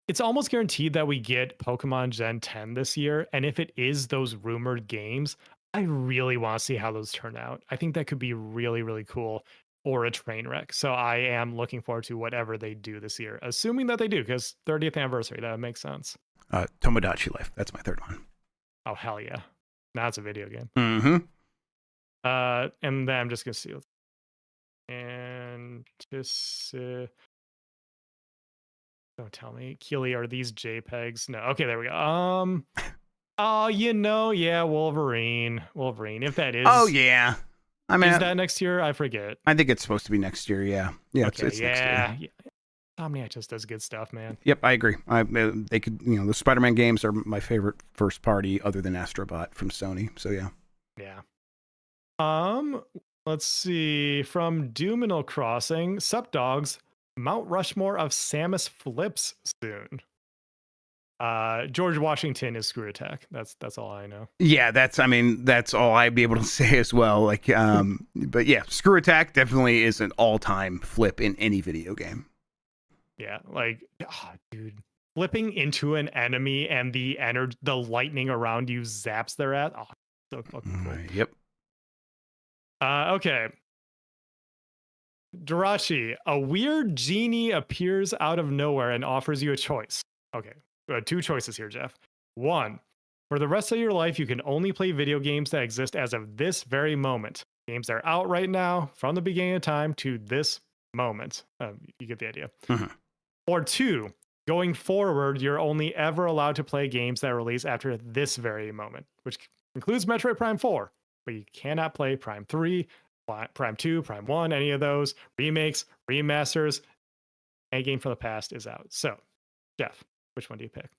C: it's almost guaranteed that we get Pokemon Gen 10 this year, and if it is those rumored games, I really want to see how those turn out. I think that could be really cool, or a train wreck. So I am looking forward to whatever they do this year, assuming that they do, because 30th anniversary, that makes sense.
B: Tomodachi Life, that's my third one.
C: Oh, hell yeah. Now it's a video game.
B: Mm-hmm.
C: And then I'm just going to see. And just... don't tell me. Keely, are these JPEGs? No. Okay, there we go. Oh, yeah, Wolverine. If that is...
B: Oh, yeah. I mean,
C: is that next year? I forget.
B: I think it's supposed to be next year. Yeah.
C: Okay,
B: it's next year.
C: Yeah. Omniac just does good stuff, man.
B: Yep, I agree. They could, the Spider-Man games are my favorite first party other than Astrobot from Sony. So yeah.
C: Yeah. Let's see. From Doomino Crossing, Sup Dogs, Mount Rushmore of Samus flips soon. George Washington is Screw Attack. That's all I know.
B: Yeah, that's all I'd be able to say as well. Like, but yeah, Screw Attack definitely is an all-time flip in any video game.
C: Yeah, like, dude, flipping into an enemy and the lightning around you zaps their ass. Oh, so fucking cool.
B: Yep.
C: Okay. Jirachi, a weird genie appears out of nowhere and offers you a choice. Okay. Two choices here, Jeff. One, for the rest of your life, you can only play video games that exist as of this very moment. Games that are out right now, from the beginning of time to this moment. You get the idea.
B: Mm-hmm.
C: Or two, going forward, you're only ever allowed to play games that are released after this very moment, which includes Metroid Prime 4, but you cannot play Prime 3, Prime 2, Prime 1, any of those. Remakes, remasters, any game from the past is out. So, Jeff, which one do you pick?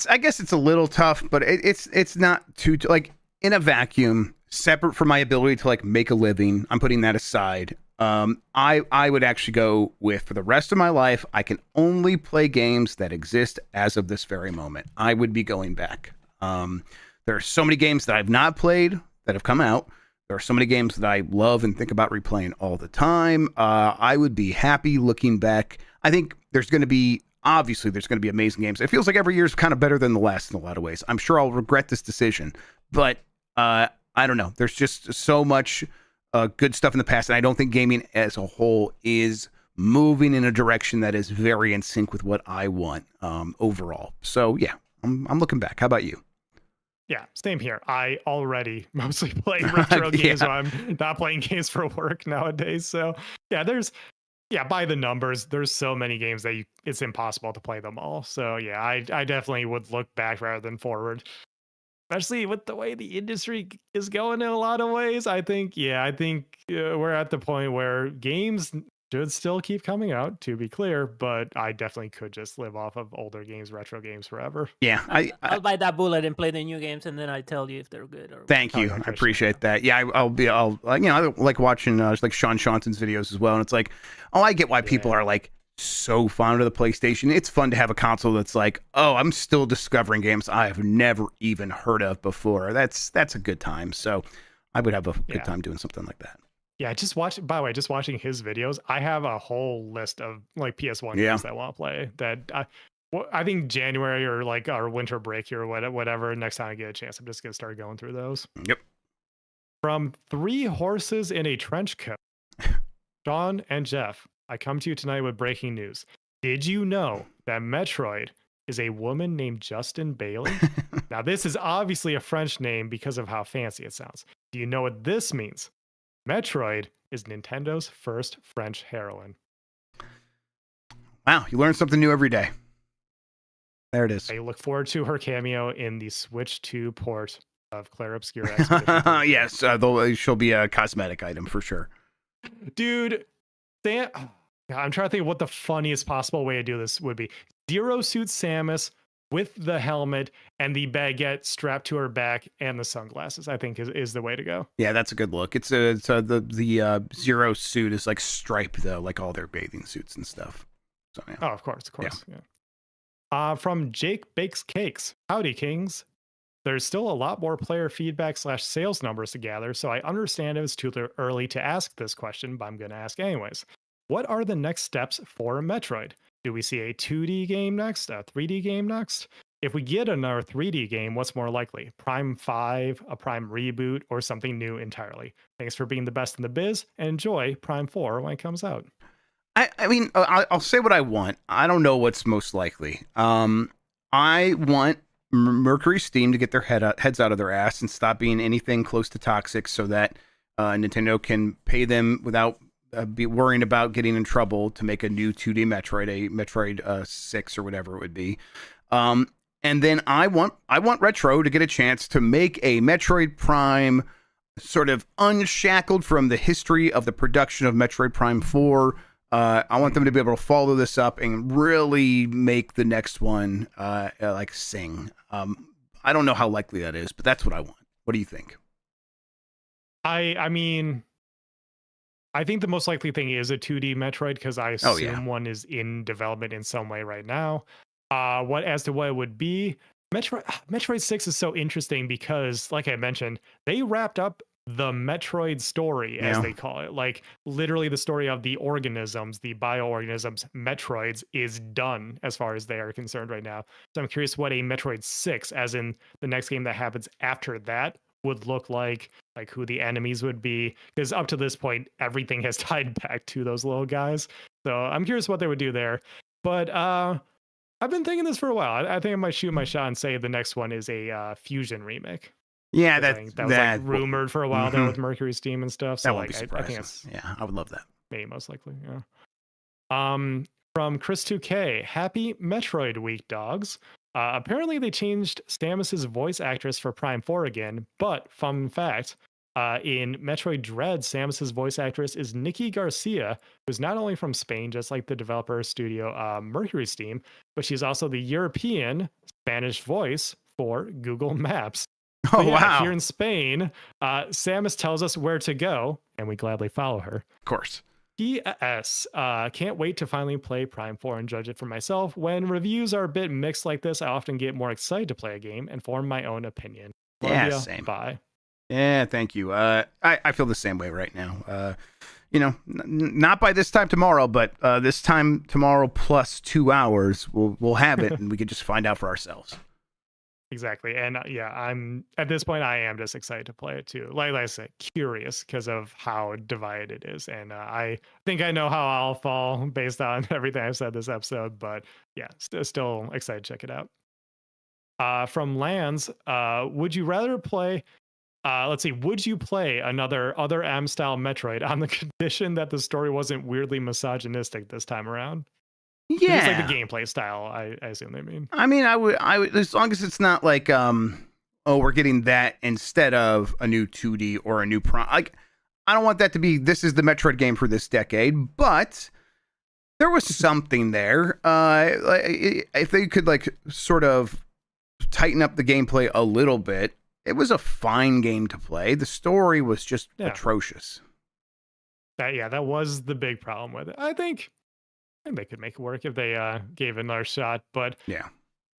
B: I guess it's a little tough, but it's not too like in a vacuum, separate from my ability to like make a living. I'm putting that aside. I would actually go with, for the rest of my life, I can only play games that exist as of this very moment. I would be going back. There are so many games that I've not played that have come out. There are so many games that I love and think about replaying all the time. I would be happy looking back. I think there's going to be amazing games. It feels like every year is kind of better than the last in a lot of ways. I'm sure I'll regret this decision, but I don't know. There's just so much good stuff in the past, and I don't think gaming as a whole is moving in a direction that is very in sync with what I want overall. So yeah, I'm looking back. How about you?
C: Yeah, same here. I already mostly play retro games, so I'm not playing games for work nowadays. So yeah, by the numbers, there's so many games that it's impossible to play them all. So yeah, I definitely would look back rather than forward. Especially with the way the industry is going in a lot of ways. I think we're at the point where games should still keep coming out, to be clear, but I definitely could just live off of older games, retro games forever.
B: Yeah,
A: I'll buy that bullet and play the new games, and then I tell you if they're good or.
B: Thank you, I appreciate that. Yeah, I like watching like Sean Shonson's videos as well, and it's like, oh, I get why people are like so fond of the PlayStation. It's fun to have a console that's like, oh, I'm still discovering games I have never even heard of before. That's a good time. So I would have a good time doing something like that.
C: Yeah, by the way, just watching his videos, I have a whole list of like PS1 games that I want to play. That I think January or like our winter break here, or whatever. Next time I get a chance, I'm just gonna start going through those.
B: Yep.
C: From Three Horses in a Trench Coat, Sean and Jeff, I come to you tonight with breaking news. Did you know that Metroid is a woman named Justin Bailey? Now, this is obviously a French name because of how fancy it sounds. Do you know what this means? Metroid is Nintendo's first French heroine.
B: Wow, you learn something new every day. There it is.
C: I look forward to her cameo in the Switch 2 port of Claire Obscura.
B: Yes, though she'll be a cosmetic item for sure.
C: Dude, I'm trying to think of what the funniest possible way to do this would be. Zero Suit Samus with the helmet and the baguette strapped to her back and the sunglasses, I think is the way to go.
B: Yeah, that's a good look. It's the Zero Suit is like striped though, like all their bathing suits and stuff. So, yeah.
C: Oh, of course. Yeah. From Jake Bakes Cakes. Howdy, Kings. There's still a lot more player feedback / sales numbers to gather, so I understand it was too early to ask this question, but I'm going to ask anyways. What are the next steps for Metroid? Do we see a 2D game next, a 3D game next? If we get another 3D game, what's more likely? Prime 5, a Prime reboot, or something new entirely? Thanks for being the best in the biz, and enjoy Prime 4 when it comes out.
B: I mean, I'll say what I want. I don't know what's most likely. I want Mercury Steam to get their heads out of their ass and stop being anything close to toxic, so that Nintendo can pay them without be worrying about getting in trouble to make a new 2D Metroid, a Metroid 6 or whatever it would be. And then I want Retro to get a chance to make a Metroid Prime sort of unshackled from the history of the production of Metroid Prime 4. I want them to be able to follow this up and really make the next one like sing. I don't know how likely that is, but that's what I want. What do you think?
C: I mean, I think the most likely thing is a 2D Metroid because I assume one is in development in some way right now. As to what it would be, Metroid 6 is so interesting because, like I mentioned, they wrapped up the Metroid story, as they call it. Like, literally the story of the organisms, the bioorganisms, Metroids, is done as far as they are concerned right now. So I'm curious what a Metroid 6, as in the next game that happens after that, would look like who the enemies would be. Because up to this point, everything has tied back to those little guys. So I'm curious what they would do there. But I've been thinking this for a while. I think I might shoot my shot and say the next one is a Fusion remake.
B: Yeah,
C: that was like rumored for a while there with Mercury Steam and stuff. So
B: that would be surprising.
C: I think it's
B: I would love that.
C: Maybe most likely. Yeah. From Chris 2K, happy Metroid Week, dogs. Apparently they changed Samus's voice actress for Prime 4 again, but fun fact, in Metroid Dread, Samus's voice actress is Nikki Garcia, who's not only from Spain, just like the developer studio Mercury Steam, but she's also the European Spanish voice for Google Maps.
B: Oh, wow.
C: Here in Spain, Samus tells us where to go, and we gladly follow her.
B: Of course.
C: P.S. Can't wait to finally play Prime 4 and judge it for myself. When reviews are a bit mixed like this, I often get more excited to play a game and form my own opinion.
B: Same.
C: Bye.
B: Yeah, thank you. I feel the same way right now. Not by this time tomorrow, but this time tomorrow plus 2 hours, we'll have it, and we can just find out for ourselves.
C: Exactly. And I'm at this point, I am just excited to play it too. Like I said, curious because of how divided it is. And I think I know how I'll fall based on everything I've said this episode. But yeah, still excited to check it out. From Lands, would you rather play? Would you play other M style Metroid on the condition that the story wasn't weirdly misogynistic this time around?
B: Yeah,
C: it's like the gameplay style. I assume they mean.
B: I mean, I would, as long as it's not like, we're getting that instead of a new 2D or a new Prime. Like, I don't want that to be. This is the Metroid game for this decade, but there was something there. If they could sort of tighten up the gameplay a little bit, it was a fine game to play. The story was just atrocious.
C: That was the big problem with it. I think they could make it work if they gave it another shot. But
B: yeah,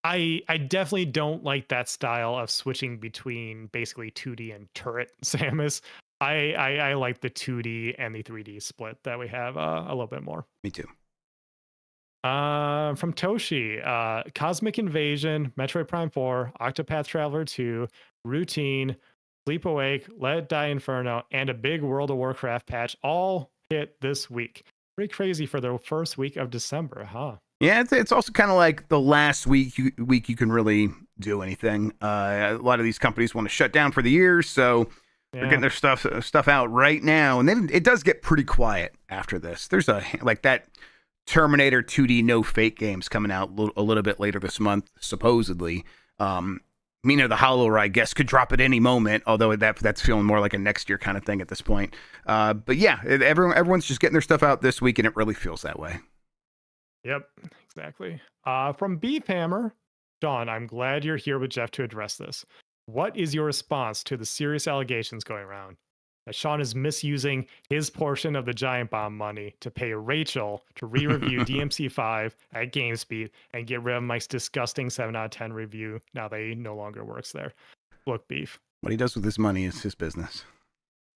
C: I definitely don't like that style of switching between basically 2D and turret Samus. I like the 2D and the 3D split that we have a little bit more.
B: Me too.
C: From Toshi, Cosmic Invasion, Metroid Prime 4, Octopath Traveler 2, Routine, Sleep Awake, Let It Die Inferno, and a big World of Warcraft patch all hit this week. Pretty crazy for the first week of December, huh?
B: Yeah, it's also kind of like the last week you can really do anything. A lot of these companies want to shut down for the year, so they're getting their stuff out right now, and then it does get pretty quiet after this. There's like that Terminator 2D No Fate games coming out a little bit later this month, supposedly. Mina the Hollow, I guess, could drop at any moment, although that's feeling more like a next year kind of thing at this point. But yeah, everyone's just getting their stuff out this week, and it really feels that way.
C: Yep, exactly. From Beef Hammer, Sean, I'm glad you're here with Jeff to address this. What is your response to the serious allegations going around that Sean is misusing his portion of the Giant Bomb money to pay Rachel to re-review DMC5 at GameSpeed and get rid of Mike's disgusting 7 out of 10 review now that he no longer works there? Look, Beef.
B: What he does with his money is his business.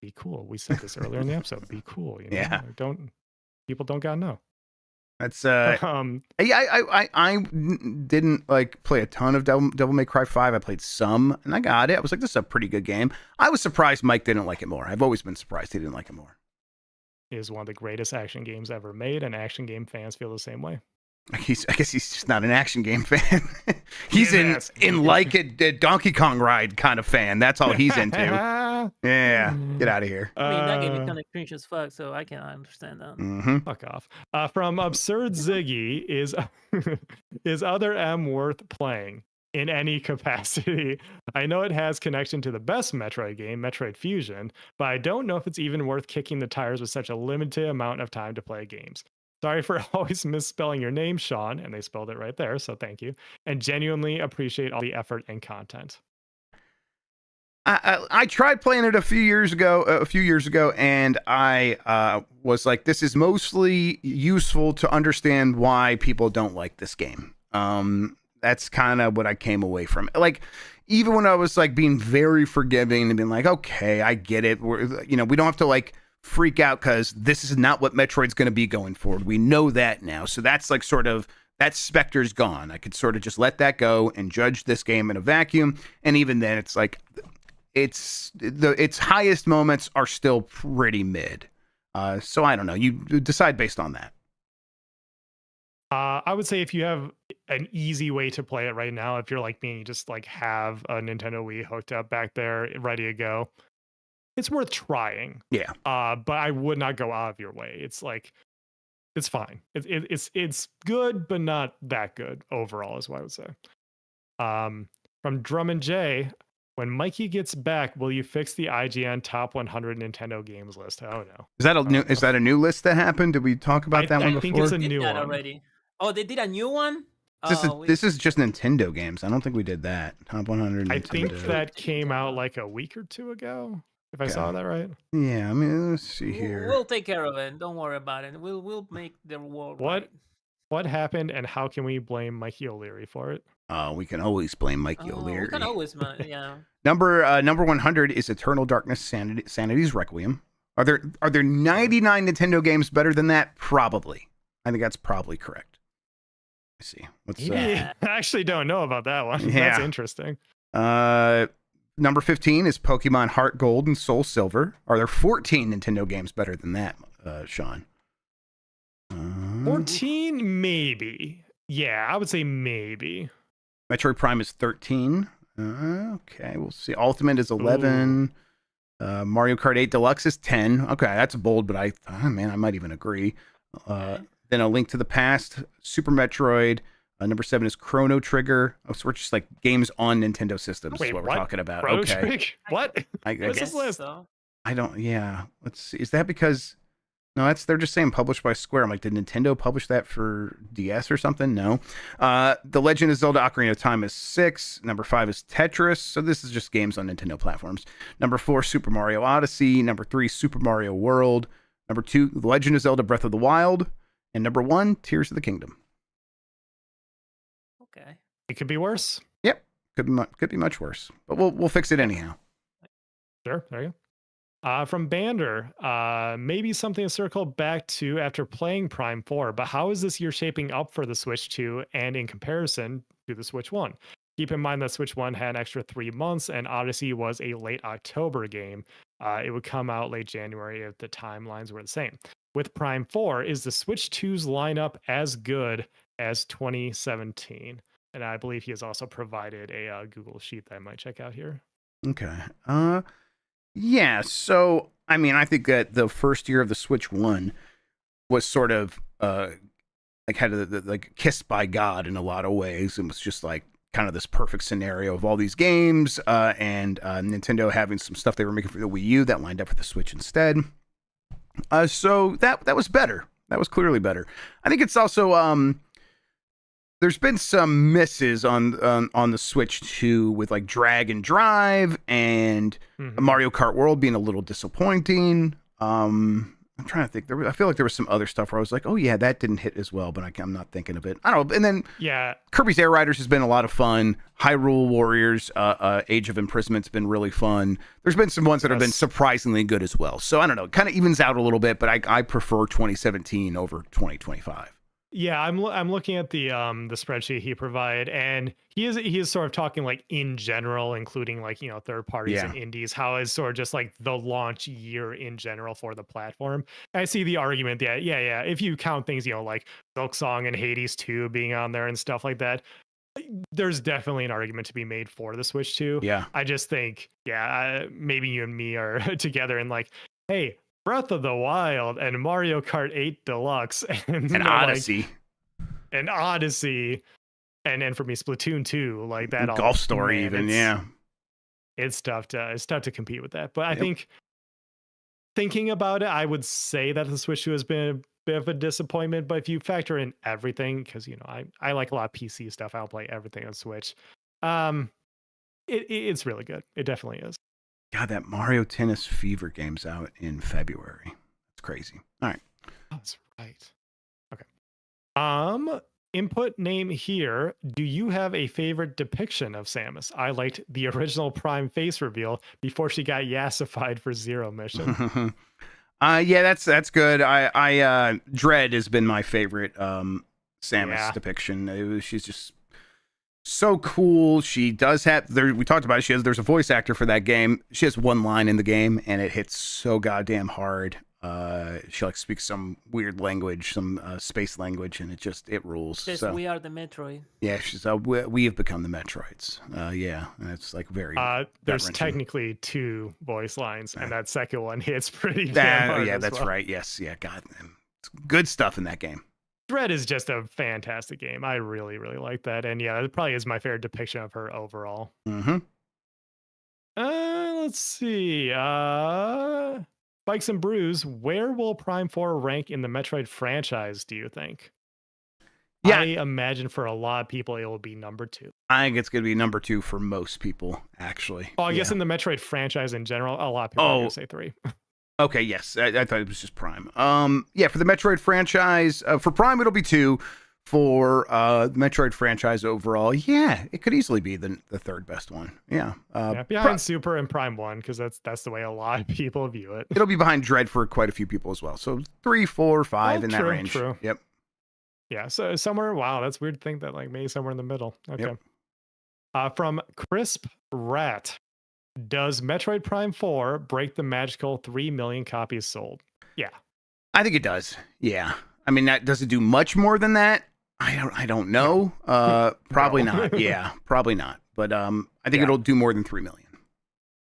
C: Be cool. We said this earlier in the episode. Be cool. You know?
B: Yeah.
C: People don't gotta know.
B: That's I didn't like play a ton of Devil May Cry 5. I played some and I got it. I was like, this is a pretty good game. I was surprised Mike didn't like it more. I've always been surprised he didn't like it more.
C: It is one of the greatest action games ever made, and action game fans feel the same way.
B: I guess he's just not an action game fan. He's in like a Donkey Kong ride kind of fan. That's all he's into. Yeah, get out of here.
A: I mean, that game is kind of cringe as fuck, so I can understand that.
B: Mm-hmm.
C: Fuck off. From Absurd Ziggy is Other M worth playing in any capacity? I know it has connection to the best Metroid game, Metroid Fusion, but I don't know if it's even worth kicking the tires with such a limited amount of time to play games. Sorry for always misspelling your name, Sean, and they spelled it right there, so thank you. And genuinely appreciate all the effort and content.
B: I tried playing it a few years ago, and I was like, this is mostly useful to understand why people don't like this game. That's kind of what I came away from. Like, even when I was like being very forgiving and being like, okay, I get it. We don't have to like freak out because this is not what Metroid's going to be going forward. We know that now. So that's like sort of, that specter's gone. I could sort of just let that go and judge this game in a vacuum. And even then, it's like, its highest moments are still pretty mid. So I don't know. You decide based on that.
C: I would say if you have an easy way to play it right now, if you're like me, you just like have a Nintendo Wii hooked up back there, ready to go, it's worth trying.
B: Yeah.
C: But I would not go out of your way. It's like, it's fine. It's good, but not that good overall, is what I would say. From Drummond J, when Mikey gets back, will you fix the IGN top 100 Nintendo games list? Oh no.
B: Is that a new list that happened? Did we talk about that one before?
C: I think it's a new one
A: already. Oh, they did a new one?
B: This is just Nintendo games. I don't think we did that. Top 100 Nintendo.
C: I think that came out like a week or two ago, if I saw that right.
B: Yeah, I mean, let's see here.
A: We'll take care of it. Don't worry about it. We'll make the world right.
C: What happened, and how can we blame Mikey O'Leary for it?
B: We can always blame Mikey O'Leary.
A: We can always, yeah.
B: Number 100 is Eternal Darkness Sanity's Requiem. Are there 99 Nintendo games better than that? Probably. I think that's probably correct. Let's see.
C: I actually don't know about that one. Yeah. That's interesting.
B: Number 15 is Pokemon Heart Gold and Soul Silver. Are there 14 Nintendo games better than that, Sean?
C: 14, maybe. Yeah, I would say maybe.
B: Metroid Prime is 13. Okay, we'll see. Ultimate is 11. Mario Kart 8 Deluxe is 10. Okay, that's bold, but I might even agree. Then A Link to the Past, Super Metroid. Number 7 is Chrono Trigger. Oh, so we're just like games on Nintendo systems. Wait, is what we're talking about.
C: Chrono
B: okay.
C: Trigger? What?
B: I
C: What's
B: guess
C: this list?
A: So.
B: I don't. Yeah. Let's see. Is that because? No, they're just saying published by Square. I'm like, did Nintendo publish that for DS or something? No. The Legend of Zelda: Ocarina of Time is 6. Number 5 is Tetris. So this is just games on Nintendo platforms. Number 4, Super Mario Odyssey. Number 3, Super Mario World. Number 2, The Legend of Zelda: Breath of the Wild. And number 1, Tears of the Kingdom.
A: Okay.
C: It could be worse.
B: Yep. Could be much worse. But we'll fix it anyhow.
C: Sure. There you go. From Bander, maybe something to circle back to after playing Prime 4, but how is this year shaping up for the Switch 2 and in comparison to the Switch 1? Keep in mind that Switch 1 had an extra 3 months and Odyssey was a late October game. It would come out late January if the timelines were the same. with Prime 4, is the Switch 2's lineup as good as 2017? And I believe he has also provided a Google Sheet that I might check out here.
B: Okay. Yeah. So, I mean, I think that the first year of the Switch 1 was sort of like had like kissed by God in a lot of ways. It was just like kind of this perfect scenario of all these games and Nintendo having some stuff they were making for the Wii U that lined up for the Switch instead. So that was better. That was clearly better. I think it's also there's been some misses on the Switch 2 with like Drag and Drive and Mario Kart World being a little disappointing. I'm trying to think. I feel like there was some other stuff where I was like, oh yeah, that didn't hit as well, but I'm not thinking of it. I don't know. And then Kirby's Air Riders has been a lot of fun. Hyrule Warriors, Age of Imprisoment's been really fun. There's been some ones that have been surprisingly good as well. So I don't know. It kind of evens out a little bit, but I prefer 2017 over 2025.
C: Yeah, I'm looking at the spreadsheet he provided, and he is sort of talking like in general, including like, you know, third parties and indies, how is sort of just like the launch year in general for the platform. And I see the argument that if you count things, you know, like Silksong and Hades 2 being on there and stuff like that, there's definitely an argument to be made for the Switch 2.
B: Yeah.
C: I just think, maybe you and me are together and like, hey, Breath of the Wild and Mario Kart 8 Deluxe and
B: Odyssey.
C: And Odyssey. And for me, Splatoon 2, like that.
B: Golf Story, even,
C: It's tough to compete with that. But I think thinking about it, I would say that the Switch 2 has been a bit of a disappointment. But if you factor in everything, because, you know, I like a lot of PC stuff. I'll play everything on Switch. It's really good. It definitely is.
B: God, that Mario Tennis Fever game's out in February. That's crazy. All right.
C: Oh, that's right. Okay. Input name here. Do you have a favorite depiction of Samus? I liked the original Prime face reveal before she got yassified for Zero Mission.
B: Yeah, that's good. I Dread has been my favorite Samus depiction. She's just so cool. She does have we talked about it. There's a voice actor for that game. She has one line in the game and it hits so goddamn hard. She like speaks some weird language, some space language, and it rules.
A: So we are the Metroid.
B: Yeah, she's we have become the Metroids. And it's like very
C: there's technically 2 voice lines, and that second one hits pretty damn hard.
B: Yeah, that's right. Yes, God, it's good stuff in that game.
C: Dread is just a fantastic game. I really, really like that. And yeah, it probably is my favorite depiction of her overall. Let's see. Bikes and Brews, where will Prime 4 rank in the Metroid franchise, do you think? Yeah. I imagine for a lot of people, it will be number 2.
B: I think it's going to be number 2 for most people, actually.
C: Oh, I guess in the Metroid franchise in general, a lot of people are going to say 3.
B: Okay, yes. I thought it was just Prime. For the Metroid franchise, for Prime, it'll be 2. For the Metroid franchise overall, it could easily be the third best one.
C: Behind Super and Prime 1, because that's the way a lot of people view it.
B: It'll be behind Dread for quite a few people as well. So 3, 4, 5 in that range.
C: True.
B: Yep.
C: Yeah, so somewhere, wow, that's weird to think that like maybe somewhere in the middle. Okay. Yep. From Crisp Rat, does Metroid Prime 4 break the magical 3 million copies sold? Yeah.
B: I think it does. Yeah. I mean, does it do much more than that? I don't know. Probably not. Yeah, probably not. But I think it'll do more than 3 million.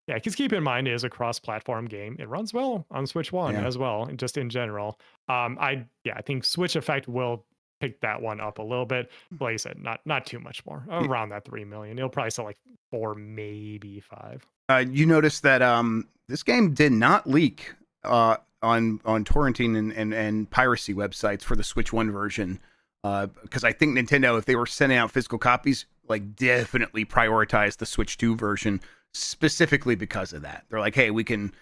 C: Yeah, because keep in mind, it is a cross-platform game. It runs well on Switch 1 as well, and just in general. I think Switch Effect will pick that one up a little bit. Like I said, not too much more. Around that 3 million. It'll probably sell like 4, maybe 5.
B: You notice that this game did not leak on torrenting and piracy websites for the Switch 1 version. Because I think Nintendo, if they were sending out physical copies, like definitely prioritize the Switch 2 version specifically because of that. They're like, hey, we could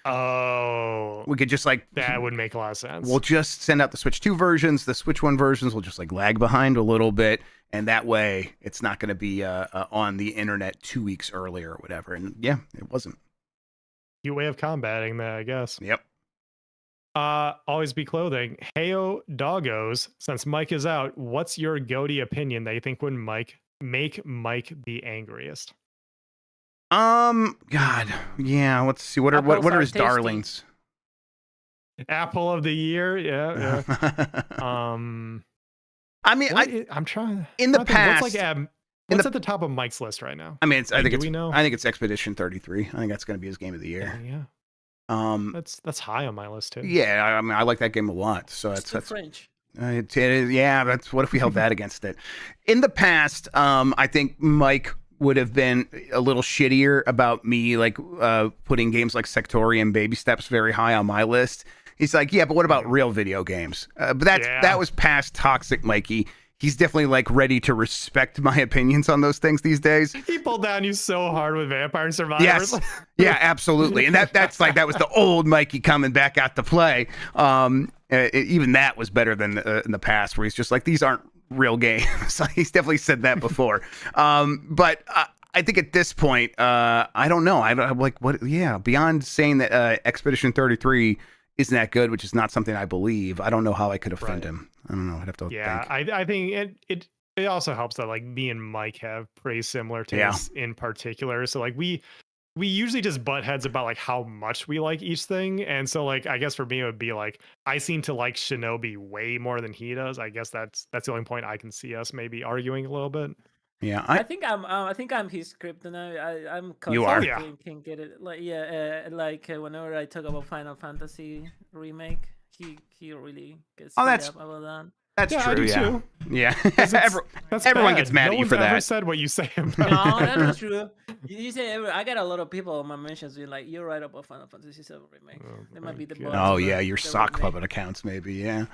B: just like
C: that would make a lot of sense.
B: We'll just send out the Switch 2 versions. The Switch 1 versions will just like lag behind a little bit, and that way it's not going to be on the internet 2 weeks earlier or whatever. And yeah, it wasn't.
C: New way of combating that, I guess.
B: Yep.
C: Always be clothing. Heyo Doggos, since Mike is out, what's your goatee opinion that you think would make Mike the angriest?
B: God, yeah. Let's see. What are his darlings?
C: Apple of the year. Yeah.
B: I mean,
C: I'm trying.
B: in the past,
C: What's at the top of Mike's list right now?
B: I mean, I think
C: it's
B: Expedition 33. I think that's going to be his game of the year.
C: Yeah. That's high on my list too.
B: Yeah, I mean, I like that game a lot. So that's
A: French.
B: It is, yeah. That's what if we held that against it? In the past, I think Mike would have been a little shittier about me like putting games like Sectorium Baby Steps very high on my list. He's like, yeah, but what about real video games? But that was past toxic Mikey. He's definitely like ready to respect my opinions on those things these days.
C: He pulled down you so hard with Vampire Survivors.
B: Yes, yeah, absolutely. And that was the old Mikey coming back out to play. Even that was better than in the past, where he's just like, these aren't real games. He's definitely said that before. But I think at this point, I don't know. I'm like, what? Yeah, beyond saying that Expedition 33 isn't that good, which is not something I believe, I don't know how I could offend him. I don't know. I'd have to think.
C: I think it also helps that like me and Mike have pretty similar tastes in particular. So like we usually just butt heads about like how much we like each thing. And so like I guess for me it would be like I seem to like Shinobi way more than he does. I guess that's the only point I can see us maybe arguing a little bit.
B: Yeah,
A: I think I'm his kryptonite. I'm
B: you are.
A: Can get it like whenever I talk about Final Fantasy remake, he really gets up about that.
B: That's true.
C: I do too.
B: Yeah, everyone gets mad at you for that.
C: Ever said what you say about
A: No, that's not true. You say I got a lot of people on my mentions being like, "You're right about Final Fantasy VII remake." They might be the boss.
B: Oh yeah, your sock puppet accounts maybe. Yeah.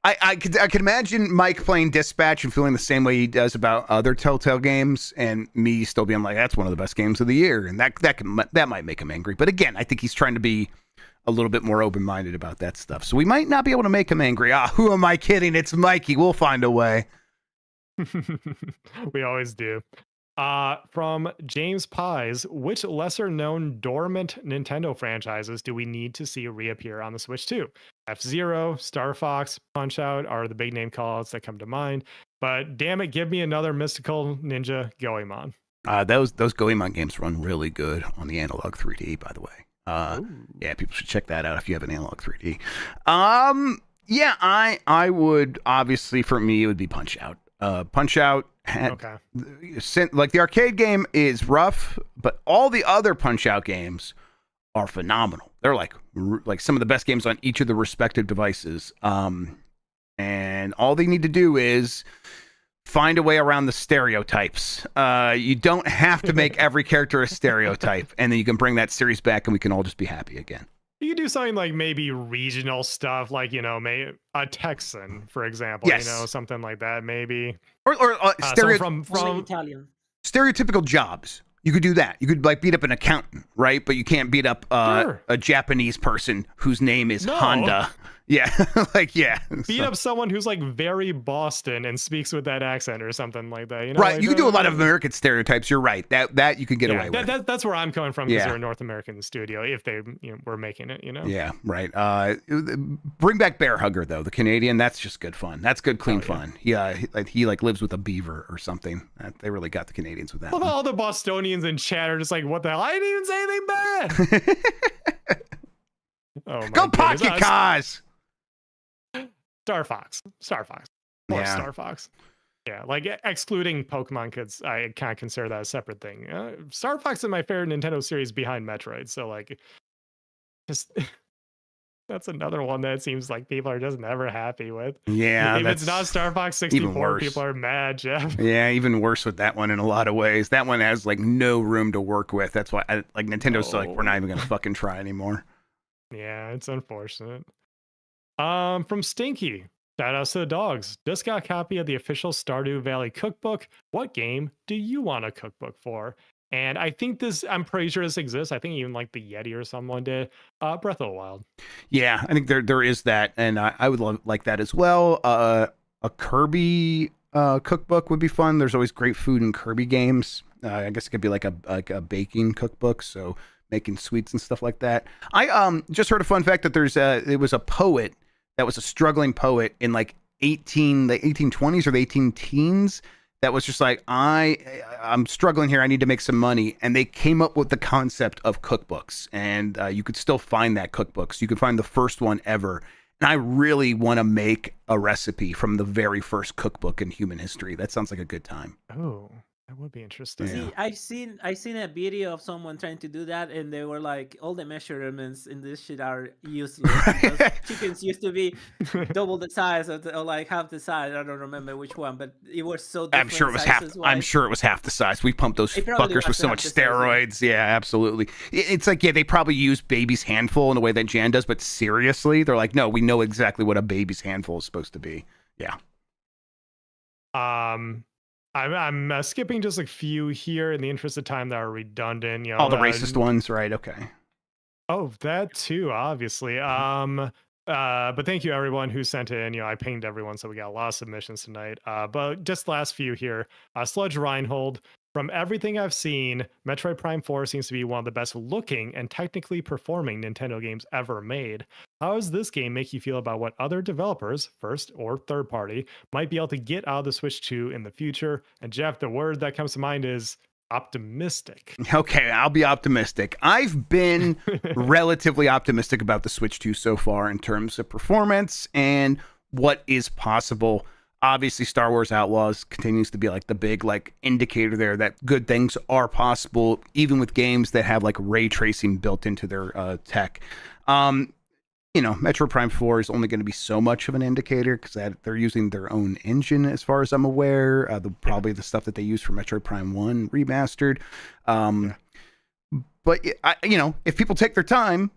B: I could imagine Mike playing Dispatch and feeling the same way he does about other Telltale games, and me still being like, "That's one of the best games of the year," and that might make him angry. But again, I think he's trying to be a little bit more open-minded about that stuff, so we might not be able to make him angry. Who am I kidding? It's Mikey. We'll find a way.
C: We always do. From James Pies, which lesser-known dormant Nintendo franchises do we need to see reappear on the Switch 2? F-Zero, Star Fox, Punch-Out are the big name callouts that come to mind. But damn it, give me another mystical ninja Goemon.
B: Those Goemon games run really good on the analog 3D, by the way. Yeah, people should check that out if you have an analog 3D. Yeah, I would, obviously for me it would be Punch-Out. Punch-Out had like the arcade game is rough, but all the other Punch-Out games are phenomenal. They're like some of the best games on each of the respective devices. And all they need to do is find a way around the stereotypes. You don't have to make every character a stereotype, and then you can bring that series back and we can all just be happy again.
C: You could do something like maybe regional stuff, like, you know, a Texan, for example, you know, something like that, maybe.
B: Or
A: from Italian.
B: Stereotypical jobs. You could do that. You could like beat up an accountant, right? But you can't beat up a Japanese person whose name is Honda. Yeah,
C: beat up someone who's like very Boston and speaks with that accent or something like that. You know,
B: right?
C: Like,
B: you can do a lot of American stereotypes. You're right. That you can get away with.
C: That's where I'm coming from, because they're a North American studio. If they were making it, you know.
B: Yeah, right. Bring back Bear Hugger though, the Canadian. That's just good fun. That's good, clean fun. Yeah, he lives with a beaver or something. They really got the Canadians with that.
C: Well, all the Bostonians in chat are just like, "What the hell? I didn't even say anything bad." Oh my
B: Go Pocket Cars.
C: Star Fox. More Star Fox. Yeah, like excluding Pokemon kids, I kind of consider that a separate thing. Star Fox is my favorite Nintendo series behind Metroid, so like, just that's another one that seems like people are just never happy with.
B: Yeah,
C: if it's not Star Fox 64, people are mad, Jeff.
B: Yeah, even worse with that one in a lot of ways. That one has like no room to work with. That's why Nintendo's like, we're not even gonna fucking try anymore.
C: Yeah, it's unfortunate. From Stinky, shout outs to the dogs. Just got a copy of the official Stardew Valley cookbook. What game do you want a cookbook for? And I think I'm pretty sure this exists. I think even like the Yeti or someone did. Breath of the Wild. Yeah,
B: I think there is that, and I would like that as well. A Kirby cookbook would be fun. There's always great food in Kirby games. I guess it could be like a baking cookbook, so making sweets and stuff like that. I just heard a fun fact that it was a poet that was a struggling poet in like the 1820s or the 18 teens that was just like, I'm struggling here. I need to make some money. And they came up with the concept of cookbooks. And you could still find that cookbooks. You could find the first one ever. And I really want to make a recipe from the very first cookbook in human history. That sounds like a good time.
C: Oh, that would be interesting.
A: See, I seen a video of someone trying to do that, and they were like, all the measurements in this shit are useless. Because chickens used to be double the size or like half the size. I don't remember which one, but it was so different.
B: I'm sure it was half the size. We pumped those fuckers with so much steroids. Yeah, absolutely. It's like, yeah, they probably use baby's handful in the way that Jan does, but seriously, they're like, no, we know exactly what a baby's handful is supposed to be. Yeah.
C: I'm skipping just a few here in the interest of time that are redundant. You know,
B: all the racist ones, right? Okay.
C: Oh, that too, obviously. But thank you everyone who sent in. You know, I pinged everyone, so we got a lot of submissions tonight. But just last few here. Sludge Reinhold. From everything I've seen, Metroid Prime 4 seems to be one of the best looking and technically performing Nintendo games ever made. How does this game make you feel about what other developers, first or third party, might be able to get out of the Switch 2 in the future? And Jeff, the word that comes to mind is optimistic.
B: Okay, I'll be optimistic. I've been relatively optimistic about the Switch 2 so far in terms of performance and what is possible. Obviously, Star Wars Outlaws continues to be like the big like indicator there that good things are possible, even with games that have like ray tracing built into their tech. You know, Metroid Prime 4 is only going to be so much of an indicator because they're using their own engine, as far as I'm aware. Probably the stuff that they use for Metroid Prime 1 remastered. But you know, if people take their time,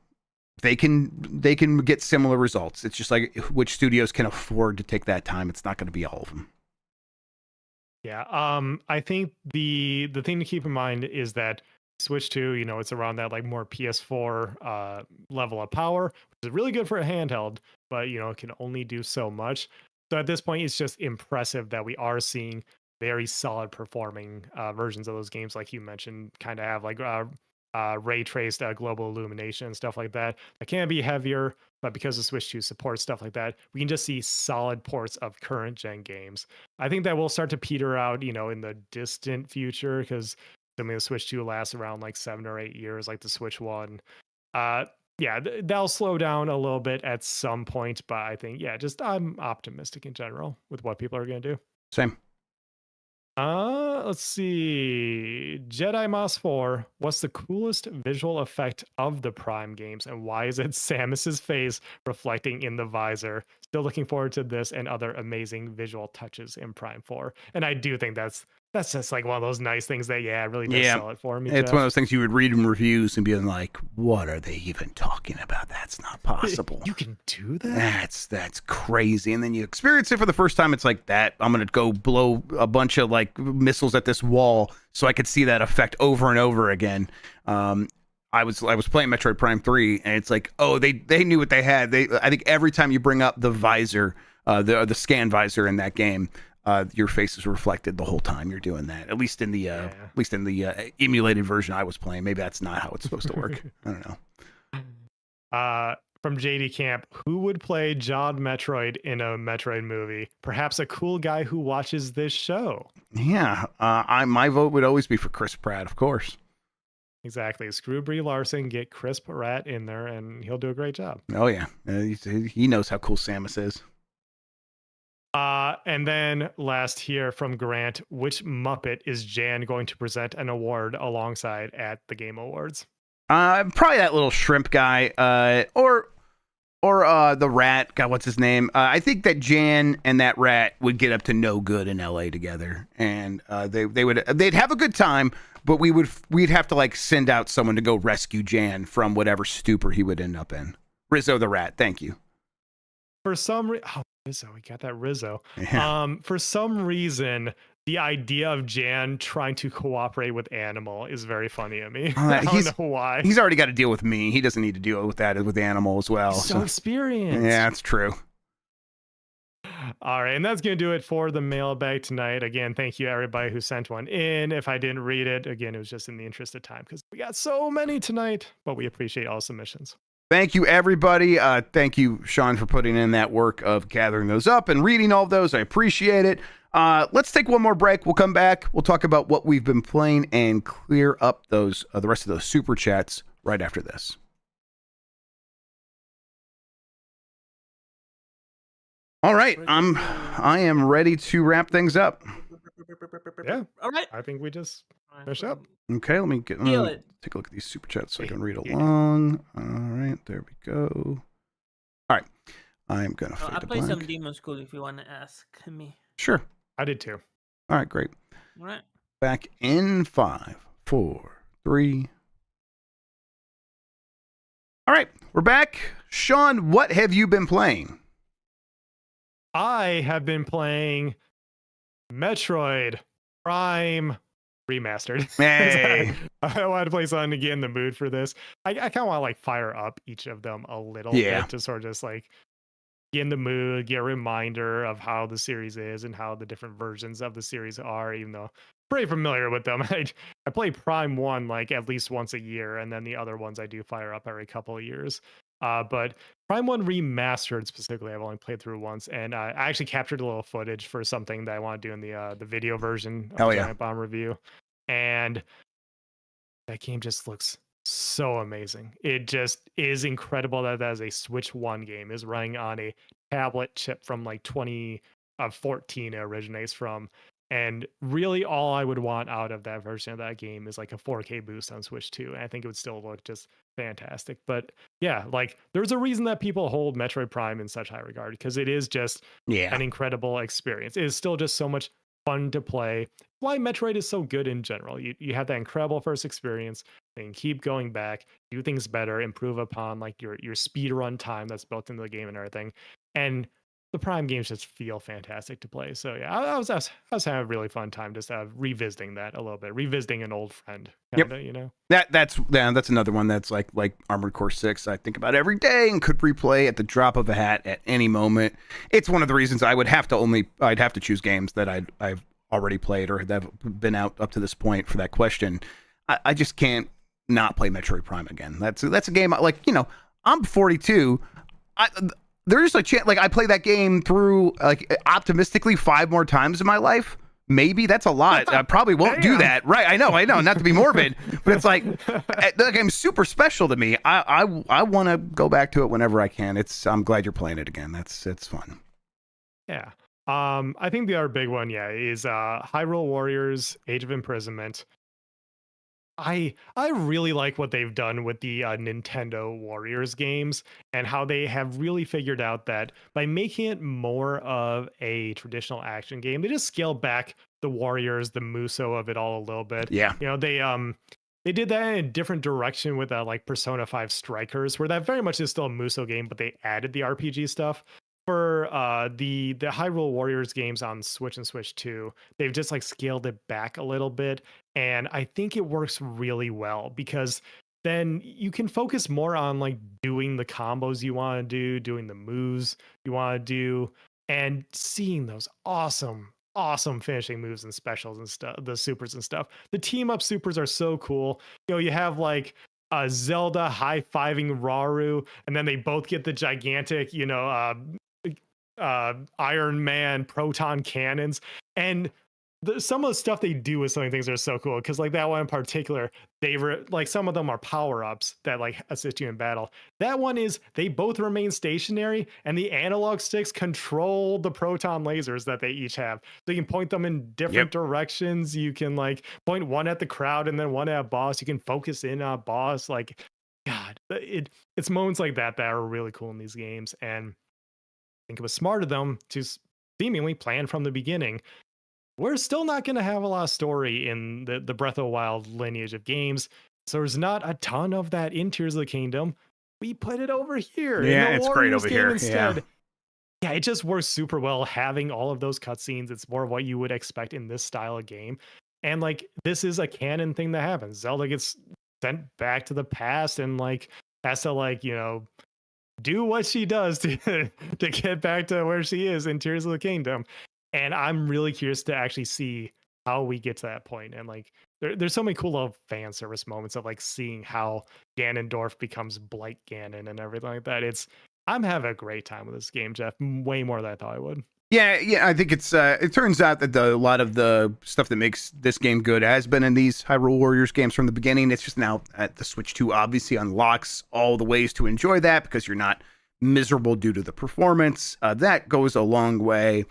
B: they can get similar results. It's just like which studios can afford to take that time. It's not going to be all of them.
C: Yeah, I think the thing to keep in mind is that Switch 2, you know, it's around that like more PS4 level of power, which is really good for a handheld, but you know, it can only do so much. So at this point, it's just impressive that we are seeing very solid performing versions of those games, like you mentioned, kind of have like ray traced global illumination and stuff like that. That can be heavier, but because the Switch 2 supports stuff like that, we can just see solid ports of current gen games. I think that will start to peter out, you know, in the distant future, because the Switch 2 lasts around like 7 or 8 years, like the Switch 1. Yeah, that'll slow down a little bit at some point, but I think, yeah, just I'm optimistic in general with what people are going to do.
B: Same.
C: Let's see. Jedi Moss 4. What's the coolest visual effect of the Prime games, and why is it Samus's face reflecting in the visor? Still looking forward to this and other amazing visual touches in Prime 4. And I do think that's just like one of those nice things that, yeah, really does sell it for me.
B: It's one of those things you would read in reviews and be like, what are they even talking about? That's not possible.
C: You can do that?
B: That's crazy. And then you experience it for the first time. It's like that. I'm going to go blow a bunch of like missiles at this wall so I could see that effect over and over again. I was playing Metroid Prime 3 and it's like, oh, they knew what they had. I think every time you bring up the visor, the scan visor in that game, your face is reflected the whole time you're doing that. At least in the emulated version I was playing. Maybe that's not how it's supposed to work. I don't know.
C: From JD Camp, who would play John Metroid in a Metroid movie? Perhaps a cool guy who watches this show.
B: Yeah, my vote would always be for Chris Pratt, of course.
C: Exactly. Screw Brie Larson, get Chris Pratt in there, and he'll do a great job.
B: Oh yeah, he knows how cool Samus is.
C: And then last here from Grant, which Muppet is Jan going to present an award alongside at the Game Awards?
B: Probably that little shrimp guy, or the rat. God, what's his name? I think that Jan and that rat would get up to no good in LA together, and they'd have a good time. But we'd have to like send out someone to go rescue Jan from whatever stupor he would end up in. Rizzo the rat. Thank you.
C: For some reason, Rizzo, we got that Rizzo.
B: Yeah.
C: For some reason, the idea of Jan trying to cooperate with Animal is very funny to me. I don't know why.
B: He's already got to deal with me. He doesn't need to deal with that with Animal as well.
C: He's so experienced.
B: Yeah, that's true.
C: All right, and that's going to do it for the mailbag tonight. Again, thank you everybody who sent one in. If I didn't read it, again, it was just in the interest of time because we got so many tonight, but we appreciate all submissions.
B: Thank you, everybody. Thank you, Sean, for putting in that work of gathering those up and reading all of those. I appreciate it. Let's take one more break. We'll come back. We'll talk about what we've been playing and clear up those the rest of those super chats right after this. All right, I am ready to wrap things up.
C: Yeah.
A: All right.
C: I think we just finish up.
B: Okay, let me take a look at these super chats so I can read along. All right, there we go. All right, I'm gonna fade
A: I'll
B: to
A: play
B: black.
A: some Demon School if you want to ask me.
B: Sure.
C: I did too.
B: All right, great.
A: All right.
B: Back in 5, 4, 3. All right, we're back. Sean, what have you been playing?
C: I have been playing Metroid Prime Remastered.
B: Hey.
C: I wanted to play something to get in the mood for this. I kind of want to like fire up each of them a little bit to sort of just like get in the mood, get a reminder of how the series is and how the different versions of the series are, even though I'm pretty familiar with them. I play Prime 1 like at least once a year, and then the other ones I do fire up every couple of years. But Prime 1 Remastered specifically, I've only played through once, and I actually captured a little footage for something that I want to do in the video version of Giant Bomb Review. And that game just looks so amazing. It just is incredible that that is a Switch 1 game, is running on a tablet chip from like 2014 it originates from. And really all I would want out of that version of that game is like a 4K boost on Switch 2. And I think it would still look just fantastic. But yeah, like there's a reason that people hold Metroid Prime in such high regard, because it is just an incredible experience. It is still just so much fun to play. Why Metroid is so good in general. You have that incredible first experience, and keep going back, do things better, improve upon like your speed run time that's built into the game and everything. And the Prime games just feel fantastic to play. So yeah, I was having a really fun time just revisiting that a little bit, revisiting an old friend, kinda, you know.
B: That's another one that's like Armored Core 6. I think about every day and could replay at the drop of a hat at any moment. It's one of the reasons I'd have to choose games that I've already played or that have been out up to this point for that question. I just can't not play Metroid Prime again. That's a game like, you know, I'm 42. There's a chance, like I play that game through like optimistically 5 more times in my life. Maybe that's a lot. I probably won't do that. Right. I know. Not to be morbid, but it's like the game's super special to me. I want to go back to it whenever I can. I'm glad you're playing it again. It's fun.
C: Yeah. I think the other big one, is Hyrule Warriors: Age of Imprisonment. I really like what they've done with the Nintendo Warriors games, and how they have really figured out that by making it more of a traditional action game, they just scale back the Warriors, the Muso of it all a little bit.
B: Yeah.
C: You know, they did that in a different direction with like Persona 5 Strikers, where that very much is still a Muso game, but they added the RPG stuff. For the Hyrule Warriors games on Switch and Switch 2, they've just like scaled it back a little bit, and I think it works really well, because then you can focus more on like doing the combos you want to do, doing the moves you want to do, and seeing those awesome finishing moves and specials and stuff, the supers and stuff. The team up supers are so cool. You know, you have like Zelda high-fiving Rauru, and then they both get the gigantic, you know, Iron Man proton cannons, and some of the stuff they do with some of the things are so cool, because like that one in particular, like some of them are power-ups that like assist you in battle. That one is they both remain stationary, and the analog sticks control the proton lasers that they each have, so you can point them in different directions. You can like point one at the crowd and then one at a boss. You can focus in on a boss. Like, god, it's moments like that that are really cool in these games, and I think it was smart of them to seemingly plan from the beginning. We're still not going to have a lot of story in the Breath of the Wild lineage of games, so there's not a ton of that in Tears of the Kingdom. We put it over here.
B: Yeah,
C: in the
B: it's
C: Warriors
B: great over
C: game
B: here.
C: instead. Yeah, it just works super well having all of those cutscenes. It's more of what you would expect in this style of game. And like, this is a canon thing that happens. Zelda gets sent back to the past and like has to like, you know, do what she does to get back to where she is in Tears of the Kingdom. And I'm really curious to actually see how we get to that point. And like, there's so many cool little fan service moments of like seeing how Ganondorf becomes Blight Ganon and everything like that. I'm having a great time with this game, Jeff. Way more than I thought I would.
B: Yeah, I think it turns out that a lot of the stuff that makes this game good has been in these Hyrule Warriors games from the beginning. It's just now at the Switch 2 obviously unlocks all the ways to enjoy that because you're not miserable due to the performance. That goes a long way.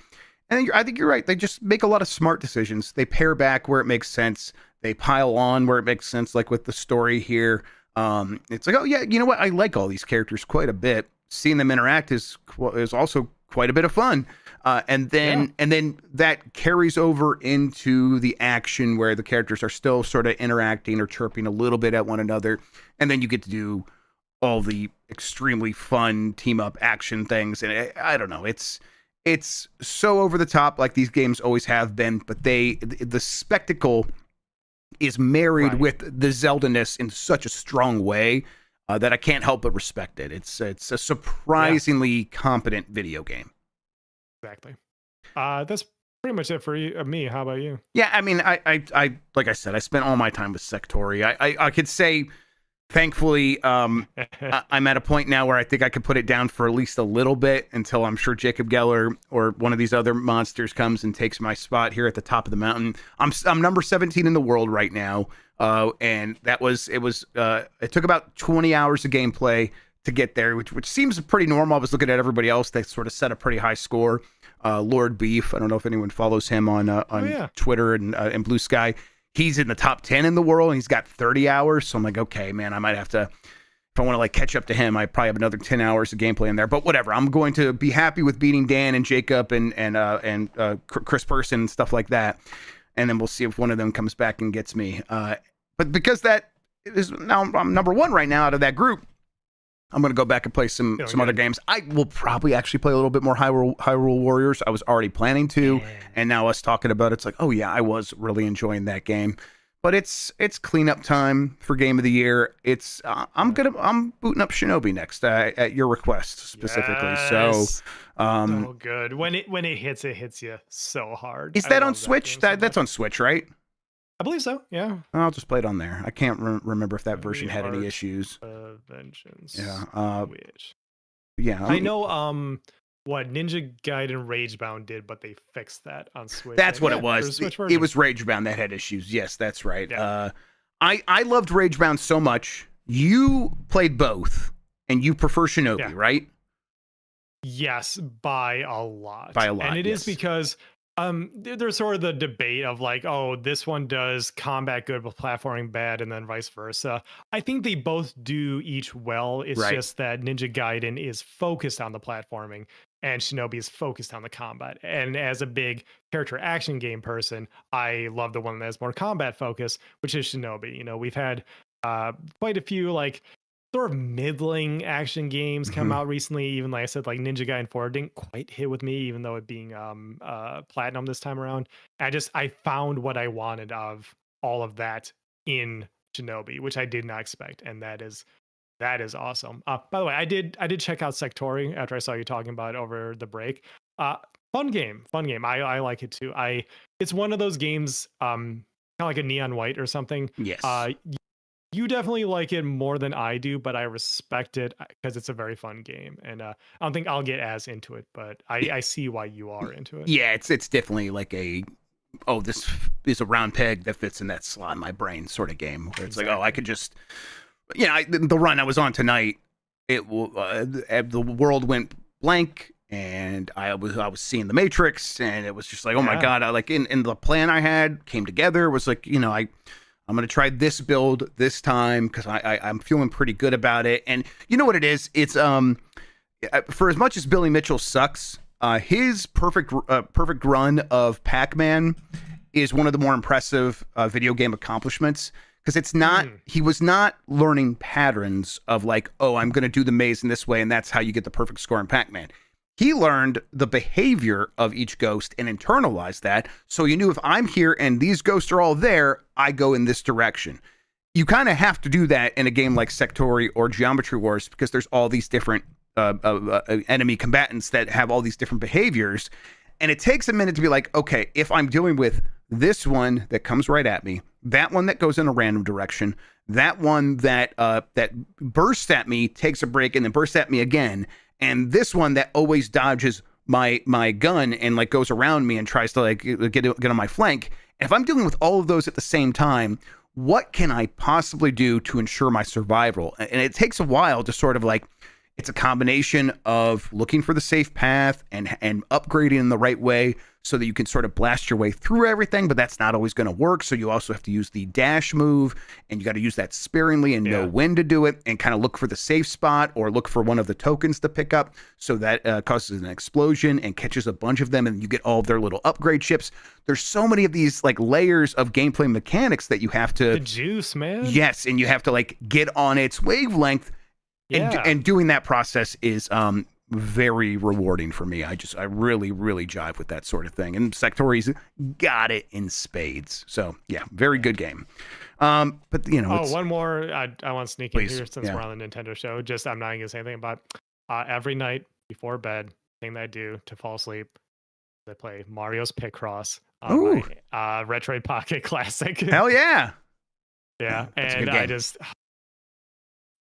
B: And I think you're right. They just make a lot of smart decisions. They pare back where it makes sense. They pile on where it makes sense, like with the story here. It's like, oh yeah, you know what? I like all these characters quite a bit. Seeing them interact is also quite a bit of fun. And then that carries over into the action where the characters are still sort of interacting or chirping a little bit at one another. And then you get to do all the extremely fun team up action things. And I don't know, it's so over the top like these games always have been, but the spectacle is married with the Zelda-ness in such a strong way that I can't help but respect it. It's a surprisingly competent video game.
C: Exactly. That's pretty much it for me. How about you?
B: Yeah, I mean, I like I said, I spent all my time with Sectori. I could say, thankfully, I'm at a point now where I think I could put it down for at least a little bit until I'm sure Jacob Geller or one of these other monsters comes and takes my spot here at the top of the mountain. I'm number 17 in the world right now, and it took about 20 hours of gameplay to get there, which seems pretty normal. I was looking at everybody else that sort of set a pretty high score. Lord Beef, I don't know if anyone follows him on Twitter and Blue Sky. He's in the top 10 in the world, and he's got 30 hours. So I'm like, okay, man, I might have to, if I want to like catch up to him, I probably have another 10 hours of gameplay in there. But whatever, I'm going to be happy with beating Dan and Jacob and Chris Person and stuff like that. And then we'll see if one of them comes back and gets me. But because that is now I'm number one right now out of that group, I'm going to go back and play some other games. I will probably actually play a little bit more Hyrule Warriors. I was already planning to, and now us talking about it's like, oh yeah, I was really enjoying that game. But it's cleanup time for Game of the Year. It's I'm booting up Shinobi next at your request specifically.
C: Yes.
B: So
C: good. When it hits you so hard.
B: Is that on Switch? That's on Switch, right?
C: I believe so. Yeah.
B: I'll just play it on there. I can't remember if that version had any issues.
C: Vengeance.
B: Yeah.
C: Which.
B: Yeah.
C: I know. What Ninja Gaiden Ragebound did, but they fixed that on Switch.
B: That's what it was. It was Ragebound that had issues. Yes, that's right. Yeah. I loved Ragebound so much. You played both, and you prefer Shinobi, right?
C: Yes, by a lot. And it
B: is
C: because there's sort of the debate of like, oh, this one does combat good but platforming bad, and then vice versa. I think they both do each well. It's just that Ninja Gaiden is focused on the platforming and Shinobi is focused on the combat. And as a big character action game person, I love the one that has more combat focus, which is Shinobi. You know, we've had quite a few like sort of middling action games come out recently. Even like I said, like Ninja Gaiden 4 didn't quite hit with me, even though it being platinum this time around. I found what I wanted of all of that in Shinobi, which I did not expect, and that is awesome. By the way, I did check out Sectori after I saw you talking about it over the break. Fun game. I like it too. It's one of those games, kind of like a Neon White or something.
B: Yes.
C: You definitely like it more than I do, but I respect it because it's a very fun game. And I don't think I'll get as into it, but I see why you are into it.
B: Yeah, it's definitely like this is a round peg that fits in that slot in my brain sort of game. Where it's like, oh, I could just, the run I was on tonight, the world went blank, and I was seeing the Matrix, and it was just like, oh my God, in the plan I had came together. It was like, I'm going to try this build this time because I'm feeling pretty good about it. And you know what it is? It's for as much as Billy Mitchell sucks, his perfect run of Pac-Man is one of the more impressive video game accomplishments, because it's not he was not learning patterns of like, oh, I'm going to do the maze in this way and that's how you get the perfect score in Pac-Man. He learned the behavior of each ghost and internalized that. So you knew if I'm here and these ghosts are all there, I go in this direction. You kind of have to do that in a game like Sectori or Geometry Wars, because there's all these different enemy combatants that have all these different behaviors. And it takes a minute to be like, okay, if I'm dealing with this one that comes right at me, that one that goes in a random direction, that one that bursts at me, takes a break, and then bursts at me again, and this one that always dodges my gun and like goes around me and tries to like get on my flank. And if I'm dealing with all of those at the same time, what can I possibly do to ensure my survival? And it takes a while to sort of like, it's a combination of looking for the safe path and upgrading in the right way so that you can sort of blast your way through everything, but that's not always going to work. So you also have to use the dash move, and you got to use that sparingly and know when to do it, and kind of look for the safe spot or look for one of the tokens to pick up so that causes an explosion and catches a bunch of them, and you get all of their little upgrade chips. There's so many of these like layers of gameplay mechanics that you have to...
C: The juice, man.
B: Yes, and you have to like get on its wavelength. And doing that process is very rewarding for me. I really, really jive with that sort of thing. And Sectori's got it in spades. So yeah, very good game. But you know,
C: one more I want to sneak in here since we're on the Nintendo show. Just I'm not gonna say anything about every night before bed, thing that I do to fall asleep, I play Mario's Picross on my Metroid Pocket Classic.
B: Hell yeah.
C: Yeah, and I just...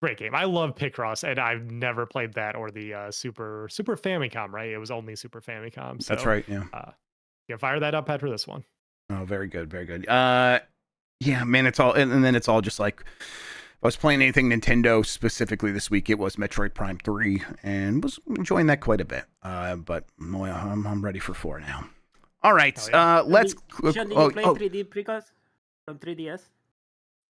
C: Great game. I love Picross, and I've never played that or the Super Famicom, right? It was only Super Famicom. So,
B: that's right, yeah.
C: You can fire that up after this one.
B: Oh, very good, very good. Yeah, man, it's all... And then it's all just like... I was playing anything Nintendo specifically this week. It was Metroid Prime 3, and was enjoying that quite a bit. But well, I'm ready for 4 now. All right, let's...
A: Sean, did you play 3D Picross from 3DS?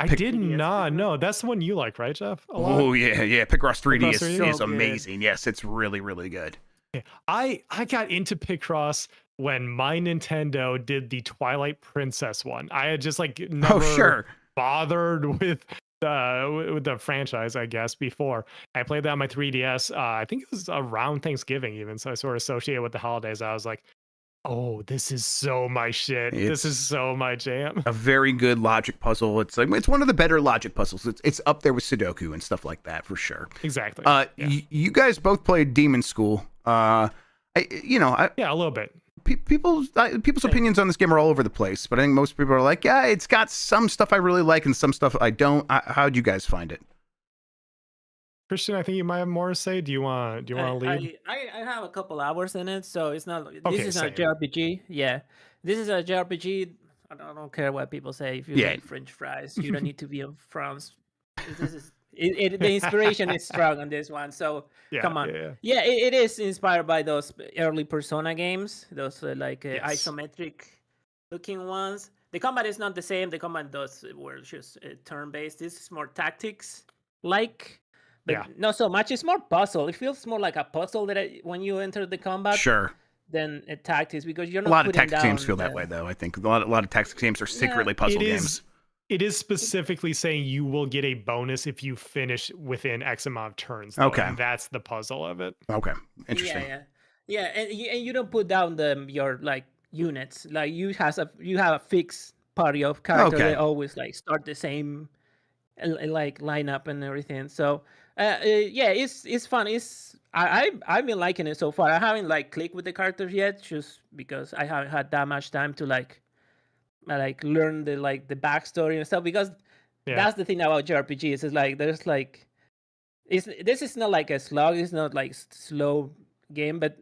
C: I did not. No, that's the one you like, right, Jeff?
B: Oh yeah. Picross 3D is amazing. Good. Yes, it's really, really good.
C: Yeah. I got into Picross when my Nintendo did the Twilight Princess one. I had just like never bothered with the franchise, I guess, before. I played that on my 3DS. I think it was around Thanksgiving even, so I sort of associated with the holidays. I was like, oh, this is so my shit. This is so my jam.
B: A very good logic puzzle. It's like it's one of the better logic puzzles. It's up there with Sudoku and stuff like that for sure.
C: Exactly.
B: You guys both played Demon School. A little bit. People's opinions on this game are all over the place, but I think most people are like, yeah, it's got some stuff I really like and some stuff I don't. How'd you guys find it?
C: Christian, I think you might have more to say. Do you want to lead?
A: I have a couple hours in it, so it's not. This is not a JRPG. Yeah, this is a JRPG. I don't care what people say. If you like French fries, you don't need to be in France. This is the inspiration is strong on this one. So come on. It is inspired by those early Persona games. Those isometric looking ones. The combat is not the same. The combat those were just turn based. This is more tactics like. But not so much. It's more puzzle. It feels more like a puzzle when you enter the combat.
B: Sure.
A: Than a tactics, because you're not.
B: A lot of tactics games feel that way, though. I think a lot of tactics games are secretly puzzle games.
C: It is specifically saying you will get a bonus if you finish within X amount of turns.
B: Okay,
C: and that's the puzzle of it.
B: Okay, interesting.
A: Yeah, and you don't put down your like units. Like you have a fixed party of characters that always like start the same like lineup and everything. So. It's fun. I've been liking it so far. I haven't like clicked with the characters yet, just because I haven't had that much time to like learn the backstory and stuff. Because that's the thing about JRPGs. Is like there's like this is not like a slog. It's not like slow game, but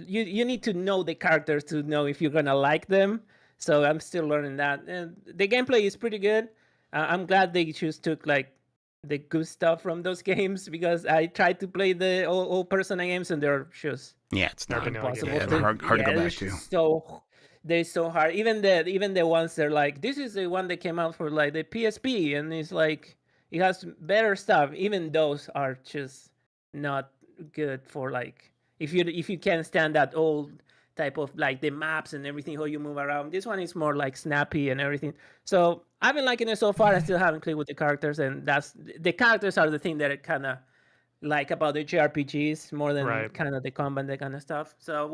A: you need to know the characters to know if you're gonna like them. So I'm still learning that, and the gameplay is pretty good. I'm glad they just took like the good stuff from those games, because I tried to play the old Persona games and they're just
B: it's not
A: impossible.
B: They're hard to go back to.
A: So they're so hard. Even the ones they're like, this is the one that came out for like the PSP, and it's like it has better stuff. Even those are just not good for like if you can't stand that old type of like the maps and everything, how you move around. This one is more like snappy and everything. So I've been liking it so far. I still haven't clicked with the characters, and the characters are the thing that I kind of like about the JRPGs more than kind of the combat, that kind of stuff. So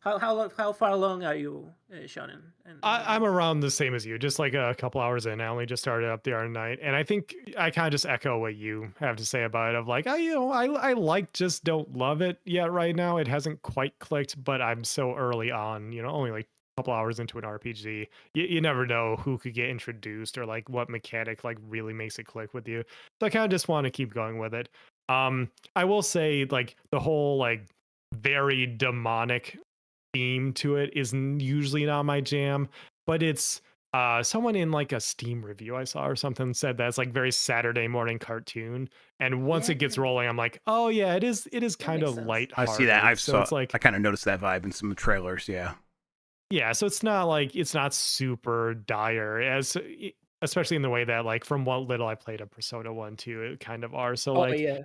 A: how far along are you, Sean?
C: I'm around the same as you, just like a couple hours in. I only just started up the other night, and I think I kind of just echo what you have to say about it. Of like, I like, just don't love it yet right now. It hasn't quite clicked, but I'm so early on. Only like a couple hours into an RPG. You never know who could get introduced or like what mechanic like really makes it click with you. So I kind of just want to keep going with it. I will say like the whole like very demonic theme to it is usually not my jam, but it's someone in like a Steam review I saw or something said that it's like very Saturday morning cartoon, and once
A: Yeah,
C: it gets rolling I'm like, oh yeah, it is
A: that
C: kind
A: makes
C: of
A: sense.
B: I
C: lighthearted.
B: see that.
C: So it's like,
B: I kind of noticed that vibe in some trailers. Yeah.
C: yeah, so it's not like, it's not super dire as especially in the way that like from what little I played of Persona 1 2 it kind of are. So
A: Oh
C: like,
A: yeah.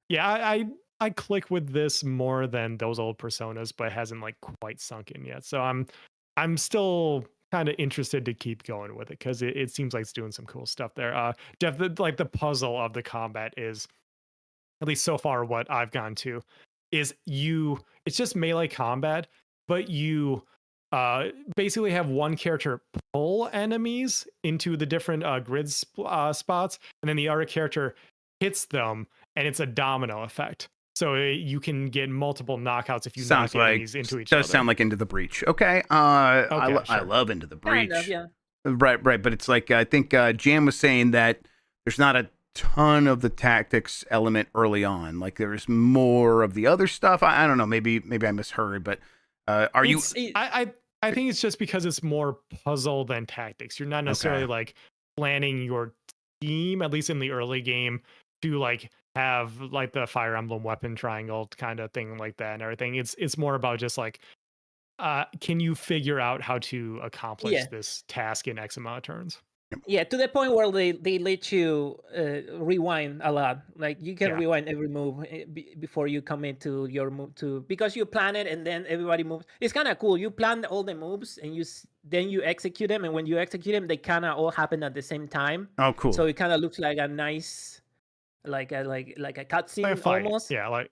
C: yeah, I click with this more than those old Personas, but it hasn't like quite sunk in yet. So I'm still kind of interested to keep going with it because it seems like it's doing some cool stuff there. Jeff, like the puzzle of the combat is, at least so far what I've gone to, is it's just melee combat, but you basically have one character pull enemies into the different spots, and then the other character hits them, and it's a domino effect. So you can get multiple knockouts if you knock
B: Sounds like
C: enemies into each
B: does
C: other.
B: sound like Into the Breach. Okay.
C: Okay,
B: I
C: sure.
B: love Into the Breach.
A: Kind of, yeah.
B: Right. But it's like I think Jam was saying that there's not a ton of the tactics element early on. Like there's more of the other stuff. I don't know. Maybe I misheard. But are you?
C: I think it's just because it's more puzzle than tactics. You're not necessarily like planning your team, at least in the early game, to like have like the Fire Emblem weapon triangle kind of thing like that and everything. It's more about just like, can you figure out how to accomplish this task in X amount of turns?
A: Yeah, to the point where they let you rewind a lot. Like you can rewind every move before you commit to your move because you plan it and then everybody moves. It's kind of cool. You plan all the moves and then you execute them, and when you execute them, they kind of all happen at the same time.
B: Oh, cool.
A: So it kind of looks like a nice, like a cutscene almost.
C: Yeah, like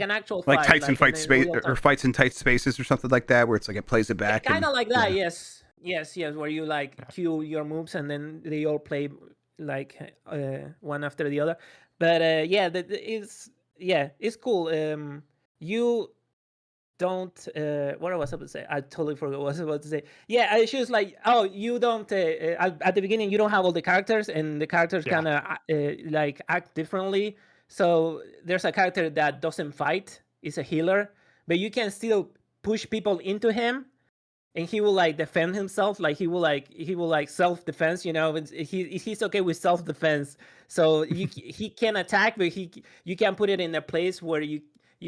A: an actual
B: like
A: fight,
B: tights and fight space or fights in tight spaces or something like that, where it's like it plays it back.
A: Kind of like that, yes. Yes, where you like cue your moves and then they all play like one after the other. But it's cool. You don't what I was about to say. I totally forgot what I was about to say. Yeah, I was like, oh, you don't at the beginning you don't have all the characters, and the characters kind of like act differently. So there's a character that doesn't fight, is a healer, but you can still push people into him, and he will like defend himself. Like he will like self-defense, he's okay with self-defense. So he can attack, but you can put it in a place where you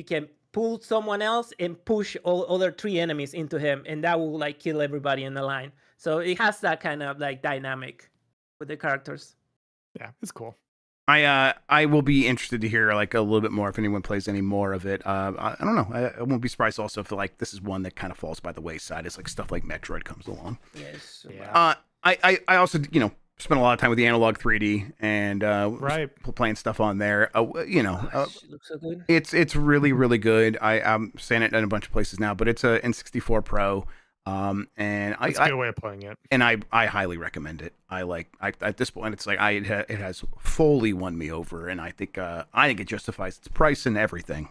A: can pull someone else and push all other 3 enemies into him, and that will like kill everybody in the line. So it has that kind of like dynamic with the characters.
C: Yeah, it's cool.
B: I will be interested to hear like a little bit more if anyone plays any more of it. I don't know. I won't be surprised also if like this is one that kind of falls by the wayside as like stuff like Metroid comes along.
A: Yes.
B: Yeah. I also spent a lot of time with the analog 3D and playing stuff on there.
A: It looks so good.
B: It's really really good. I'm saying it in a bunch of places now, but it's a N64 Pro. And
C: it's a good way of playing it,
B: and I highly recommend it. At this point, it's like it has fully won me over, and I think it justifies its price and everything.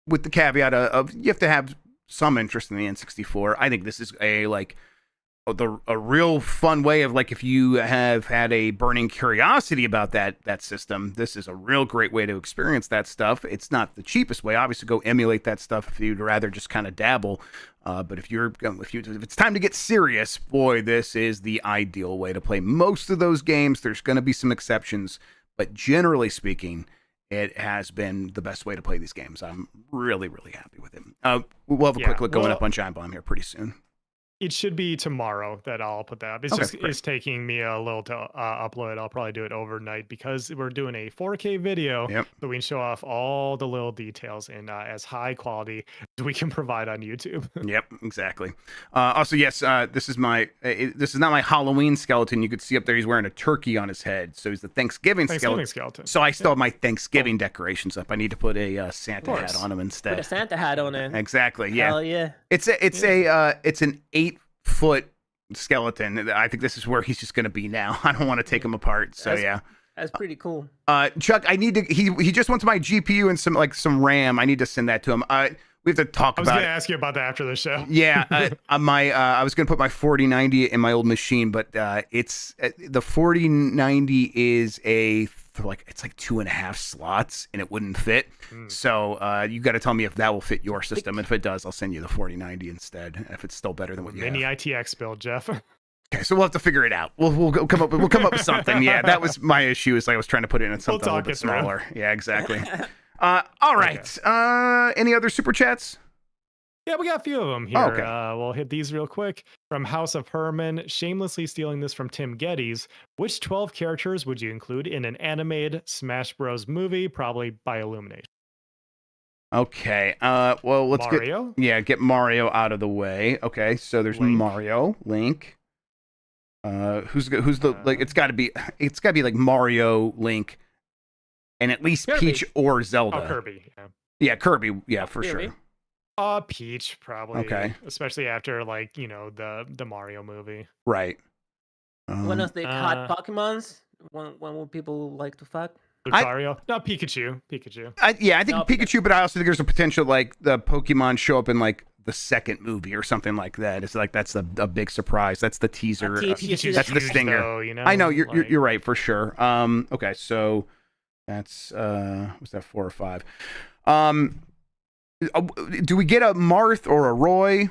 B: With the caveat of you have to have some interest in the N64. I think this is a real fun way of like if you have had a burning curiosity about that system, this is a real great way to experience that stuff. It's not the cheapest way, obviously. Go emulate that stuff if you'd rather just kind of dabble. But if it's time to get serious, boy, this is the ideal way to play most of those games. There's going to be some exceptions, but generally speaking, it has been the best way to play these games. I'm really, really happy with it. We'll have a quick look going up on Giant Bomb here pretty soon.
C: It should be tomorrow that I'll put that up. It's taking me a little to upload. I'll probably do it overnight because we're doing a 4K video, so we can show off all the little details in as high quality as we can provide on YouTube.
B: Yep, exactly. Also, yes, this is not my Halloween skeleton. You could see up there he's wearing a turkey on his head, so he's the Thanksgiving skeleton. So I still have my Thanksgiving decorations up. I need to put a Santa hat on him instead.
A: Put a Santa hat on it.
B: Exactly. Yeah.
A: Hell yeah.
B: It's an 8-foot skeleton. I think this is where he's just going to be now. I don't want to take him apart. So
A: that's pretty cool.
B: Chuck, I need to. He just wants my GPU and some RAM. I need to send that to him. We have to talk about.
C: I was going to ask you about that after the show.
B: Yeah, I was going to put my 4090 in my old machine, but it's the 4090 is a it's like 2.5 slots, and it wouldn't fit. So you got to tell me if that will fit your system. And if it does, I'll send you the 4090 instead. If it's still better than what you
C: Mini
B: have.
C: ITX build, Jeff.
B: Okay, so we'll have to figure it out. We'll come up with something. Yeah, that was my issue. Is I was trying to put it in something a little bit smaller. Yeah, exactly. All right. Okay. Any other super chats?
C: Yeah, we got a few of them here.
B: Oh, okay.
C: We'll hit these real quick. From House of Herman, shamelessly stealing this from Tim Geddes. Which 12 characters would you include in an animated Smash Bros. Movie, probably by Illumination?
B: Okay. Well, let's
C: Mario?
B: get Mario out of the way. Okay, so there's
C: Link.
B: Mario, Link. Who's the like? It's got to be like Mario, Link, and at least
C: Kirby.
B: Peach or Zelda.
C: Oh, Kirby. Yeah.
B: Yeah, Kirby. Yeah, for
A: Kirby.
B: sure.
C: Peach probably.
B: Okay.
C: Especially after the Mario movie.
B: Right.
A: One of the hot Pokemons. When will people like to fuck?
C: Lucario? No, Pikachu.
B: I think Pikachu, but I also think there's a potential like the Pokemon show up in like the second movie or something like that. It's like that's a big surprise. That's the teaser.
A: Pikachu's
B: that's the stinger.
C: Though, you know?
B: I know you're right for sure. Okay, so that's was that 4 or 5? Do we get a Marth or a Roy?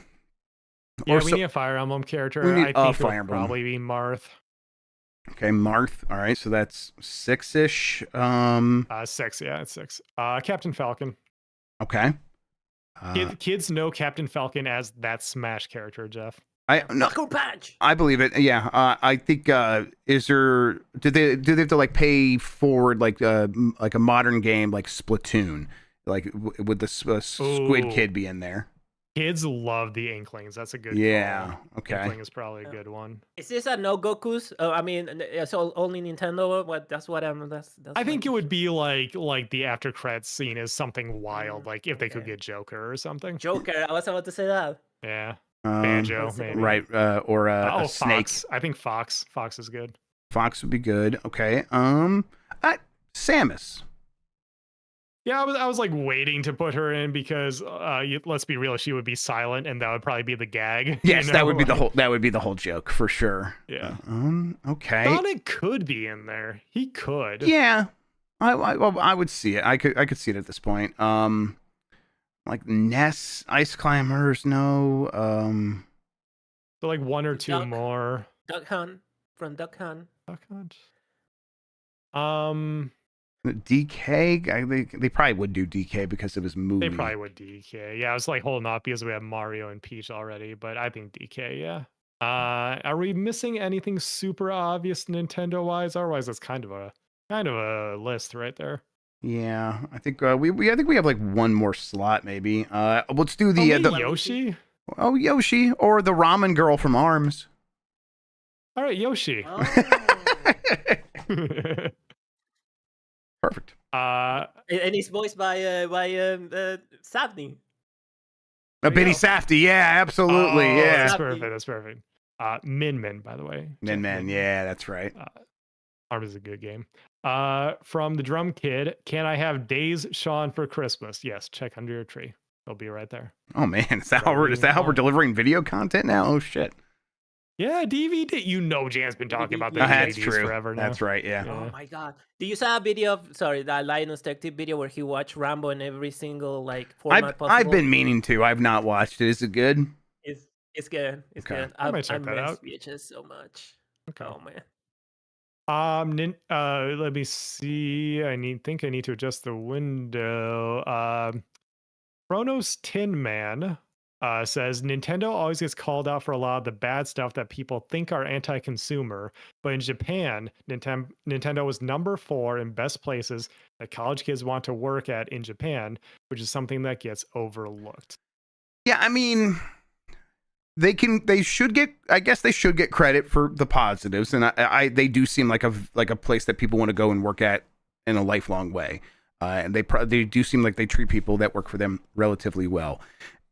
C: Yeah, we need a Fire Emblem character. I think it would probably be Marth.
B: Okay, Marth. All right, so that's 6-ish.
C: 6, yeah, it's 6. Captain Falcon.
B: Okay.
C: Kids know Captain Falcon as that Smash character, Jeff.
B: I believe it. Yeah. I think is there do they have to like pay forward like a modern game like Splatoon? Like would the Squid Kid be in there?
C: Kids love the Inklings. That's a good
B: call. Okay.
C: Inkling is probably a good one.
A: Is this a no Goku's? I mean, so only Nintendo. That's what I'm. That's
C: I think it would be like the after credits scene is something wild, like if they could get Joker or something.
A: Joker. I was about to say that.
C: Yeah. Banjo, maybe.
B: Right. Or a snake.
C: Fox. I think Fox. Fox is good.
B: Fox would be good. Okay. Samus.
C: Yeah, I was like waiting to put her in because let's be real, she would be silent, and that would probably be the gag.
B: Yes, that would be the whole joke for sure.
C: Yeah.
B: Okay.
C: Sonic could be in there. He could.
B: Yeah. I would see it. I could see it at this point. Like Ness, Ice Climbers, no.
C: So like 1 or 2 more.
A: Duck Hunt from Duck Hunt.
C: Duck Hunt.
B: DK, they probably would do DK because of his movie.
C: They probably would DK. Yeah, I was like holding off because we have Mario and Peach already, but I think DK, yeah. Are we missing anything super obvious Nintendo wise? Otherwise, that's kind of a list right there.
B: Yeah, I think we have like one more slot maybe. Let's do the
C: Yoshi.
B: Oh, Yoshi or the ramen girl from Arms.
C: All right, Yoshi.
A: Oh.
B: Perfect.
A: And he's voiced by Safdie.
B: Benny Safdie, yeah, absolutely, yeah.
C: That's perfect. Min, by the way.
B: Min, yeah, that's right.
C: Arm is a good game. From the Drum Kid, can I have Days Sean for Christmas? Yes, check under your tree. They'll be right there.
B: Oh man, is that how we're delivering video content now? Oh shit.
C: Yeah, DVD. You know, Jan's been talking about that.
B: That's true.
C: Forever now.
B: That's right. Yeah.
A: Oh my god! Do you saw a video of that Linus Tech Tip video where he watched Rambo in every single format possible?
B: I've been meaning to. I've not watched it. Is it good?
A: It's good. It's good.
C: I might check that out.
A: VHS so much.
C: Okay.
A: Oh man.
C: Let me see. I need to adjust the window. Chronos Tin Man says Nintendo always gets called out for a lot of the bad stuff that people think are anti-consumer, but in Japan, Nintendo was number 4 in best places that college kids want to work at in Japan, which is something that gets overlooked.
B: Yeah, I mean, they should get credit for the positives, and they do seem like a place that people want to go and work at in a lifelong way. And they do seem like they treat people that work for them relatively well.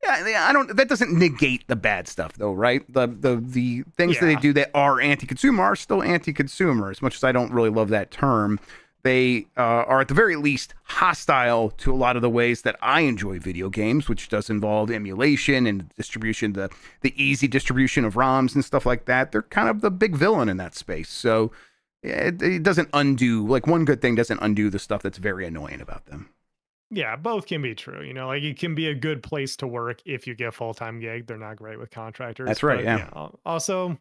B: Yeah, that doesn't negate the bad stuff though, right? The things that they do that are anti-consumer are still anti-consumer. As much as I don't really love that term, they are at the very least hostile to a lot of the ways that I enjoy video games, which does involve emulation and distribution, the easy distribution of ROMs and stuff like that. They're kind of the big villain in that space. So it doesn't undo, like, one good thing doesn't undo the stuff that's very annoying about them.
C: Yeah, both can be true. You know, like it can be a good place to work if you get a full-time gig. They're not great with contractors.
B: That's right.
C: But,
B: Yeah.
C: Also,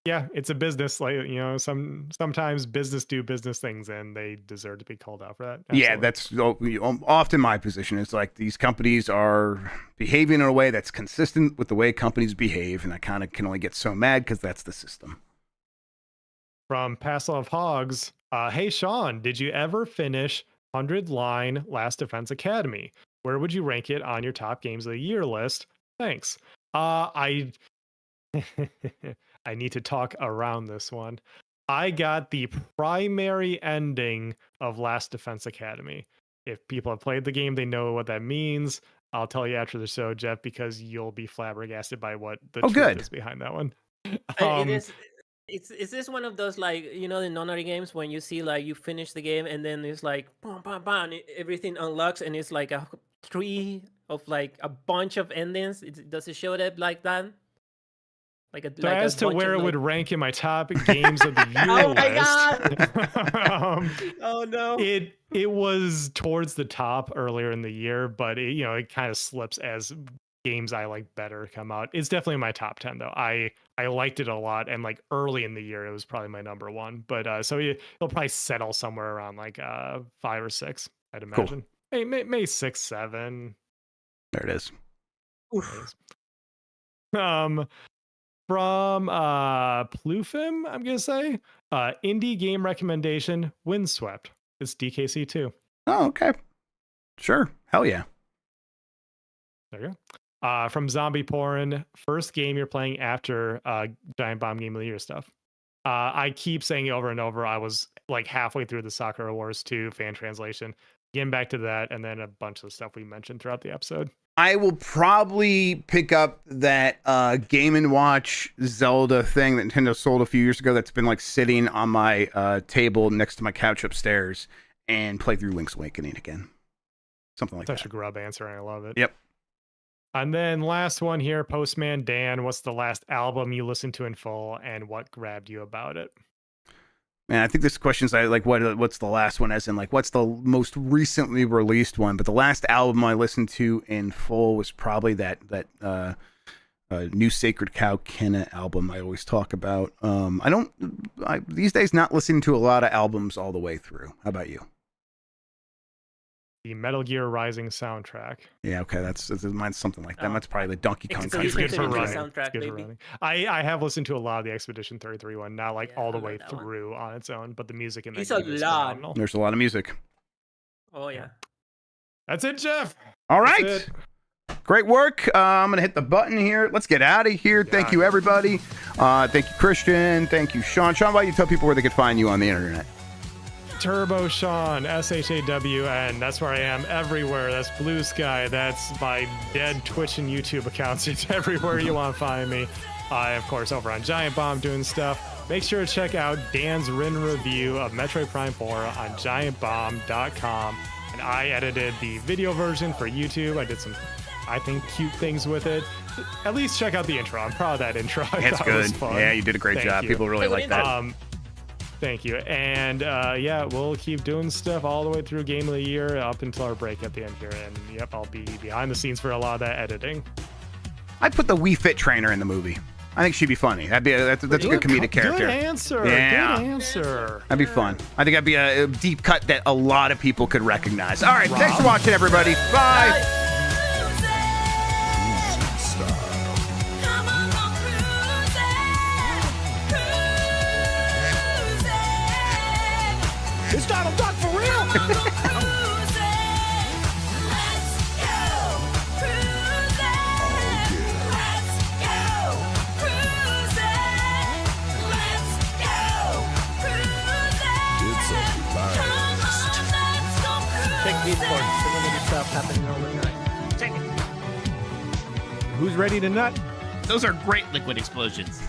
C: yeah, it's a business. Like, you know, sometimes business do business things, and they deserve to be called out for that.
B: Yeah,
C: Absolutely.
B: that's often my position. It's like these companies are behaving in a way that's consistent with the way companies behave, and I kind of can only get so mad because that's the system.
C: From Passel of Hogs, hey Sean, did you ever finish 100-line Last Defense Academy? Where would you rank it on your top games of the year list? Thanks. I I need to talk around this one. I got the primary ending of Last Defense Academy. If people have played the game, they know what that means. I'll tell you after the show, Jeff, because you'll be flabbergasted by what the truth is behind that one.
A: It is. Is this one of those, like, you know, the nonary games when you see like you finish the game and then it's like bam, bam, bam, everything unlocks and it's like a tree of like a bunch of endings? Does it show that like that? Like a,
C: So
A: like
C: as
A: a
C: to
A: bunch
C: where
A: of,
C: it would
A: like...
C: rank in my top games of the year
A: Oh my
C: list.
A: God! Oh no!
C: It was towards the top earlier in the year, but it kind of slips as games I like better come out. It's definitely in my top 10 though. I liked it a lot, and like early in the year it was probably my number one. But so it'll probably settle somewhere around like 5 or 6, I'd imagine. Cool. May 6, 7.
B: There it is.
A: Oof.
C: From Plufim, I'm gonna say indie game recommendation, Windswept. It's DKC 2.
B: Oh, okay. Sure. Hell yeah.
C: There you go. From Zombie Porn, first game you're playing after Giant Bomb Game of the Year stuff. I keep saying it over and over. I was like halfway through the Sakura Wars 2 fan translation. Getting back to that, and then a bunch of stuff we mentioned throughout the episode.
B: I will probably pick up that Game & Watch Zelda thing that Nintendo sold a few years ago that's been like sitting on my table next to my couch upstairs and play through Link's Awakening again. Something like that.
C: Such a Grubb answer, and I love it.
B: Yep.
C: And then last one here, Postman Dan, what's the last album you listened to in full and what grabbed you about it?
B: Man, I think this question's like what's the last one, as in like what's the most recently released one. But the last album I listened to in full was probably that new Sacred Cow Kenna album I always talk about. I these days not listening to a lot of albums all the way through. How about you?
C: The Metal Gear Rising soundtrack.
B: Yeah, okay, mine's something like that. That's probably the Donkey Kong
A: So
B: Country.
C: It's good for running.
A: Soundtrack,
C: good for running. I have listened to a lot of the Expedition 33 one, not like all the way through on its own, but the music in that game is phenomenal.
B: There's a lot of music.
A: Oh yeah.
C: That's it, Jeff.
B: All right. Great work. I'm going to hit the button here. Let's get out of here. Thank you, everybody. Thank you, Christian. Thank you, Sean. Sean, why don't you tell people where they could find you on the internet?
C: Turbo Sean, SHAWN. That's where I am everywhere. That's Blue Sky. That's my dead Twitch and YouTube accounts. It's everywhere you want to find me. Of course, over on Giant Bomb doing stuff. Make sure to check out Dan's Rin review of Metroid Prime 4 on giantbomb.com. And I edited the video version for YouTube. I did some, I think, cute things with it. At least check out the intro. I'm proud of that intro.
B: It's good. Yeah, you did a great job. People really like that.
C: Thank you. And yeah, we'll keep doing stuff all the way through Game of the Year up until our break at the end here. And yep, I'll be behind the scenes for a lot of that editing.
B: I'd put the Wii Fit trainer in the movie. I think she'd be funny. That's a good comedic character.
C: Good answer.
B: Yeah.
C: Good answer.
B: That'd be fun. I think that'd be a deep cut that a lot of people could recognize. All right, thanks for watching, everybody. Bye.
D: It's Donald Duck for real!
A: Check Discord. Some of the stuff happening overnight. Check it.
E: Who's ready to nut?
F: Those are great liquid explosions.